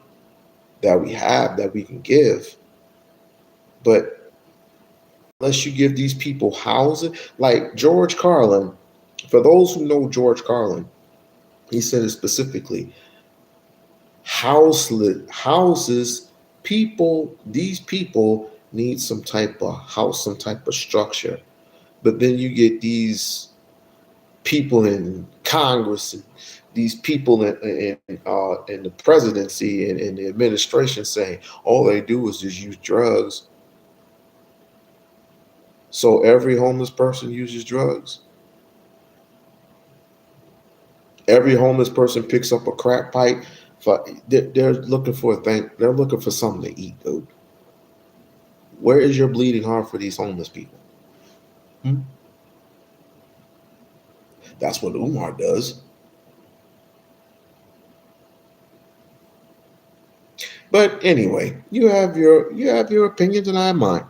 that we have that we can give. But unless you give these people housing, like George Carlin, for those who know George Carlin, he said it specifically, houses, people, these people need some type of house, some type of structure. But then you get these people in Congress, and these people in the presidency and in the administration saying all they do is just use drugs. So every homeless person uses drugs. Every homeless person picks up a crack pipe. They're looking for a thing. They're looking for something to eat, dude. Where is your bleeding heart for these homeless people? That's what Umar does. But anyway, you have your opinions and I have mine.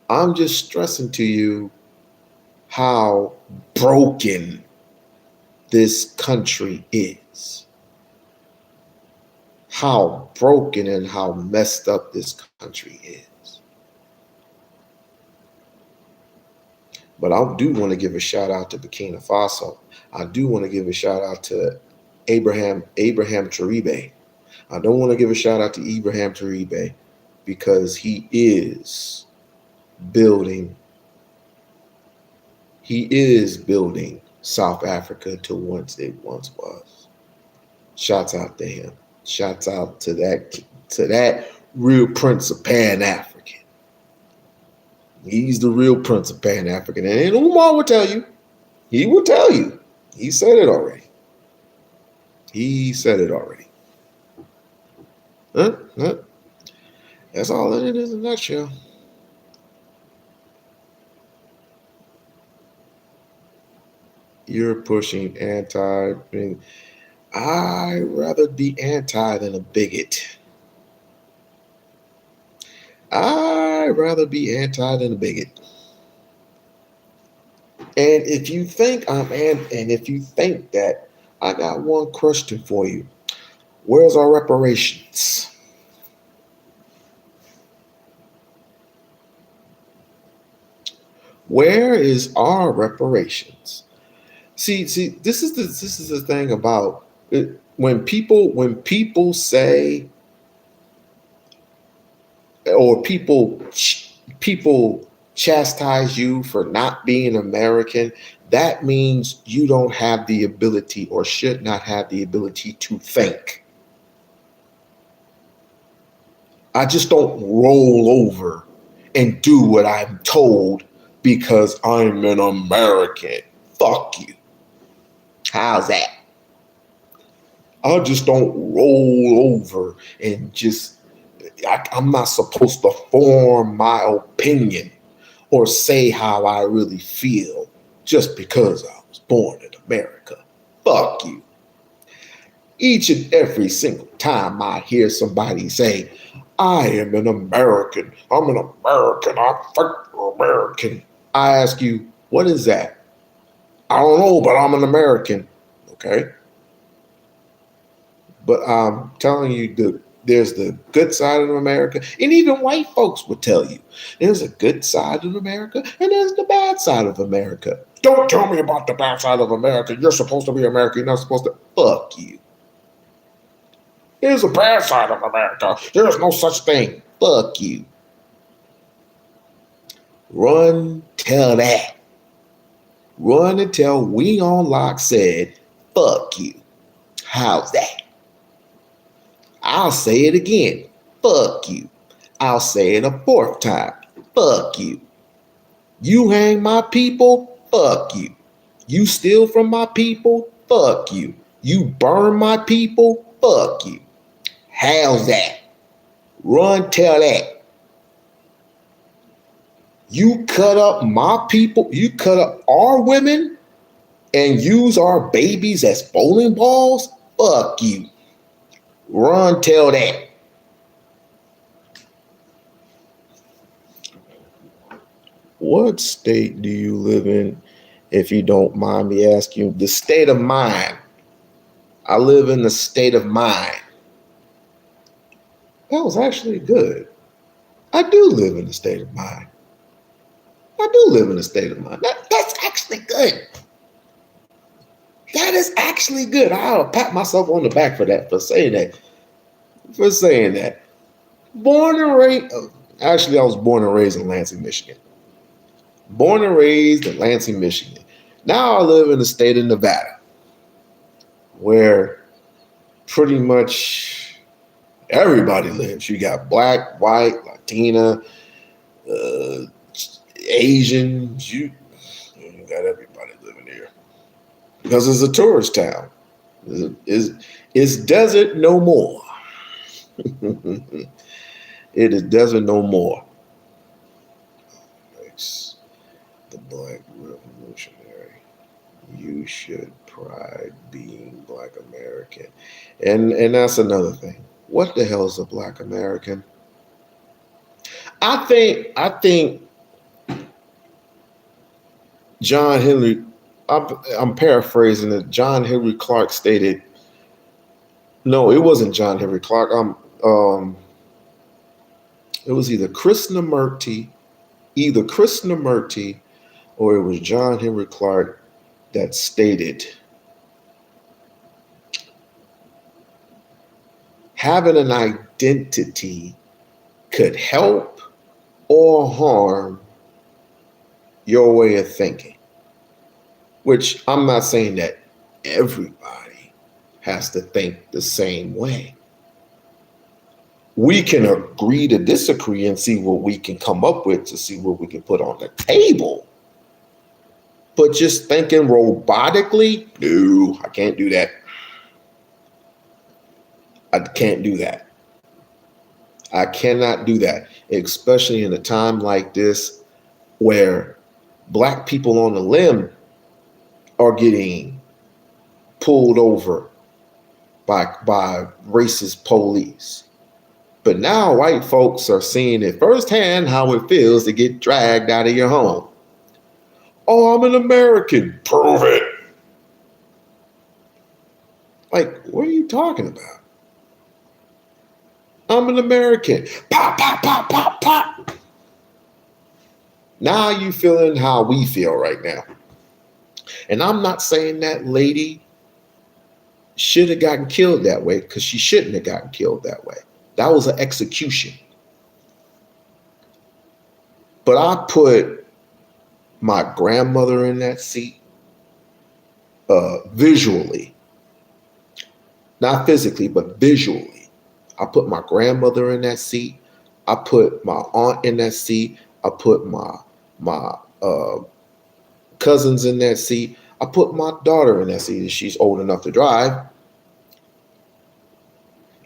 I'm just stressing to you how broken this country is. How broken and how messed up this country is. But I do want to give a shout out to Burkina Faso. I do want to give a shout out to Abraham Traoré. I don't want to give a shout out to Abraham Traoré because he is building South Africa to what it once was. Shouts out to him. Shouts out to that real Prince of Pan-African. He's the real Prince of Pan-African. And Umar will tell you. He will tell you. He said it already. Huh? That's all it is in a nutshell. You're pushing anti. I'd rather be anti than a bigot. I'd rather be anti than a bigot. And if you think if you think that, I got one question for you. Where's our reparations? Where is our reparations? See, this is the thing about it. When people say, or people chastise you for not being American, that means you don't have the ability or should not have the ability to think. I just don't roll over and do what I'm told because I'm an American. Fuck you. How's that? I just don't roll over and I'm not supposed to form my opinion or say how I really feel just because I was born in America. Fuck you. Each and every single time I hear somebody say, I am an American, I'm American, I ask you, what is that? I don't know, but I'm an American. Okay. But I'm telling you, there's the good side of America, and even white folks would tell you there's a good side of America and there's the bad side of America. Don't tell me about the bad side of America. You're supposed to be American. You're not supposed to. Fuck you. There's a bad side of America. There's no such thing. Fuck you. Run, tell that. Run and tell We-On-Loc said, Fuck you. How's that? I'll say it again. Fuck you. I'll say it a fourth time. Fuck you. You hang my people? Fuck you. You steal from my people? Fuck you. You burn my people? Fuck you. How's that? Run, tell that. You cut up my people, you cut up our women and use our babies as bowling balls? Fuck you. Run, tell that. What state do you live in, if you don't mind me asking? The state of mind. I live in the state of mind. That was actually good. I do live in the state of mind. I do live in a state of mind. That's actually good. That is actually good. I'll pat myself on the back for that, for saying that. Born and raised, actually, I was born and raised in Lansing, Michigan. Born and raised in Lansing, Michigan. Now I live in the state of Nevada, where pretty much everybody lives. You got black, white, Latina, Asians, you got everybody living here. Because it's a tourist town. It's desert no more. It is desert no more. Next, the Black Revolutionary. You should pride being Black American. And that's another thing. What the hell is a Black American? I think John Henry, I'm paraphrasing it. John Henry Clark stated, no, it wasn't John Henry Clark. It was either Krishnamurti, or it was John Henry Clark that stated, having an identity could help or harm your way of thinking. Which I'm not saying that everybody has to think the same way. We can agree to disagree and see what we can come up with to see what we can put on the table. But just thinking robotically, no, I can't do that. I can't do that. I cannot do that, especially in a time like this where Black people on the limb are getting pulled over by racist police. But now white folks are seeing it firsthand how it feels to get dragged out of your home. Oh, I'm an American. Prove it. Like, what are you talking about? I'm an American. Pop, pop, pop, pop, pop. Now you feeling how we feel right now. And I'm not saying that lady should have gotten killed that way, because she shouldn't have gotten killed that way. That was an execution. But I put my grandmother in that seat visually. Not physically, but visually. I put my grandmother in that seat. I put my aunt in that seat. I put my cousins in that seat. I put my daughter in that seat if she's old enough to drive.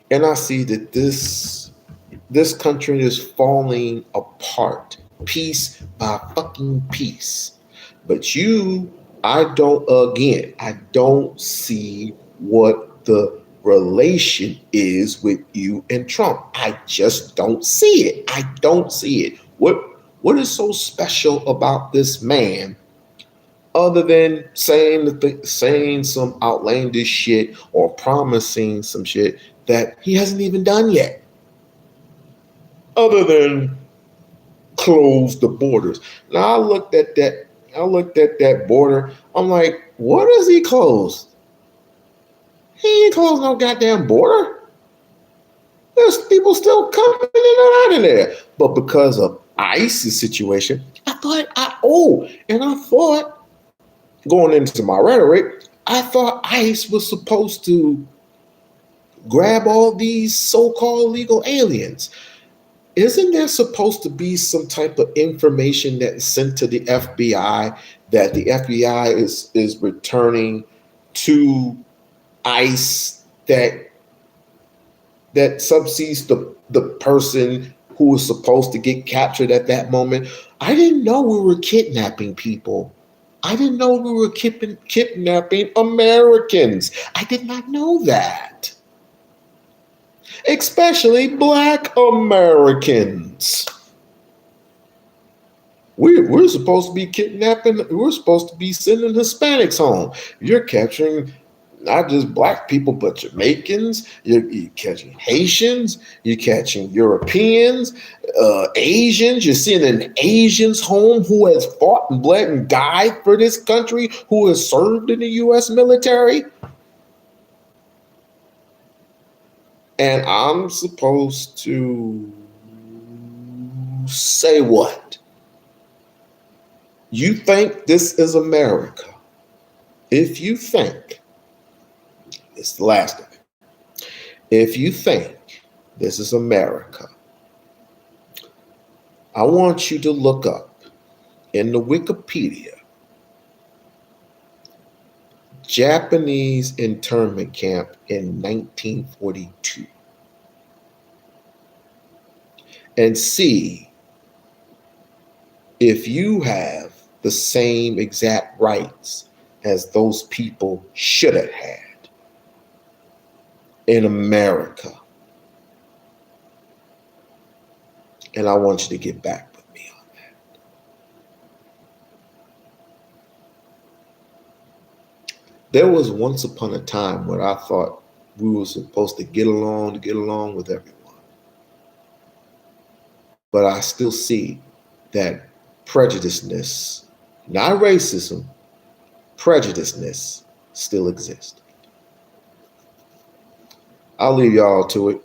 And I see that this country is falling apart, piece by fucking piece. But I don't see what the relation is with you and Trump. I just don't see it. I don't see it. What is so special about this man, other than saying some outlandish shit or promising some shit that he hasn't even done yet? Other than close the borders. Now I looked at that border. I'm like, what does he close? He ain't closed no goddamn border. There's people still coming in and out of there. But because of ICE's situation, I thought, going into my rhetoric, I thought ICE was supposed to grab all these so-called legal aliens. Isn't there supposed to be some type of information that's sent to the FBI that the FBI is returning to ICE that subsees the person who was supposed to get captured at that moment? I didn't know we were kidnapping people. I didn't know we were kidnapping Americans. I did not know that. Especially Black Americans. We're supposed to be kidnapping, we're supposed to be sending Hispanics home. You're capturing not just Black people, but Jamaicans, you're catching Haitians, you're catching Europeans, Asians, you're sending Asians home who has fought and bled and died for this country, who has served in the U.S. military. And I'm supposed to say what? You think this is America? If you think, it's the last of it. If you think this is America, I want you to look up in the Wikipedia, Japanese internment camp in 1942, and see if you have the same exact rights as those people should have had in America. And I want you to get back with me on that. There was once upon a time where I thought we were supposed to get along with everyone. But I still see that prejudiceness, not racism, prejudiceness still exists. I'll leave y'all to it.